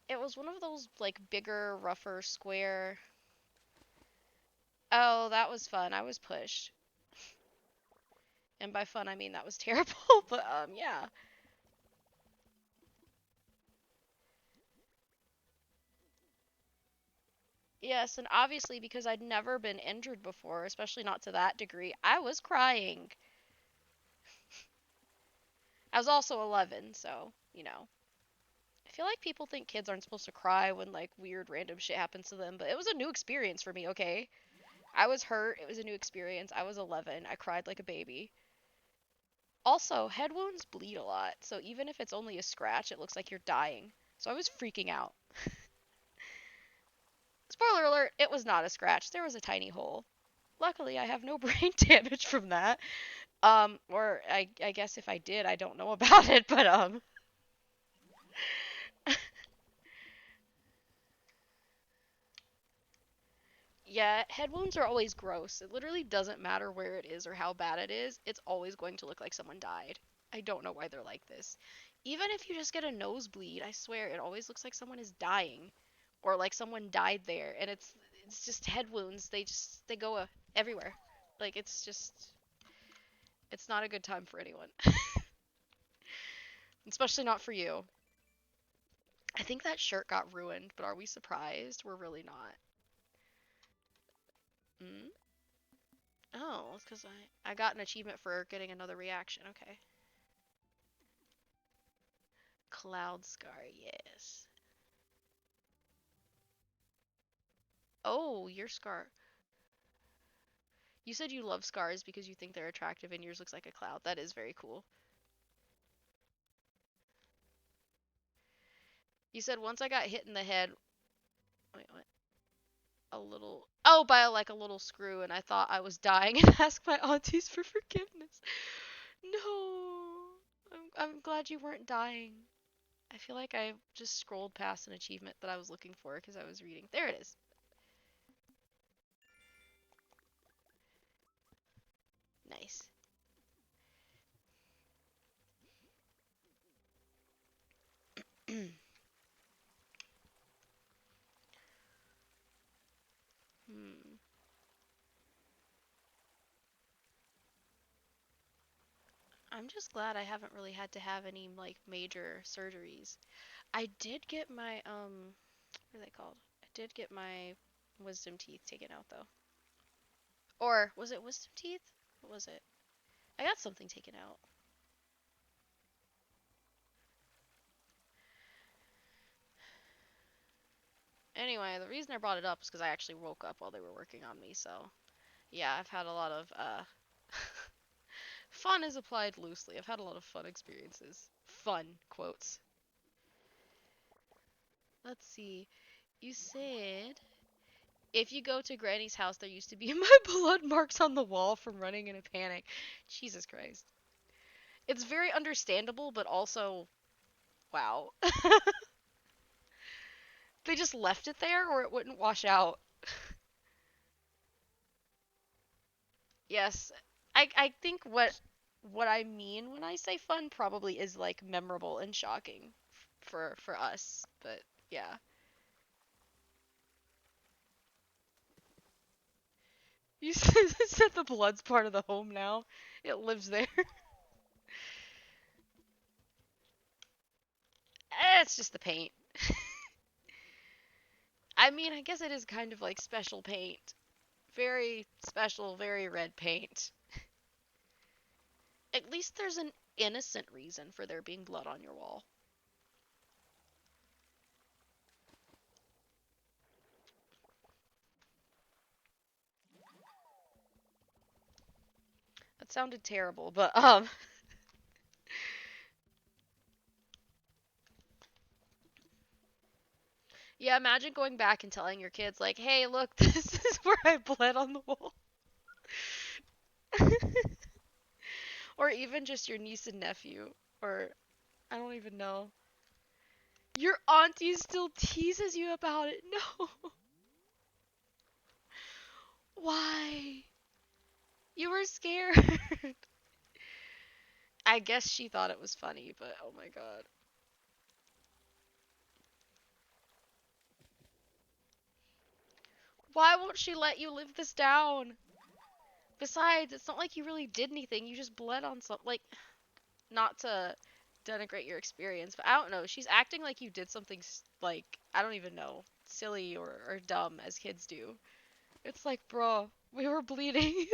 It was one of those like bigger, rougher, square. Oh, that was fun. I was pushed, and by fun I mean that was terrible. But yeah. Yes, and obviously because I'd never been injured before, especially not to that degree, I was crying. I was also 11, so, you know. I feel like people think kids aren't supposed to cry when like weird random shit happens to them, but it was a new experience for me, okay? I was hurt, it was a new experience. I was 11. I cried like a baby. Also, head wounds bleed a lot, so even if it's only a scratch, it looks like you're dying. So I was freaking out. Spoiler alert, it was not a scratch. There was a tiny hole. Luckily, I have no brain damage from that. Or I guess if I did, I don't know about it, but yeah, head wounds are always gross. It literally doesn't matter where it is or how bad it is. It's always going to look like someone died. I don't know why they're like this. Even if you just get a nosebleed, I swear it always looks like someone is dying or like someone died there and it's just head wounds. They go everywhere. Like it's not a good time for anyone. Especially not for you. I think that shirt got ruined, but are we surprised? We're really not. Mm? Oh, it's because I got an achievement for getting another reaction. Okay. Cloud Scar, yes. Oh, your scar. You said you love scars because you think they're attractive and yours looks like a cloud. That is very cool. You said once I got hit in the head. Wait, what? A little. Oh, by like a little screw, and I thought I was dying and asked my aunties for forgiveness. No. I'm glad you weren't dying. I feel like I just scrolled past an achievement that I was looking for because I was reading. There it is. Nice. Hmm. I'm just glad I haven't really had to have any like major surgeries. I did get my what are they called? I did get my wisdom teeth taken out though. Or was it wisdom teeth? What was it? I got something taken out. Anyway, the reason I brought it up is because I actually woke up while they were working on me. So yeah, I've had a lot of fun is applied loosely. I've had a lot of fun experiences. Fun quotes. Let's see. You said if you go to Granny's house, there used to be my blood marks on the wall from running in a panic. Jesus Christ. It's very understandable, but also, wow. They just left it there or it wouldn't wash out. Yes. I think what I mean when I say fun probably is like memorable and shocking for us, but yeah. You said the blood's part of the home now. It lives there. It's just the paint. I mean, I guess it is kind of like special paint. Very special, very red paint. At least there's an innocent reason for there being blood on your wall. That sounded terrible, but yeah, imagine going back and telling your kids like, "Hey, look, this is where I bled on the wall." Or even just your niece and nephew, or I don't even know. Your auntie still teases you about it. No. Why? You were scared. I guess she thought it was funny, but oh my god. Why won't she let you live this down? Besides, it's not like you really did anything. You just bled on something. Like, not to denigrate your experience, but I don't know. She's acting like you did something, like, I don't even know, silly or dumb as kids do. It's like, bro, we were bleeding.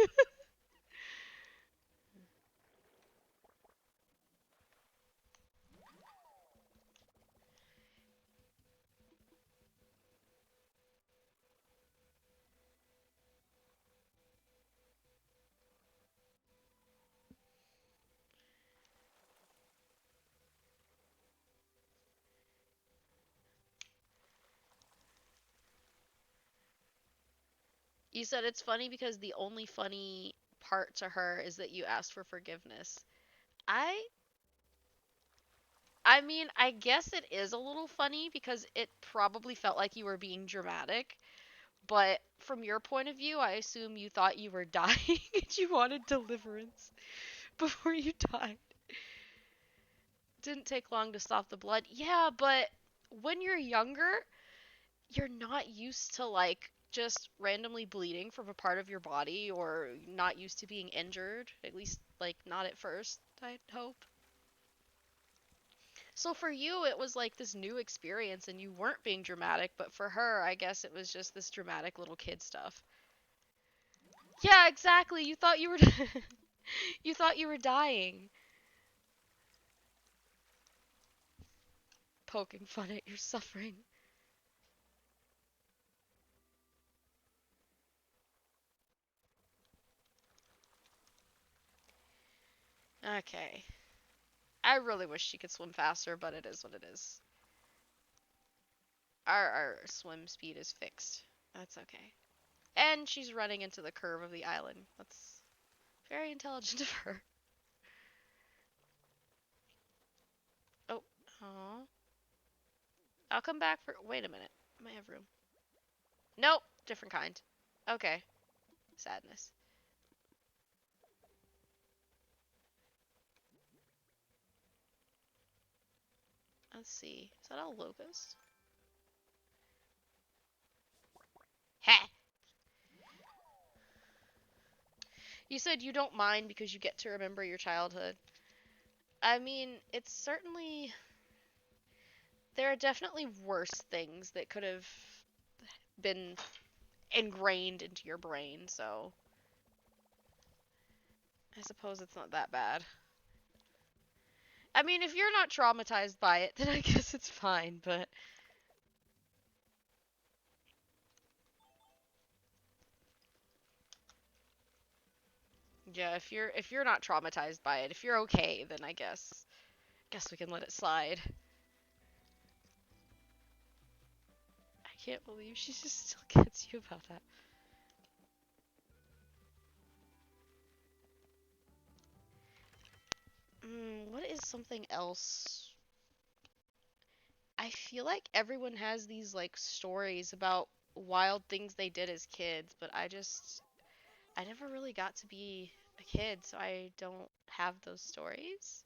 You said it's funny because the only funny part to her is that you asked for forgiveness. I I mean, I guess it is a little funny because it probably felt like you were being dramatic, but from your point of view, I assume you thought you were dying and you wanted deliverance before you died. Didn't take long to stop the blood. Yeah, but when you're younger, you're not used to like just randomly bleeding from a part of your body or not used to being injured, at least like not at first, I'd hope. So for you it was like this new experience and you weren't being dramatic, but for her I guess it was just this dramatic little kid stuff. Yeah, exactly. You thought you were you thought you were dying, poking fun at your suffering. Okay. I really wish she could swim faster, but it is what it is. Our swim speed is fixed. That's okay. And she's running into the curve of the island. That's very intelligent of her. Oh, oh. I'll come back for. Wait a minute. I might have room. Nope, different kind. Okay, sadness. Let's see. Is that a locust? Ha! You said you don't mind because you get to remember your childhood. I mean, it's certainly. There are definitely worse things that could have been ingrained into your brain, so I suppose it's not that bad. I mean, if you're not traumatized by it, then I guess it's fine, but yeah, if you're not traumatized by it, if you're okay, then I guess we can let it slide. I can't believe she just still gets you about that. What is something else? I feel like everyone has these like stories about wild things they did as kids, but I never really got to be a kid, so I don't have those stories.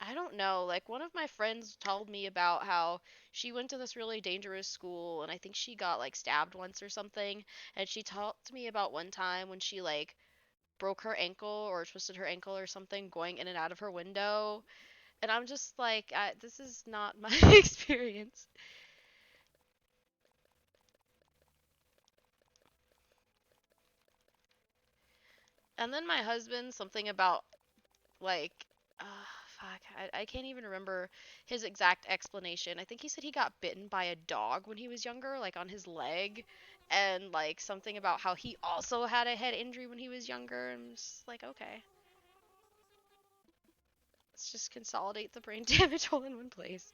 I don't know. Like one of my friends told me about how she went to this really dangerous school and I think she got like stabbed once or something. And she talked to me about one time when she like broke her ankle or twisted her ankle or something going in and out of her window. And I'm just like, this is not my experience. And then my husband, something about like, fuck, I can't even remember his exact explanation. I think he said he got bitten by a dog when he was younger, like on his leg, and like something about how he also had a head injury when he was younger. I'm just like, okay, let's just consolidate the brain damage all in one place.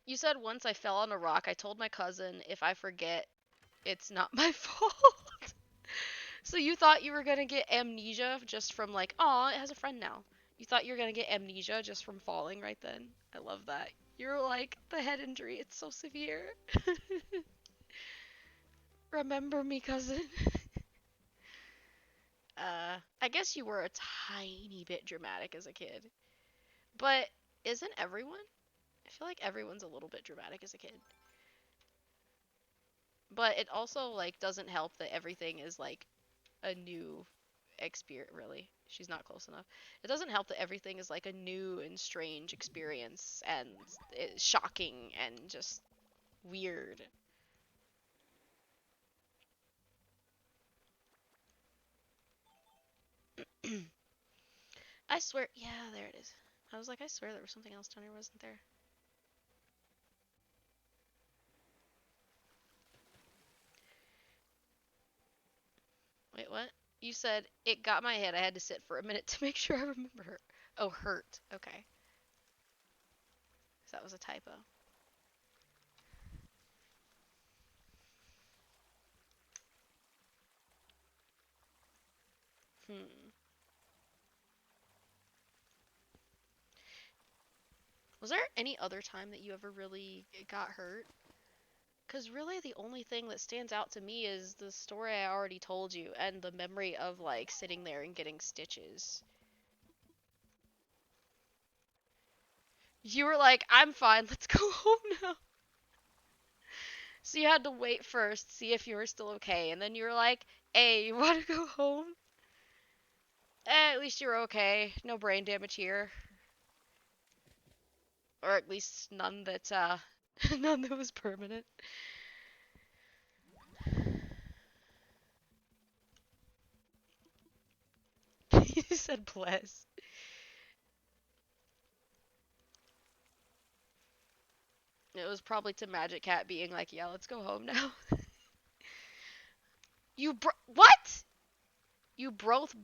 You said once I fell on a rock. I told my cousin if I forget, it's not my fault. So you thought you were gonna get amnesia just from like, oh, it has a friend now. You thought you were gonna get amnesia just from falling right then. I love that. You're like the head injury. It's so severe. Remember me, cousin. I guess you were a tiny bit dramatic as a kid, but isn't everyone? I feel like everyone's a little bit dramatic as a kid. But it also like doesn't help that everything is like a new experience. Really, she's not close enough. It doesn't help that everything is like a new and strange experience and it's shocking and just weird. I swear, yeah, there it is. I was like, I swear there was something else down here, wasn't there? Wait, what? You said it got my head. I had to sit for a minute to make sure I remember her. Oh, hurt. Okay, so that was a typo. Hmm. Was there any other time that you ever really got hurt? Because really, the only thing that stands out to me is the story I already told you and the memory of like sitting there and getting stitches. You were like, I'm fine, let's go home now. So you had to wait first, see if you were still okay, and then you were like, hey, you want to go home? At least you're okay. No brain damage here. Or at least none that, none that was permanent. You said bless. It was probably to Magic Cat being like, yeah, let's go home now. What? You both.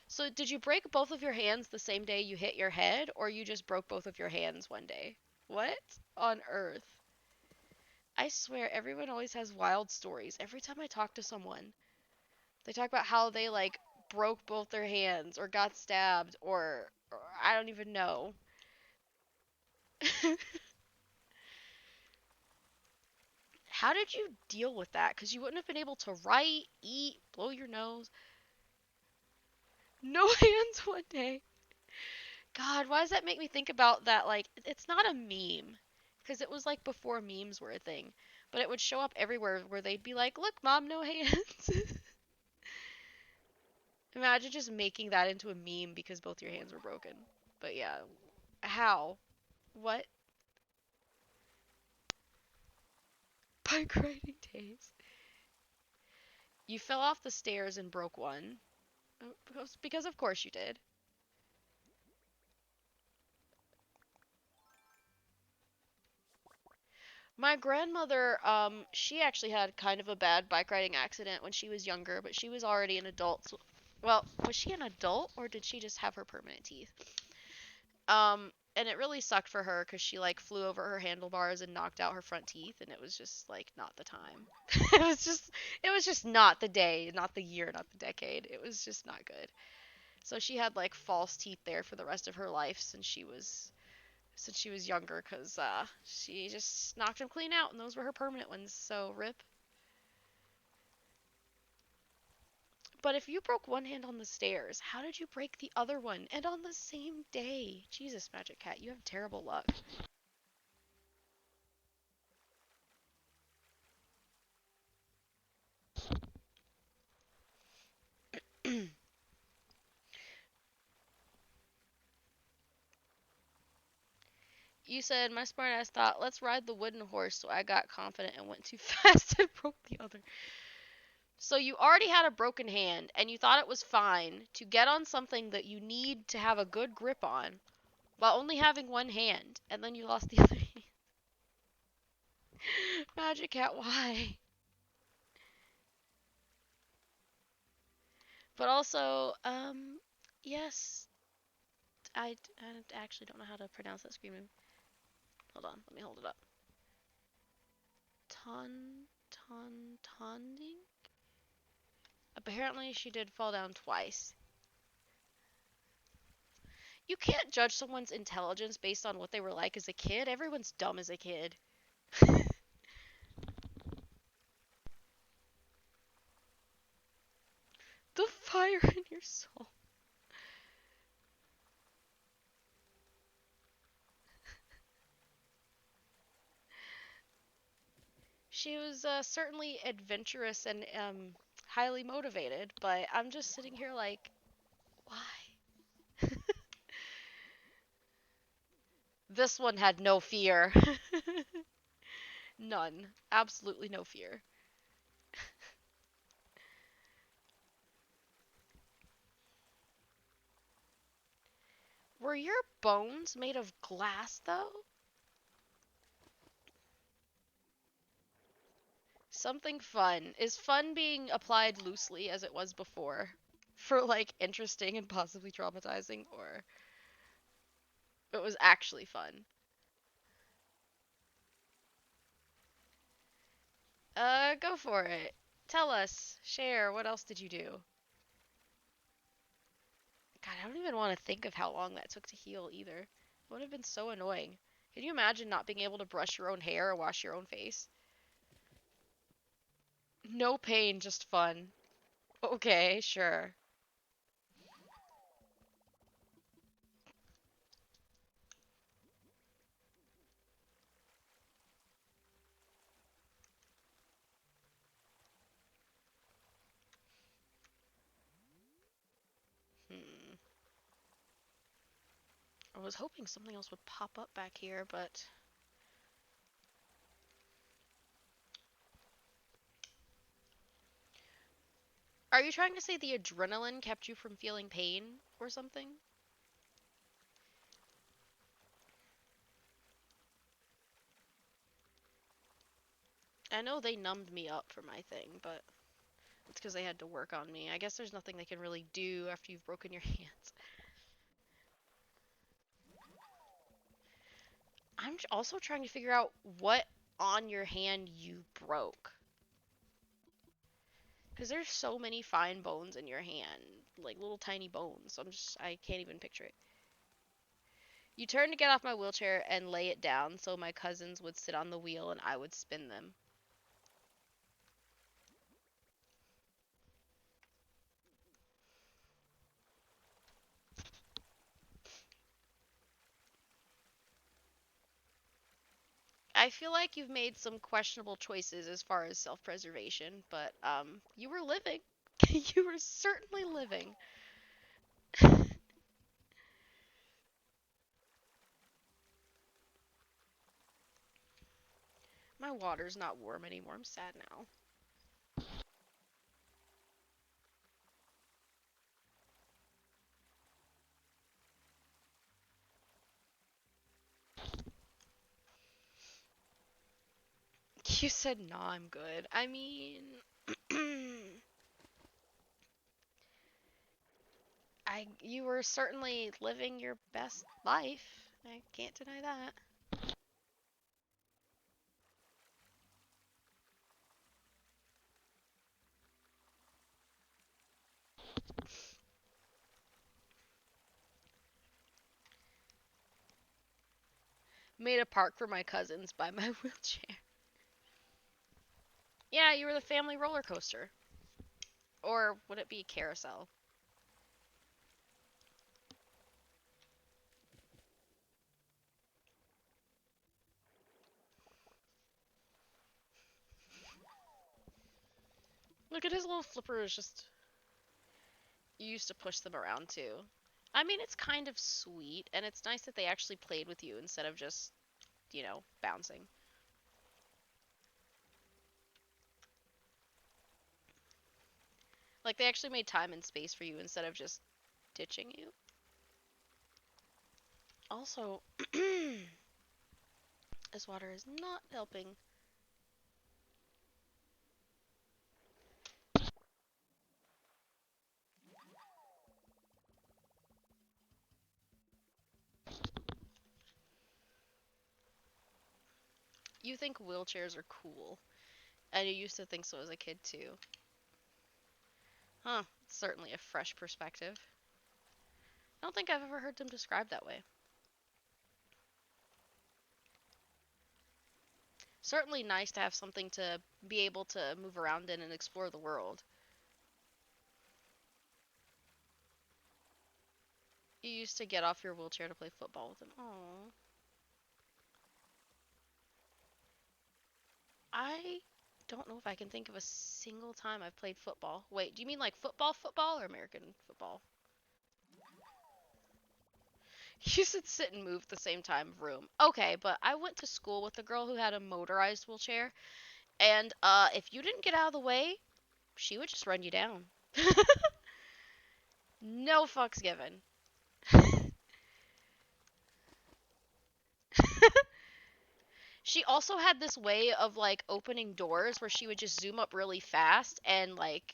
So did you break both of your hands the same day you hit your head, or you just broke both of your hands one day? What on earth? I swear, everyone always has wild stories. Every time I talk to someone, they talk about how they like broke both their hands, or got stabbed, or I don't even know. How did you deal with that? Because you wouldn't have been able to write, eat, blow your nose. No hands one day. God, why does that make me think about that? Like, it's not a meme, because it was like before memes were a thing, but it would show up everywhere where they'd be like, "Look, mom, no hands." Imagine just making that into a meme because both your hands were broken. But yeah, how? What? Bike riding days. You fell off the stairs and broke one. Because of course you did. My grandmother, she actually had kind of a bad bike riding accident when she was younger, but she was already an adult. So, well, was she an adult or did she just have her permanent teeth? And it really sucked for her because she like flew over her handlebars and knocked out her front teeth, and it was just like not the time. It was just not the day, not the year, not the decade. It was just not good. So she had like false teeth there for the rest of her life since she was younger because she just knocked them clean out, and those were her permanent ones. So rip. But if you broke one hand on the stairs, how did you break the other one and on the same day? Jesus, Magic Cat, you have terrible luck. You said my smartass thought, let's ride the wooden horse, so I got confident and went too fast and broke the other. So you already had a broken hand, and you thought it was fine to get on something that you need to have a good grip on while only having one hand, and then you lost the other hand. Magic Cat, why? But also, yes, I actually don't know how to pronounce that scream name. Hold on, let me hold it up. Tonding? Apparently, she did fall down twice. You can't judge someone's intelligence based on what they were like as a kid. Everyone's dumb as a kid. The fire in your soul. She was certainly adventurous and highly motivated, but I'm just sitting here like, why? This one had no fear. None. Absolutely no fear. Were your bones made of glass, though? Something fun. Is fun being applied loosely as it was before? For like interesting and possibly traumatizing, or it was actually fun? Go for it. Tell us. Share. What else did you do? God, I don't even want to think of how long that took to heal either. It would have been so annoying. Can you imagine not being able to brush your own hair or wash your own face? No pain, just fun. Okay, sure. Hmm. I was hoping something else would pop up back here, but are you trying to say the adrenaline kept you from feeling pain or something? I know they numbed me up for my thing, but it's because they had to work on me. I guess there's nothing they can really do after you've broken your hands. I'm also trying to figure out what on your hand you broke. Because there's so many fine bones in your hand, like little tiny bones. I can't even picture it. You turned to get off my wheelchair and lay it down so my cousins would sit on the wheel and I would spin them. I feel like you've made some questionable choices as far as self-preservation, but you were living. You were certainly living. My water's not warm anymore. I'm sad now. You said, "Nah, I'm good." I mean, I you were certainly living your best life. I can't deny that. Made a park for my cousins by my wheelchair. Yeah, you were the family roller coaster. Or would it be a carousel? Look at his little flippers. Just you used to push them around too. I mean, it's kind of sweet, and it's nice that they actually played with you instead of just bouncing. Like they actually made time and space for you instead of just ditching you. Also, this water is not helping. You think wheelchairs are cool, and you used to think so as a kid too. Huh, certainly a fresh perspective. I don't think I've ever heard them described that way. Certainly nice to have something to be able to move around in and explore the world. You used to get off your wheelchair to play football with them. Oh, I don't know if I can think of a single time I've played football. Wait, do you mean like football, football, or American football? You said sit and move at the same time room. Okay, but I went to school with a girl who had a motorized wheelchair, and if you didn't get out of the way, she would just run you down. No fucks given. She also had this way of like opening doors where she would just zoom up really fast and like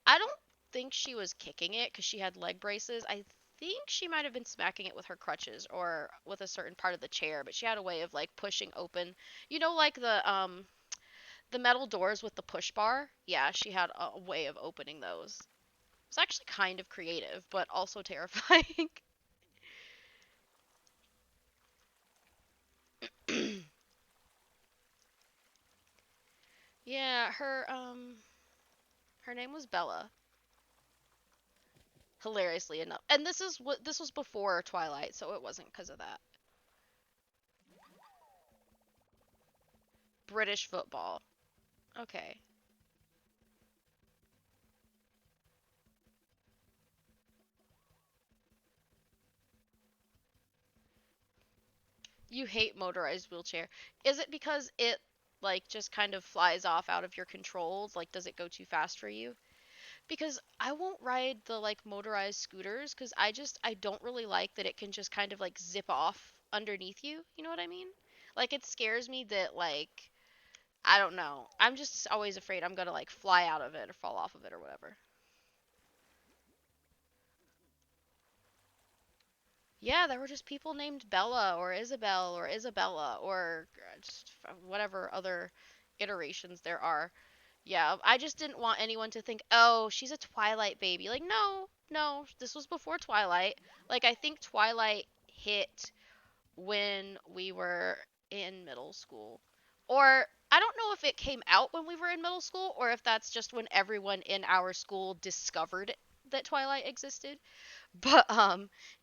I don't think she was kicking it because she had leg braces. I think she might have been smacking it with her crutches or with a certain part of the chair, but she had a way of like pushing open, like the metal doors with the push bar. Yeah, she had a way of opening those. It's actually kind of creative, but also terrifying. Yeah, her name was Bella. Hilariously enough. And this was before Twilight, so it wasn't because of that. British football. Okay. You hate motorized wheelchair. Is it because it like just kind of flies off out of your controls? Like does it go too fast for you? Because I won't ride the like motorized scooters cuz I don't really like that it can just kind of like zip off underneath you. You know what I mean? Like it scares me that like I don't know. I'm just always afraid I'm going to like fly out of it or fall off of it or whatever. Yeah, there were just people named Bella or Isabel or Isabella or just whatever other iterations there are. Yeah, I just didn't want anyone to think, oh, she's a Twilight baby. Like, no, no, this was before Twilight. Like, I think Twilight hit when we were in middle school. Or I don't know if it came out when we were in middle school or if that's just when everyone in our school discovered that Twilight existed. But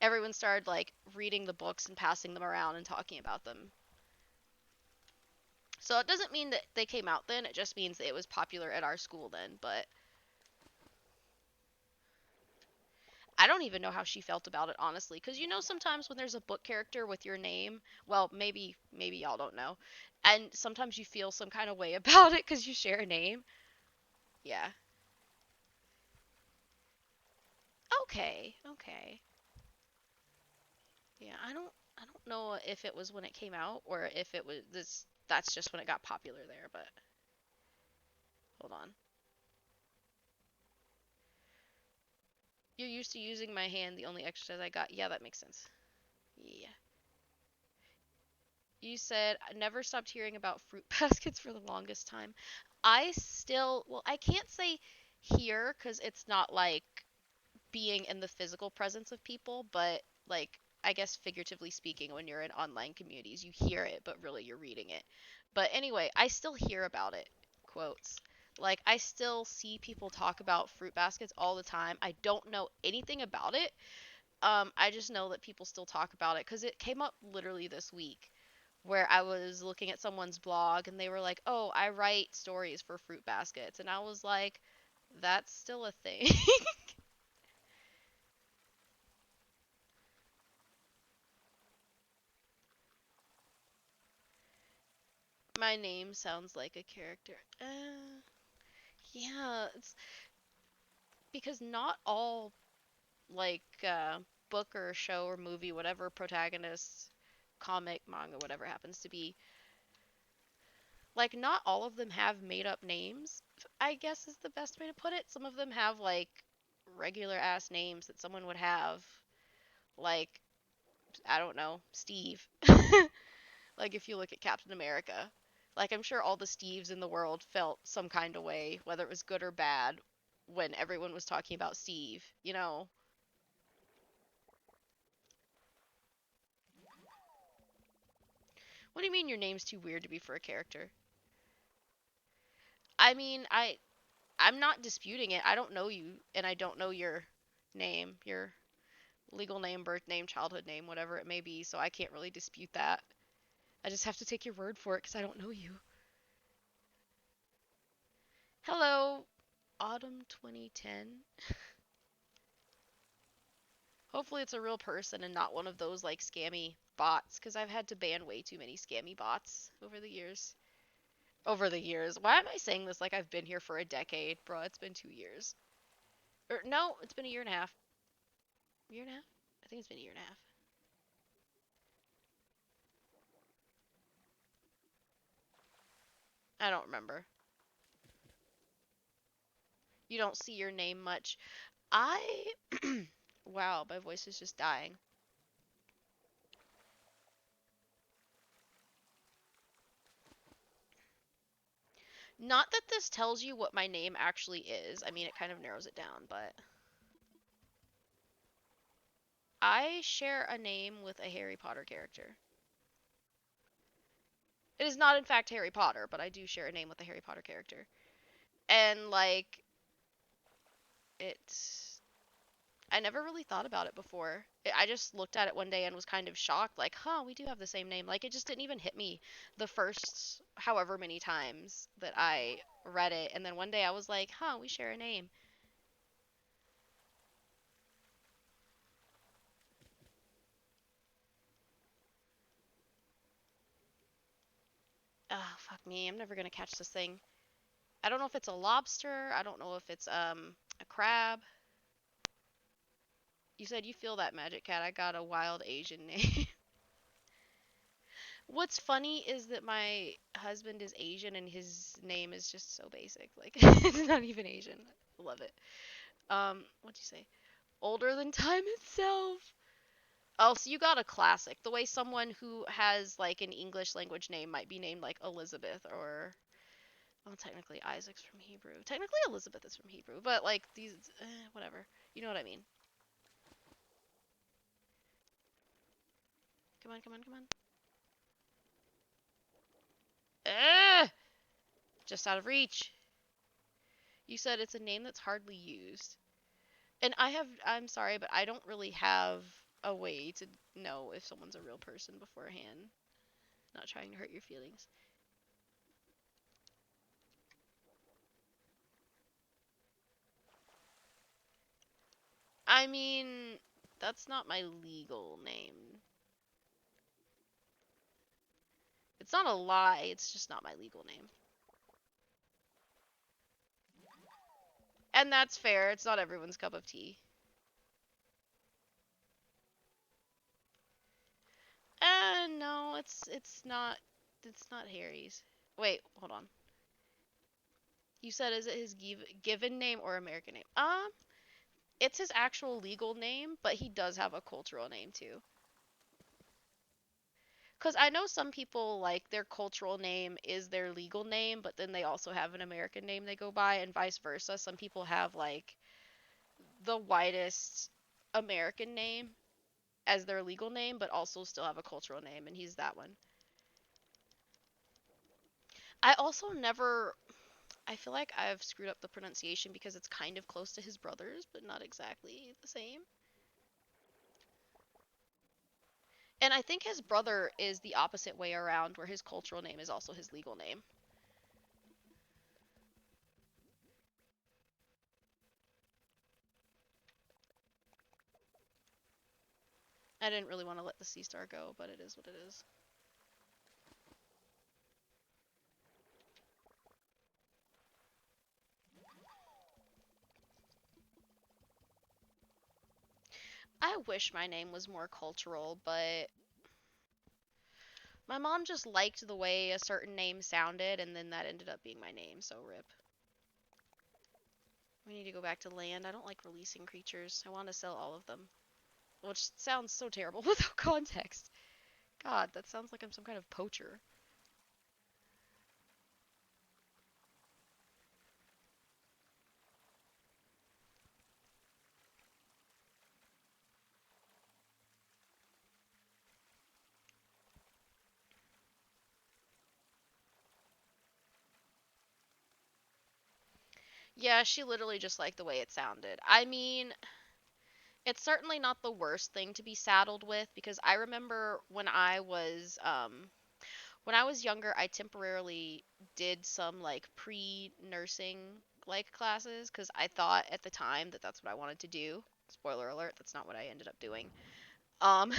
everyone started like reading the books and passing them around and talking about them. So it doesn't mean that they came out then, it just means that it was popular at our school then, but I don't even know how she felt about it honestly cuz sometimes when there's a book character with your name, well, maybe y'all don't know. And sometimes you feel some kind of way about it cuz you share a name. Yeah. Okay. Okay. Yeah, I don't know if it was when it came out or if it was this that's just when it got popular there, but hold on. You're used to using my hand, the only exercise I got. Yeah, that makes sense. Yeah. You said I never stopped hearing about fruit baskets for the longest time. Well, I can't say here because it's not like being in the physical presence of people, but like, I guess figuratively speaking, when you're in online communities, you hear it, but really you're reading it. But anyway, I still hear about it. Quotes. Like, I still see people talk about fruit baskets all the time. I don't know anything about it. I just know that people still talk about it because it came up literally this week where I was looking at someone's blog and they were like, "Oh, I write stories for fruit baskets," and I was like, "That's still a thing." My name sounds like a character. Yeah, it's because not all like book or show or movie, whatever protagonist, comic, manga, whatever happens to be, like not all of them have made up names. I guess is the best way to put it. Some of them have like regular ass names that someone would have, like I don't know, Steve. Like if you look at Captain America, like I'm sure all the Steves in the world felt some kind of way, whether it was good or bad, when everyone was talking about Steve, you know. What do you mean your name's too weird to be for a character? I mean, I'm not disputing it. I don't know you and I don't know your name, your legal name, birth name, childhood name, whatever it may be, so I can't really dispute that. I just have to take your word for it cuz I don't know you. Hello, Autumn 2010. Hopefully it's a real person and not one of those like scammy bots cuz I've had to ban way too many scammy bots over the years. Over the years. Why am I saying this like I've been here for a decade, bro? It's been 2 years. Or no, it's been a year and a half. Year and a half? I think it's been a year and a half. I don't remember. You don't see your name much. I wow, my voice is just dying. Not that this tells you what my name actually is. I mean, it kind of narrows it down, but I share a name with a Harry Potter character. It is not in fact Harry Potter, but I do share a name with a Harry Potter character. And like it's I never really thought about it before. I just looked at it one day and was kind of shocked, like, huh, we do have the same name. Like, it just didn't even hit me the first however many times that I read it. And then one day I was like, huh, we share a name. Oh, fuck me. I'm never going to catch this thing. I don't know if it's a lobster. I don't know if it's a crab. You said you feel that magic cat. I got a wild Asian name. What's funny is that my husband is Asian and his name is just so basic. Like it's not even Asian. Love it. What'd you say? Older than time itself. Oh, so you got a classic. The way someone who has like an English language name might be named like Elizabeth or well, technically Isaac's from Hebrew. Technically Elizabeth is from Hebrew, but like these whatever. You know what I mean. Come on, come on, come on. Ugh! Just out of reach. You said it's a name that's hardly used. And I'm sorry, but I don't really have a way to know if someone's a real person beforehand. Not trying to hurt your feelings. I mean, that's not my legal name. It's not a lie, it's just not my legal name. And that's fair. It's not everyone's cup of tea. No, it's not Harry's. Wait, hold on. You said is it his given name or American name? It's his actual legal name, but he does have a cultural name too. Because I know some people, like, their cultural name is their legal name, but then they also have an American name they go by, and vice versa. Some people have, like, the widest American name as their legal name, but also still have a cultural name, and he's that one. I also never. I feel like I've screwed up the pronunciation because it's kind of close to his brother's, but not exactly the same. And I think his brother is the opposite way around, where his cultural name is also his legal name. I didn't really want to let the sea star go, but it is what it is. I wish my name was more cultural, but my mom just liked the way a certain name sounded, and then that ended up being my name, so rip. We need to go back to land. I don't like releasing creatures. I want to sell all of them. Which sounds so terrible without context. God, that sounds like I'm some kind of poacher. Yeah, she literally just liked the way it sounded. I mean, it's certainly not the worst thing to be saddled with because I remember when I was younger, I temporarily did some like pre-nursing like classes cuz I thought at the time that that's what I wanted to do. Spoiler alert, that's not what I ended up doing. Um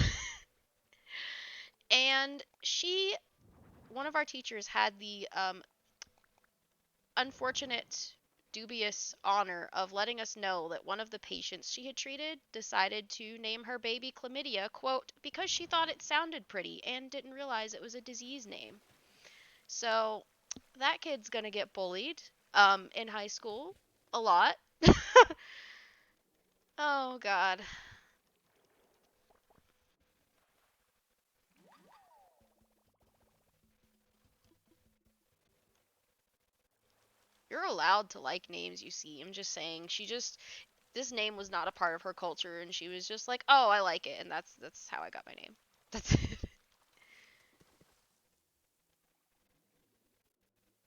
and she one of our teachers had the unfortunate, dubious honor of letting us know that one of the patients she had treated decided to name her baby chlamydia, quote, because she thought it sounded pretty and didn't realize it was a disease name. So that kid's gonna get bullied in high school a lot. Oh god. You're allowed to like names you see. I'm just saying she just this name was not a part of her culture and she was just like, "Oh, I like it." And that's how I got my name. That's it.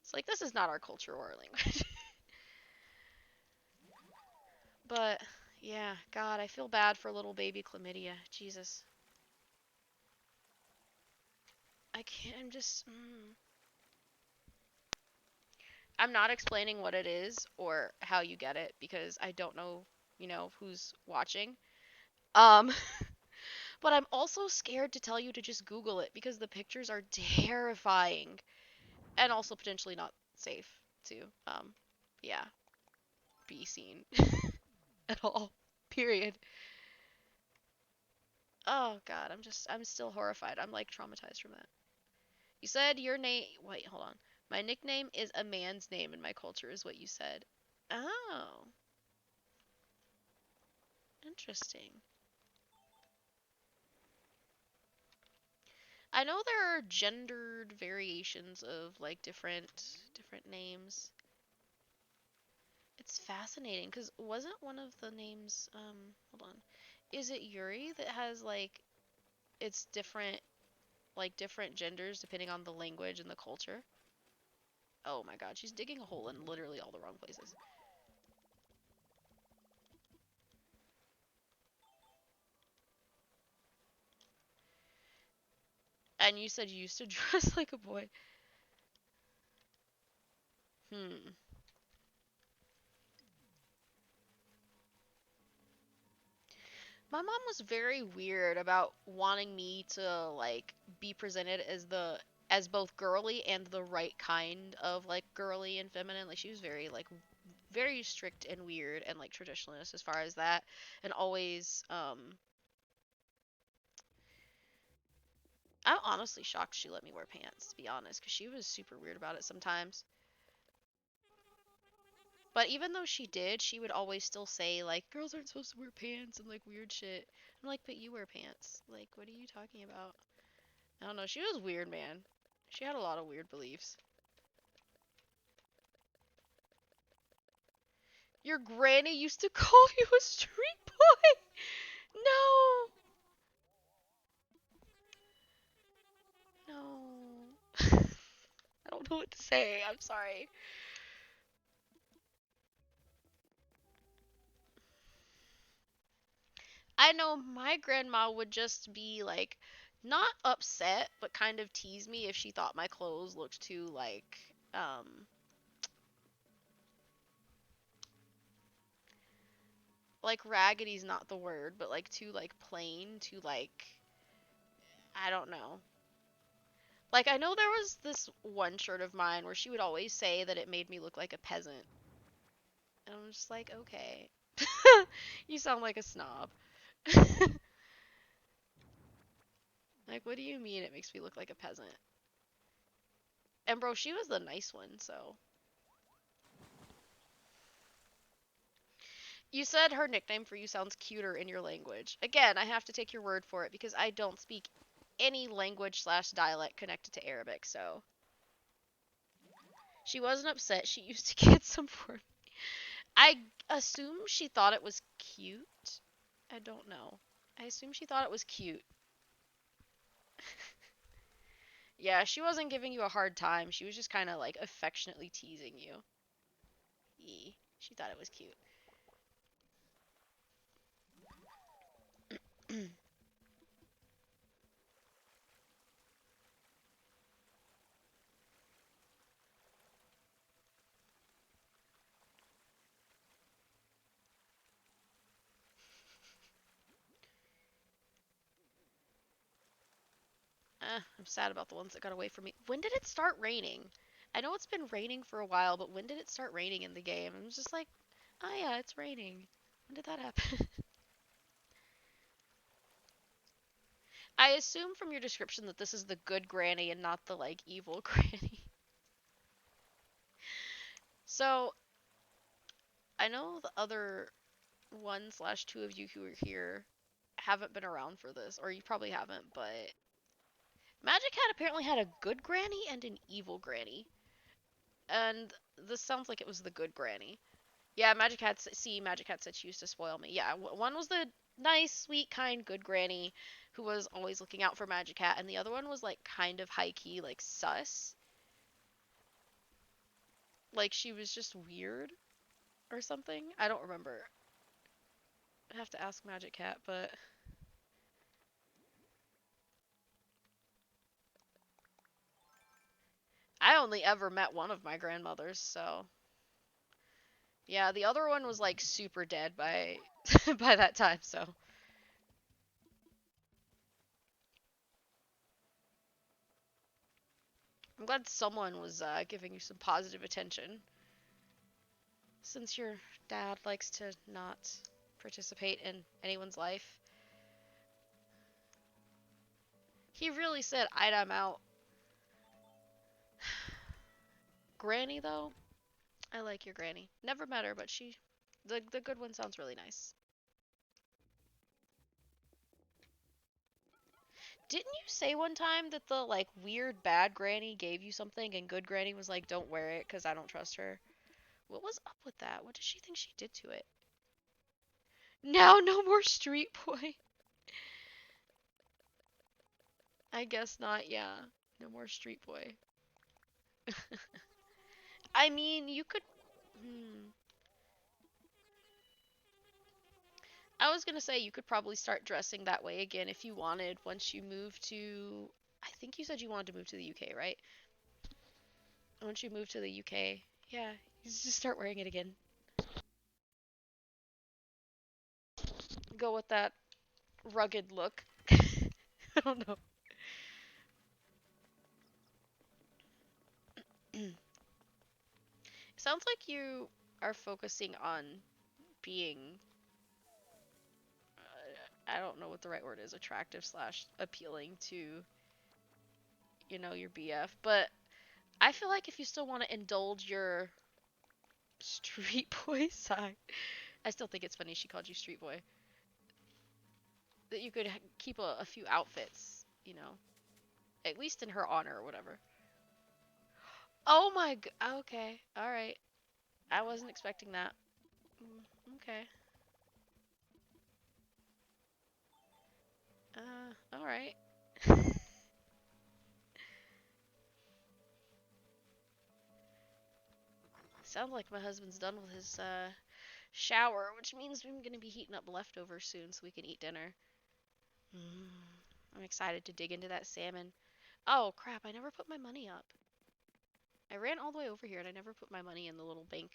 It's like this is not our culture or our language. But yeah, God, I feel bad for little baby chlamydia. Jesus. I can't I'm just I'm not explaining what it is or how you get it because I don't know, who's watching. Um but I'm also scared to tell you to just Google it because the pictures are terrifying and also potentially not safe to yeah, be seen at all. Period. Oh god, I'm still horrified. I'm like traumatized from that. You said your name. Wait, hold on. My nickname is a man's name in my culture, is what you said. Oh, interesting. I know there are gendered variations of like different names. It's fascinating because wasn't one of the names hold on. Is it Yuri that has like it's different genders depending on the language and the culture? Oh my god, she's digging a hole in literally all the wrong places. And you said you used to dress like a boy. Hmm. My mom was very weird about wanting me to like be presented as both girly and the right kind of like girly and feminine. Like she was very strict and weird and like traditionalist as far as that and always I'm honestly shocked she let me wear pants to be honest cuz she was super weird about it sometimes. But even though she did, she would always still say like girls aren't supposed to wear pants and like weird shit. I'm like, but you wear pants. Like, what are you talking about? I don't know. She was weird, man. She had a lot of weird beliefs. Your granny used to call you a street boy? No. No. I don't know what to say. I'm sorry. I know my grandma would just be like not upset, but kind of tease me if she thought my clothes looked too like raggedy's not the word, but like too like plain, too like I don't know. Like I know there was this one shirt of mine where she would always say that it made me look like a peasant. And I'm just like, okay. You sound like a snob. Like, what do you mean it makes me look like a peasant? And bro, she was the nice one, so. You said her nickname for you sounds cuter in your language. Again, I have to take your word for it because I don't speak any language slash dialect connected to Arabic, so. She wasn't upset. She used to get some for me. I assume she thought it was cute. I don't know. I assume she thought it was cute. Yeah, she wasn't giving you a hard time. She was just kind of like affectionately teasing you. Yee. She thought it was cute. I'm sad about the ones that got away from me. When did it start raining? I know it's been raining for a while, but when did it start raining in the game? I'm just like, oh yeah, it's raining. When did that happen? I assume from your description that this is the good granny and not the like evil granny. So I know the other one slash two of you who are here haven't been around for this, or you probably haven't, but Magic Hat apparently had a good granny and an evil granny. And this sounds like it was the good granny. Yeah, Magic Hat said she used to spoil me. Yeah, one was the nice, sweet, kind, good granny who was always looking out for Magic Hat, and the other one was like kind of high key, like sus. Like she was just weird or something. I don't remember. I have to ask Magic Cat, but I only ever met one of my grandmothers, so yeah, the other one was like super dead by by that time, so I'm glad someone was giving you some positive attention since your dad likes to not participate in anyone's life. He really said, I'm out. Granny, though, I like your granny. Never met her, but the good one sounds really nice. Didn't you say one time that the like weird bad granny gave you something and good granny was like, don't wear it because I don't trust her? What was up with that? What did she think she did to it? Now, no more street boy. I guess not, yeah. No more street boy. I mean, you could. Hmm. I was gonna say you could probably start dressing that way again if you wanted once you move to. I think you said you wanted to move to the UK, right? Once you move to the UK, yeah, you just start wearing it again. Go with that rugged look. I don't know. Sounds like you are focusing on being. I don't know what the right word is. Attractive slash appealing to your BF, but I feel like if you still want to indulge your street boy side, I still think it's funny she called you street boy. That you could keep a few outfits, at least in her honor or whatever. Oh my okay, all right. I wasn't expecting that. Okay. All right. Sounds like my husband's done with his shower, which means I'm gonna be heating up leftovers soon so we can eat dinner. I'm excited to dig into that salmon. Oh crap! I never put my money up. I ran all the way over here and I never put my money in the little bank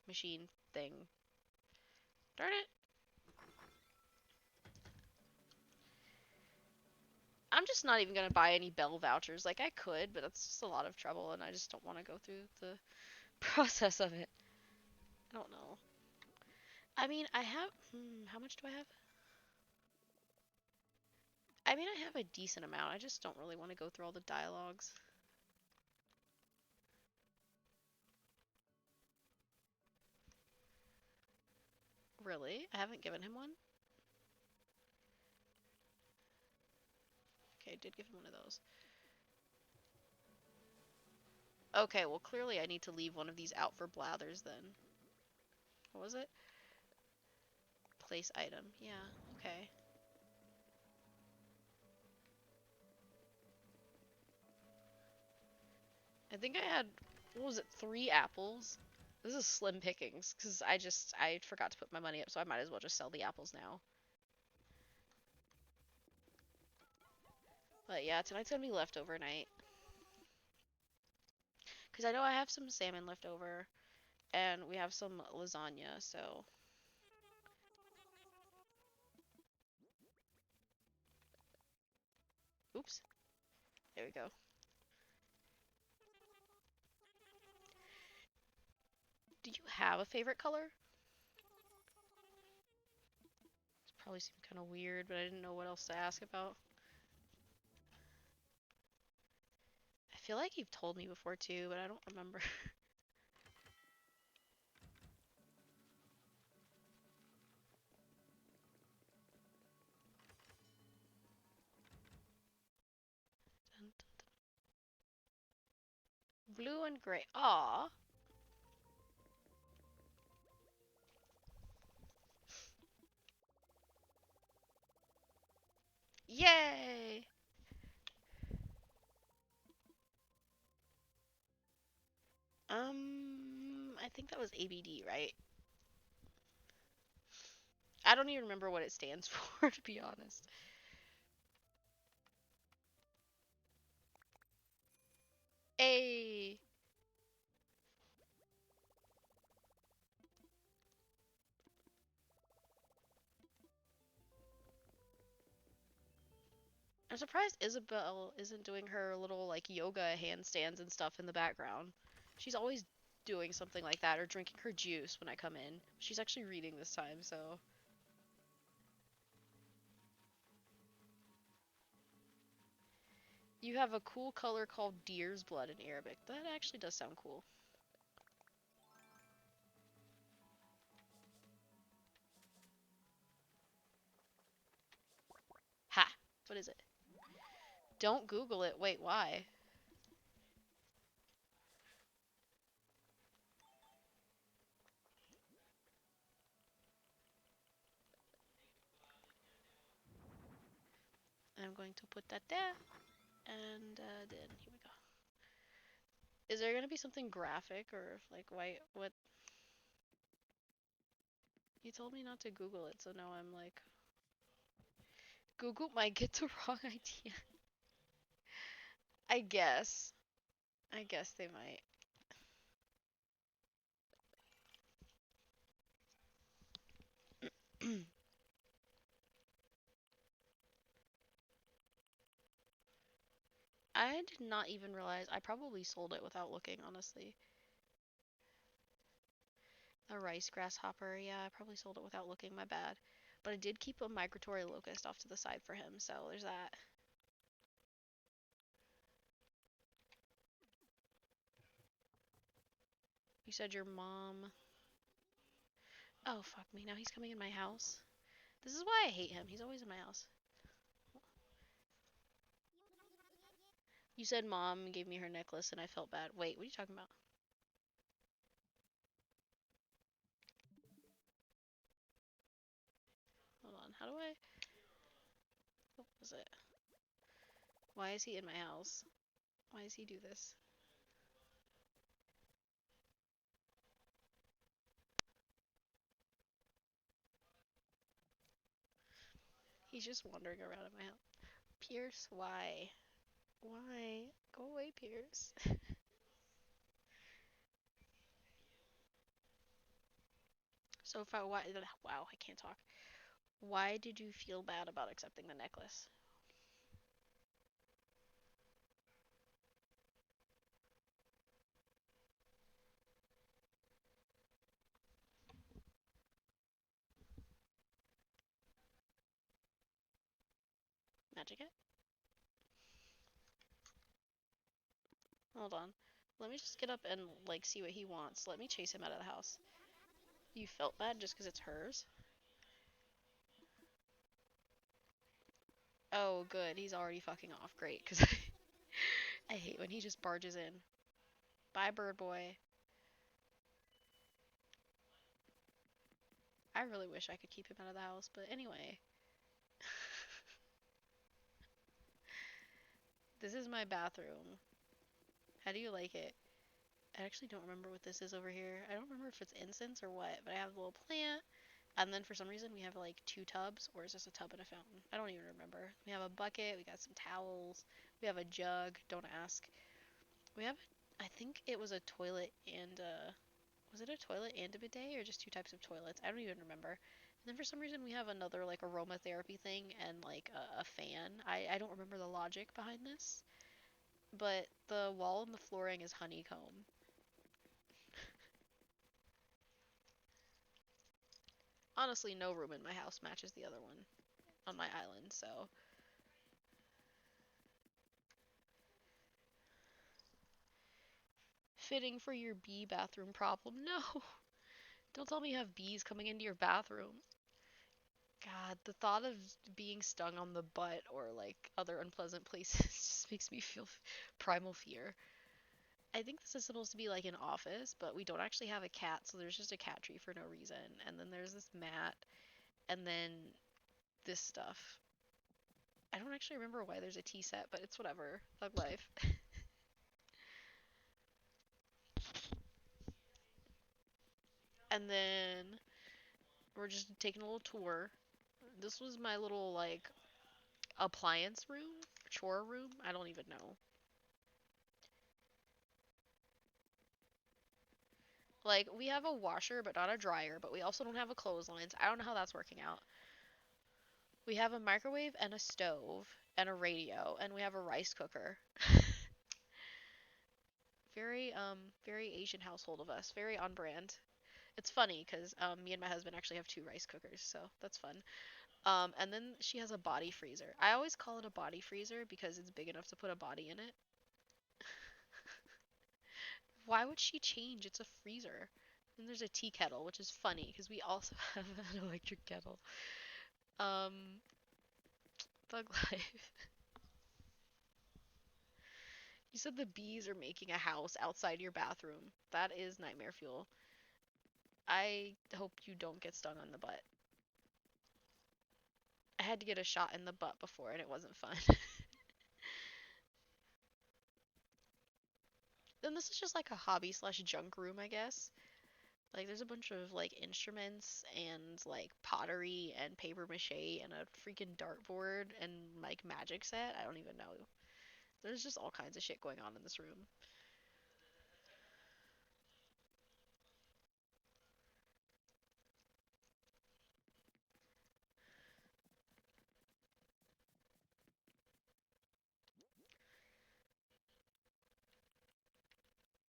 machine thing. Darn it! I'm just not even gonna buy any Bell vouchers. Like I could, but that's just a lot of trouble, and I just don't want to go through the process of it. I don't know. I mean, I have. How much do I have? I mean, I have a decent amount. I just don't really want to go through all the dialogues. Really? I haven't given him one? Okay, I did give him one of those. Okay, well, clearly I need to leave one of these out for Blathers then. What was it? Place item. Yeah, okay. I think I had, what was it, 3 apples? This is slim pickings, because I forgot to put my money up, so I might as well just sell the apples now. But yeah, tonight's gonna be leftover night. Because I know I have some salmon left over, and we have some lasagna, so. Oops. There we go. Do you have a favorite color? This probably seemed kind of weird, but I didn't know what else to ask about. I feel like you've told me before too, but I don't remember. Blue and gray. Aw. Yay! I think that was ABD, right? I don't even remember what it stands for, to be honest. A. I'm surprised Isabel isn't doing her little like yoga handstands and stuff in the background. She's always doing something like that or drinking her juice when I come in. She's actually reading this time, so. You have a cool color called deer's blood in Arabic. That actually does sound cool. Ha! What is it? Don't Google it. Wait, why? I'm going to put that there. And then here we go. Is there gonna be something graphic or like why what you told me not to Google it, so now I'm like Google might get the wrong idea. I guess. I guess they might. I did not even realize I probably sold it without looking, honestly. A rice grasshopper, yeah, I probably sold it without looking, my bad. But I did keep a migratory locust off to the side for him, so there's that. You said your mom. Oh, fuck me. Now he's coming in my house. This is why I hate him. He's always in my house. You said mom gave me her necklace and I felt bad. Wait, what are you talking about? Hold on. How do I. What was it? Why is he in my house? Why does he do this? He's just wandering around in my house. Pierce, why? Why? Go away, Pierce. So if I why wow, I can't talk. Why did you feel bad about accepting the necklace? Magic it. Hold on. Let me just get up and like see what he wants. Let me chase him out of the house. You felt bad just because it's hers? Oh, good. He's already fucking off. Great, because I hate when he just barges in. Bye, bird boy. I really wish I could keep him out of the house, but anyway. This is my bathroom. How do you like it? I actually don't remember what this is over here. I don't remember if it's incense or what, but I have a little plant. And then for some reason we have like two tubs, or is this a tub and a fountain? I don't even remember. We have a bucket, we got some towels, we have a jug, don't ask. We have, I think it was a toilet and was it a toilet and a bidet or just two types of toilets? I don't even remember. And then for some reason we have another like aromatherapy thing and like a fan. I don't remember the logic behind this, but the wall and the flooring is honeycomb. Honestly, no room in my house matches the other one on my island, so fitting for your bee bathroom problem. No, don't tell me you have bees coming into your bathroom. God, the thought of being stung on the butt or like other unpleasant places just makes me feel primal fear. I think this is supposed to be like an office, but we don't actually have a cat, so there's just a cat tree for no reason. And then there's this mat, and then this stuff. I don't actually remember why there's a tea set, but it's whatever. Thug life. And then we're just taking a little tour. This was my little like appliance room, chore room. I don't even know. Like we have a washer but not a dryer, but we also don't have a clothesline. So I don't know how that's working out. We have a microwave and a stove and a radio and we have a rice cooker. Very Asian household of us. Very on brand. It's funny because me and my husband actually have two rice cookers, so that's fun. And then she has a body freezer. I always call it a body freezer because it's big enough to put a body in it. Why would she change? It's a freezer. And there's a tea kettle, which is funny because we also have an electric kettle. Um, Thug life. You said the bees are making a house outside your bathroom. That is nightmare fuel. I hope you don't get stung on the butt. I had to get a shot in the butt before and it wasn't fun. Then this is just like a hobby slash junk room, I guess. Like there's a bunch of like instruments and like pottery and paper mache and a freaking dartboard and like magic set. I don't even know. There's just all kinds of shit going on in this room.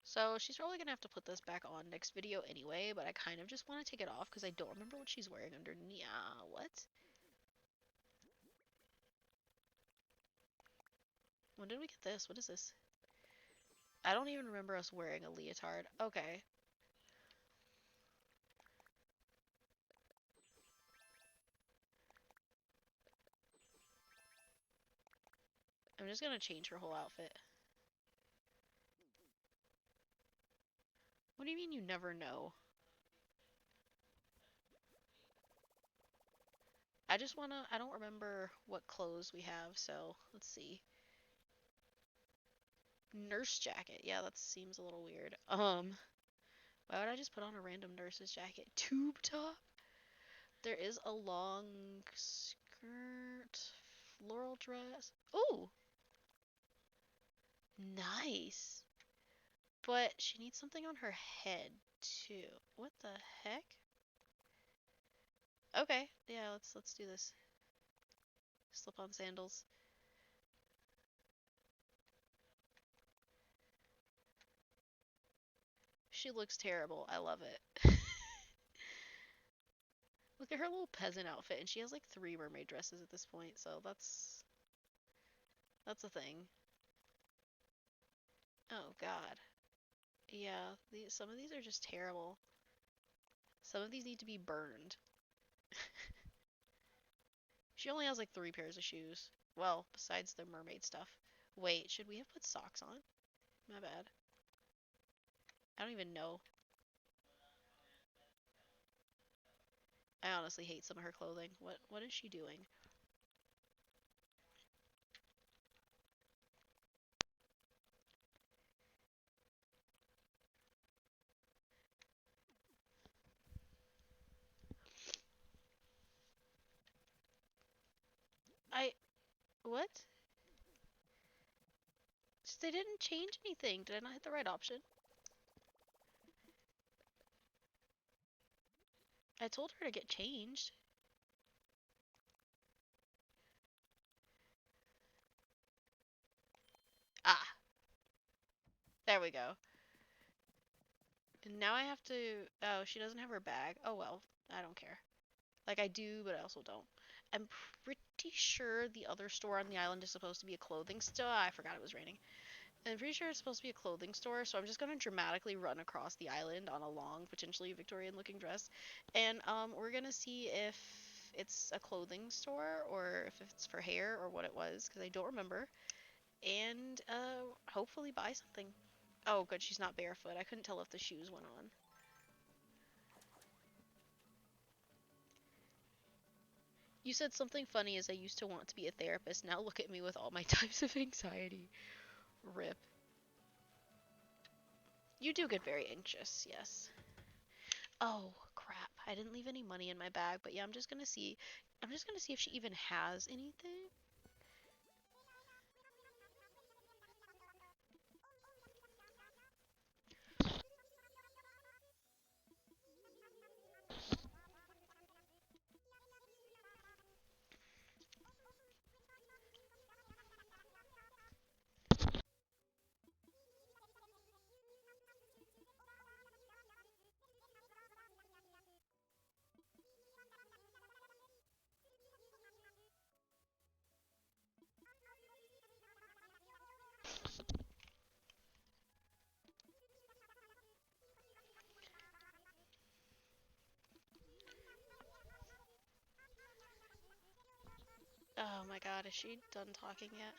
So she's probably gonna have to put this back on next video anyway, but I kind of just want to take it off because I don't remember what she's wearing underneath. What? When did we get this? What is this? I don't even remember us wearing a leotard. Okay. I'm just gonna change her whole outfit. What do you mean you never know? I don't remember what clothes we have, so let's see. Nurse jacket. Yeah, that seems a little weird. Why would I just put on a random nurse's jacket? Tube top? There is a long skirt, floral dress. Ooh, nice. But she needs something on her head too. What the heck? Okay, yeah, let's do this. Slip on sandals. She looks terrible. I love it. Look at her little peasant outfit, and she has like three mermaid dresses at this point, so that's That's a thing. Oh God. Yeah, some of these are just terrible. Some of these need to be burned. She only has like 3 pairs of shoes. Well, besides the mermaid stuff. Wait, should we have put socks on? My bad. I don't even know. I honestly hate some of her clothing. What is she doing? I what? They didn't change anything. Did I not hit the right option? I told her to get changed. Ah, there we go. And now I have to. Oh, she doesn't have her bag. Oh well, I don't care. Like I do, but I also don't. I'm pretty sure the other store on the island is supposed to be a clothing store. I forgot it was raining. I'm pretty sure it's supposed to be a clothing store, so I'm just gonna dramatically run across the island on a long, potentially Victorian-looking dress, and we're gonna see if it's a clothing store or if it's for hair or what it was, because I don't remember, and hopefully buy something. Oh, good, she's not barefoot. I couldn't tell if the shoes went on. You said something funny as I used to want to be a therapist. Now look at me with all my types of anxiety. Rip. You do get very anxious, yes. Oh, crap. I didn't leave any money in my bag, but yeah, I'm just gonna see. I'm just gonna see if she even has anything. Oh my god, is she done talking yet?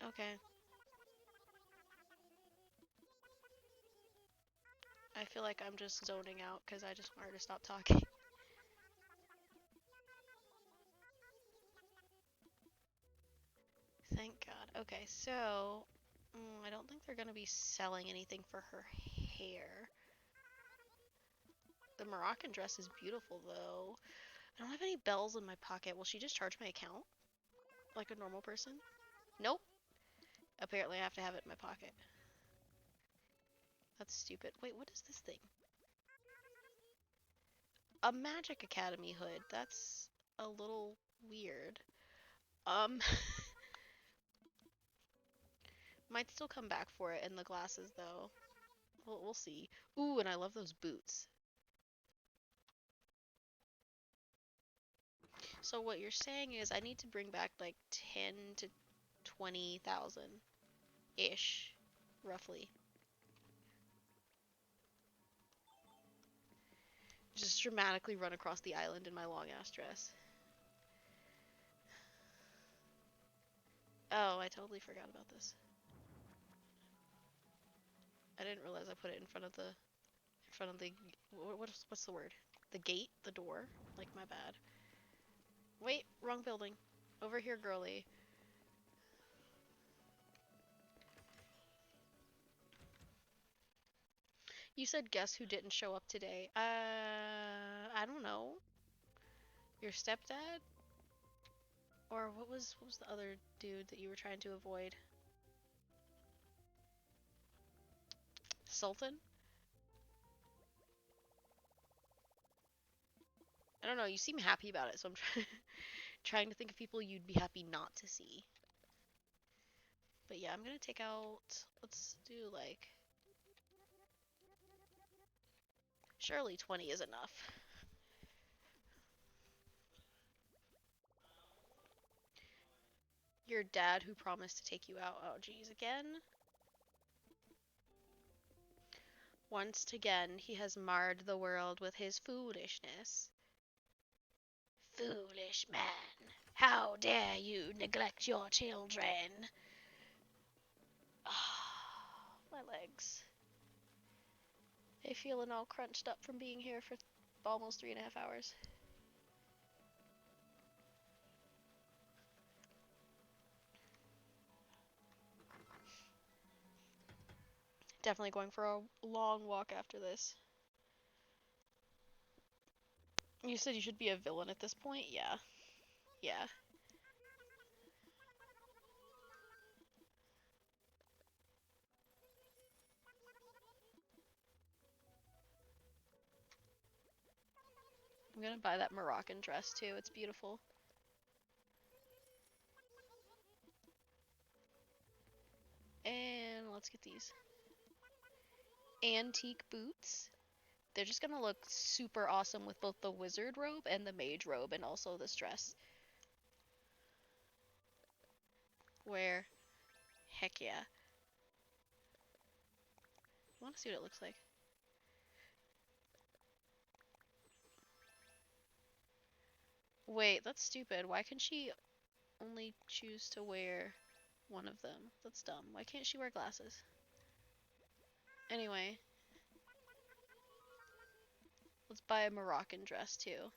Okay. I feel like I'm just zoning out because I just want her to stop talking. Thank God. Okay, so I don't think they're gonna be selling anything for her hair. The Moroccan dress is beautiful though. I don't have any bells in my pocket. Will she just charge my account like a normal person? Nope. Apparently, I have to have it in my pocket. That's stupid. Wait, what is this thing? A Magic Academy hood. That's a little weird. Um, might still come back for it in the glasses though. We'll see. Ooh, and I love those boots. So what you're saying is I need to bring back like 10 to 20,000 ish, roughly. Just dramatically run across the island in my long ass dress. Oh, I totally forgot about this. I didn't realize I put it in front of the what's the word? The gate, the door. Like my bad. Wait, wrong building. Over here, girly. You said guess who didn't show up today? I don't know. Your stepdad? Or what was the other dude that you were trying to avoid? Sultan? I don't know. You seem happy about it, so I'm trying to think of people you'd be happy not to see. But yeah, I'm gonna take out. Let's do like Surely 20 is enough. Your dad who promised to take you out. Oh, geez, again? Once again, he has marred the world with his foolishness. Foolish man, how dare you neglect your children? My legs. They feeling all crunched up from being here for almost 3.5 hours. Definitely going for a long walk after this. You said you should be a villain at this point? Yeah. Yeah. I'm gonna buy that Moroccan dress too. It's beautiful. And let's get these antique boots. They're just gonna look super awesome with both the wizard robe and the mage robe and also this dress. Where? Heck yeah. I wanna see what it looks like. Wait, that's stupid. Why can she only choose to wear one of them? That's dumb. Why can't she wear glasses? Anyway, let's buy a Moroccan dress too.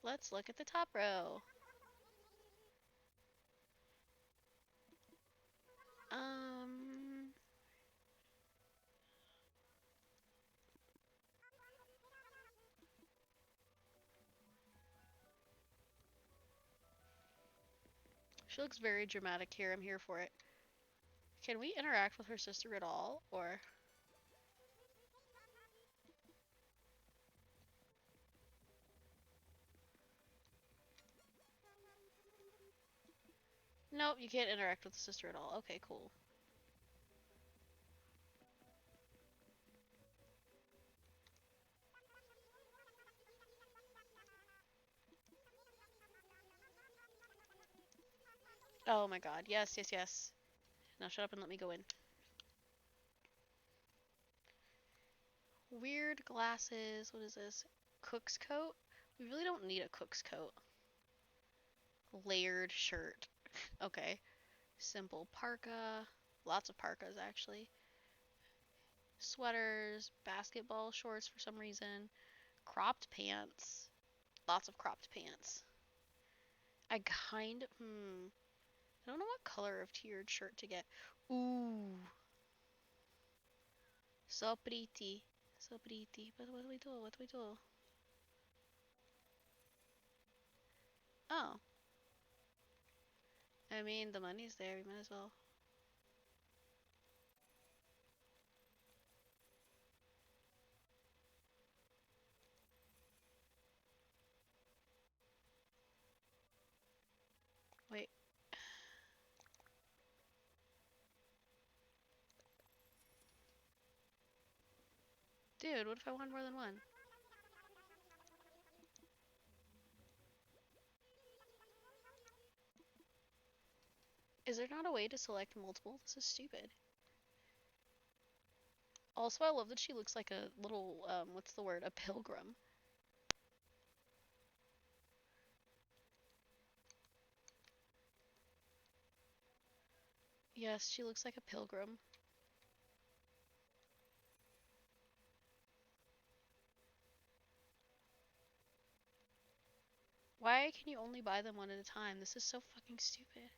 Let's look at the top row. Um, she looks very dramatic here. I'm here for it. Can we interact with her sister at all? Or. Nope, you can't interact with the sister at all. Okay, cool. Oh my god. Yes, yes, yes. Now shut up and let me go in. Weird glasses. What is this? Cook's coat? We really don't need a cook's coat. Layered shirt. Okay. Simple parka. Lots of parkas, actually. Sweaters. Basketball shorts for some reason. Cropped pants. Lots of cropped pants. I kind of. I don't know what color of tiered shirt to get. Ooh. So pretty. So pretty. But what do we do? What do we do? Oh. I mean, the money's there. We might as well. Wait. Dude, what if I want more than one? Is there not a way to select multiple? This is stupid. Also, I love that she looks like a little, what's the word? A pilgrim. Yes, she looks like a pilgrim. Why can you only buy them one at a time? This is so fucking stupid.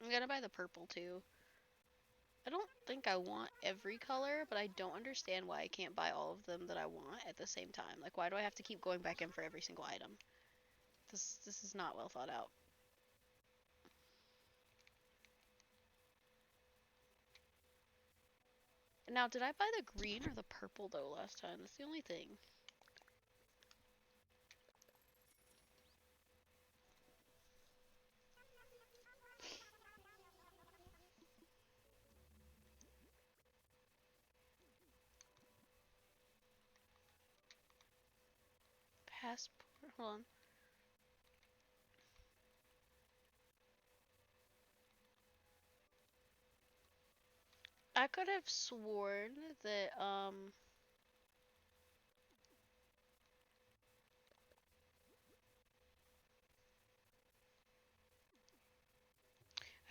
I'm gonna buy the purple too. I don't think I want every color, but I don't understand why I can't buy all of them that I want at the same time. Like, why do I have to keep going back in for every single item? This is not well thought out. Now, did I buy the green or the purple though last time? That's the only thing. Passport. Hold on. I could have sworn that I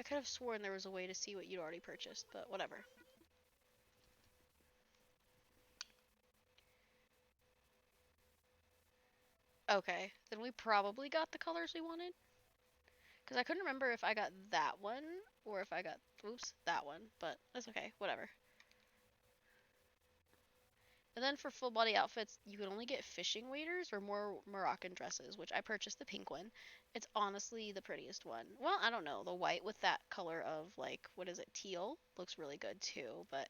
could have sworn there was a way to see what you'd already purchased, but whatever. Okay, then we probably got the colors we wanted. Because I couldn't remember if I got that one or if I got, oops, that one. But that's okay, whatever. And then for full body outfits, you can only get fishing waders or more Moroccan dresses, which I purchased the pink one. It's honestly the prettiest one. Well, I don't know. The white with that color of like, what is it, teal looks really good too. But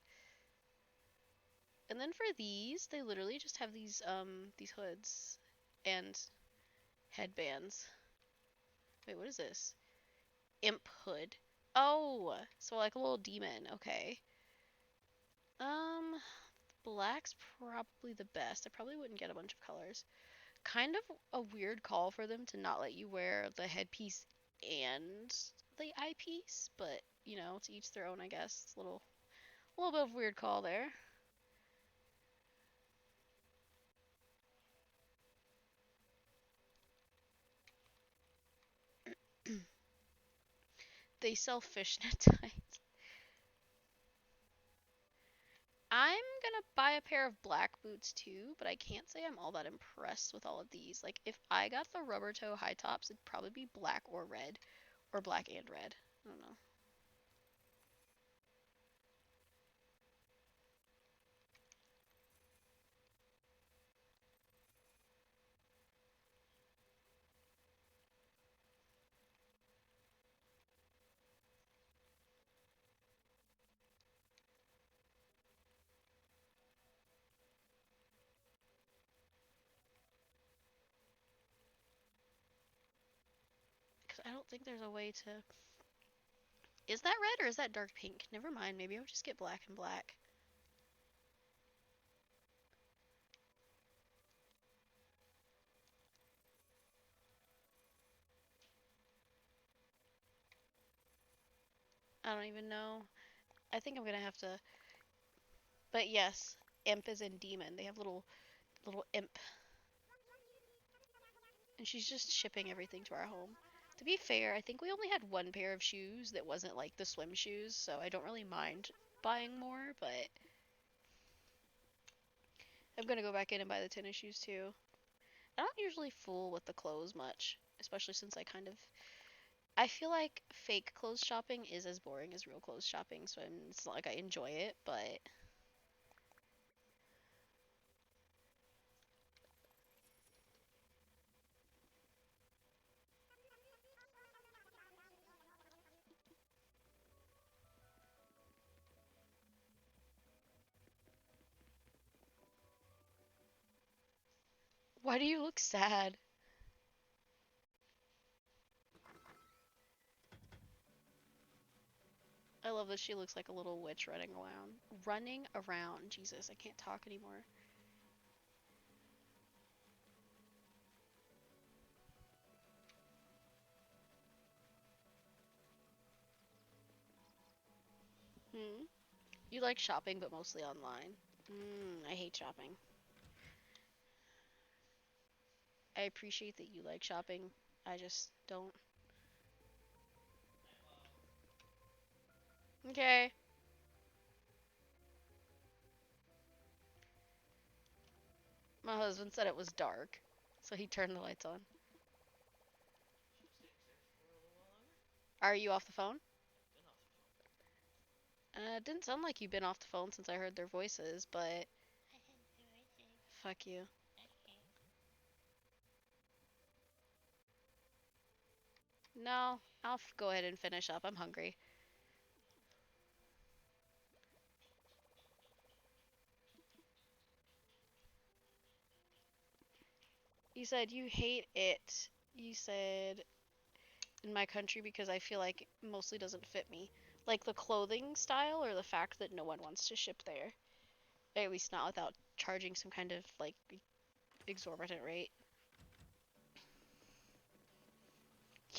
and then for these, they literally just have these hoods and headbands. Wait, what is this? Imp hood. Oh, so like a little demon. Okay. Um, Black's probably the best. I probably wouldn't get a bunch of colors. Kind of a weird call for them to not let you wear the headpiece and the eyepiece, but you know, to each their own, I guess. It's a little bit of a weird call there. They sell fishnet tights. I'm gonna buy a pair of black boots too, but I can't say I'm all that impressed with all of these. Like, if I got the rubber toe high tops, it'd probably be black or red, or black and red. I don't know. Because I don't think there's a way to. Is that red or is that dark pink? Never mind. Maybe I'll just get black and black. I don't even know. I think I'm gonna have to. But yes, imp is in demon. They have little imp, and she's just shipping everything to our home. To be fair, I think we only had one pair of shoes that wasn't like the swim shoes, so I don't really mind buying more. But I'm gonna go back in and buy the tennis shoes too. I don't usually fool with the clothes much, especially since I feel like fake clothes shopping is as boring as real clothes shopping, so it's not like I enjoy it, but why do you look sad? I love that she looks like a little witch running around. Running around. Jesus, I can't talk anymore. Hmm? You like shopping, but mostly online. I hate shopping. I appreciate that you like shopping. I just don't. Okay. My husband said it was dark, so he turned the lights on. Should we stay upstairs for a little while longer? Are you off the phone? I've been off the phone. Didn't sound like you've been off the phone since I heard their voices, but I had the voices. fuck you. Okay. No, I'll go ahead and finish up. I'm hungry. You said you hate it. You said in my country because I feel like it mostly doesn't fit me. Like the clothing style or the fact that no one wants to ship there. At least not without charging some kind of like exorbitant rate.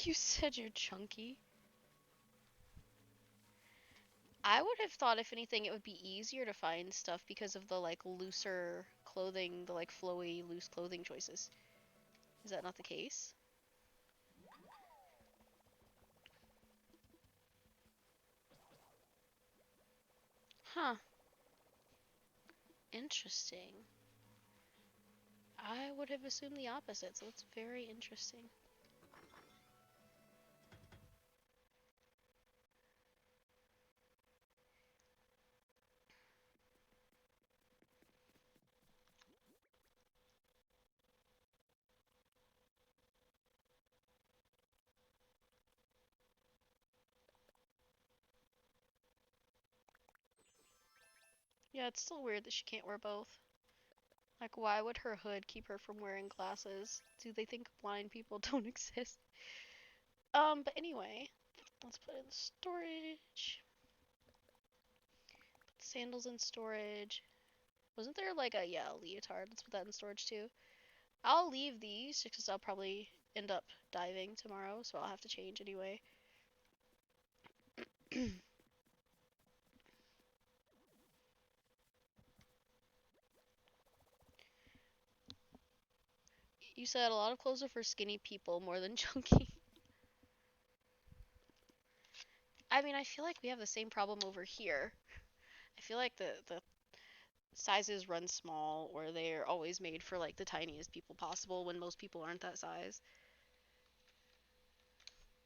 You said you're chunky. I would have thought if anything it would be easier to find stuff because of the like looser clothing, the like flowy loose clothing choices. Is that not the case? Huh. Interesting. I would have assumed the opposite, so it's very interesting. Yeah, it's still weird that she can't wear both. Like, why would her hood keep her from wearing glasses? Do they think blind people don't exist? But anyway, let's put in storage. Put sandals in storage. Wasn't there like a, yeah, a leotard? Let's put that in storage too. I'll leave these because I'll probably end up diving tomorrow, so I'll have to change anyway. You said a lot of clothes are for skinny people more than chunky. I mean, I feel like we have the same problem over here. I feel like the sizes run small or they're always made for like the tiniest people possible when most people aren't that size.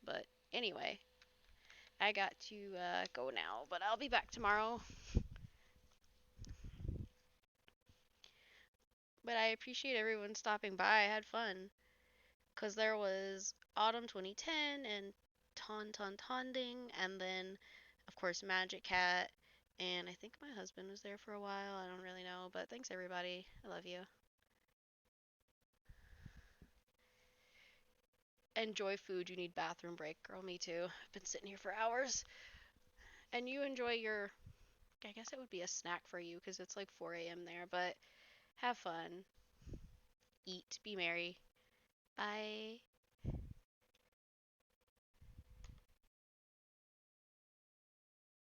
But anyway, I got to go now, but I'll be back tomorrow. But I appreciate everyone stopping by. I had fun because there was Autumn 2010 and Ton Ton Tonding, and then of course Magic Cat, and I think my husband was there for a while. I don't really know, but thanks everybody. I love you. Enjoy food. You need bathroom break, girl. Me too. I've been sitting here for hours. And you enjoy your, I guess it would be a snack for you because it's like 4 a.m. there, but have fun. Eat. Be merry. Bye.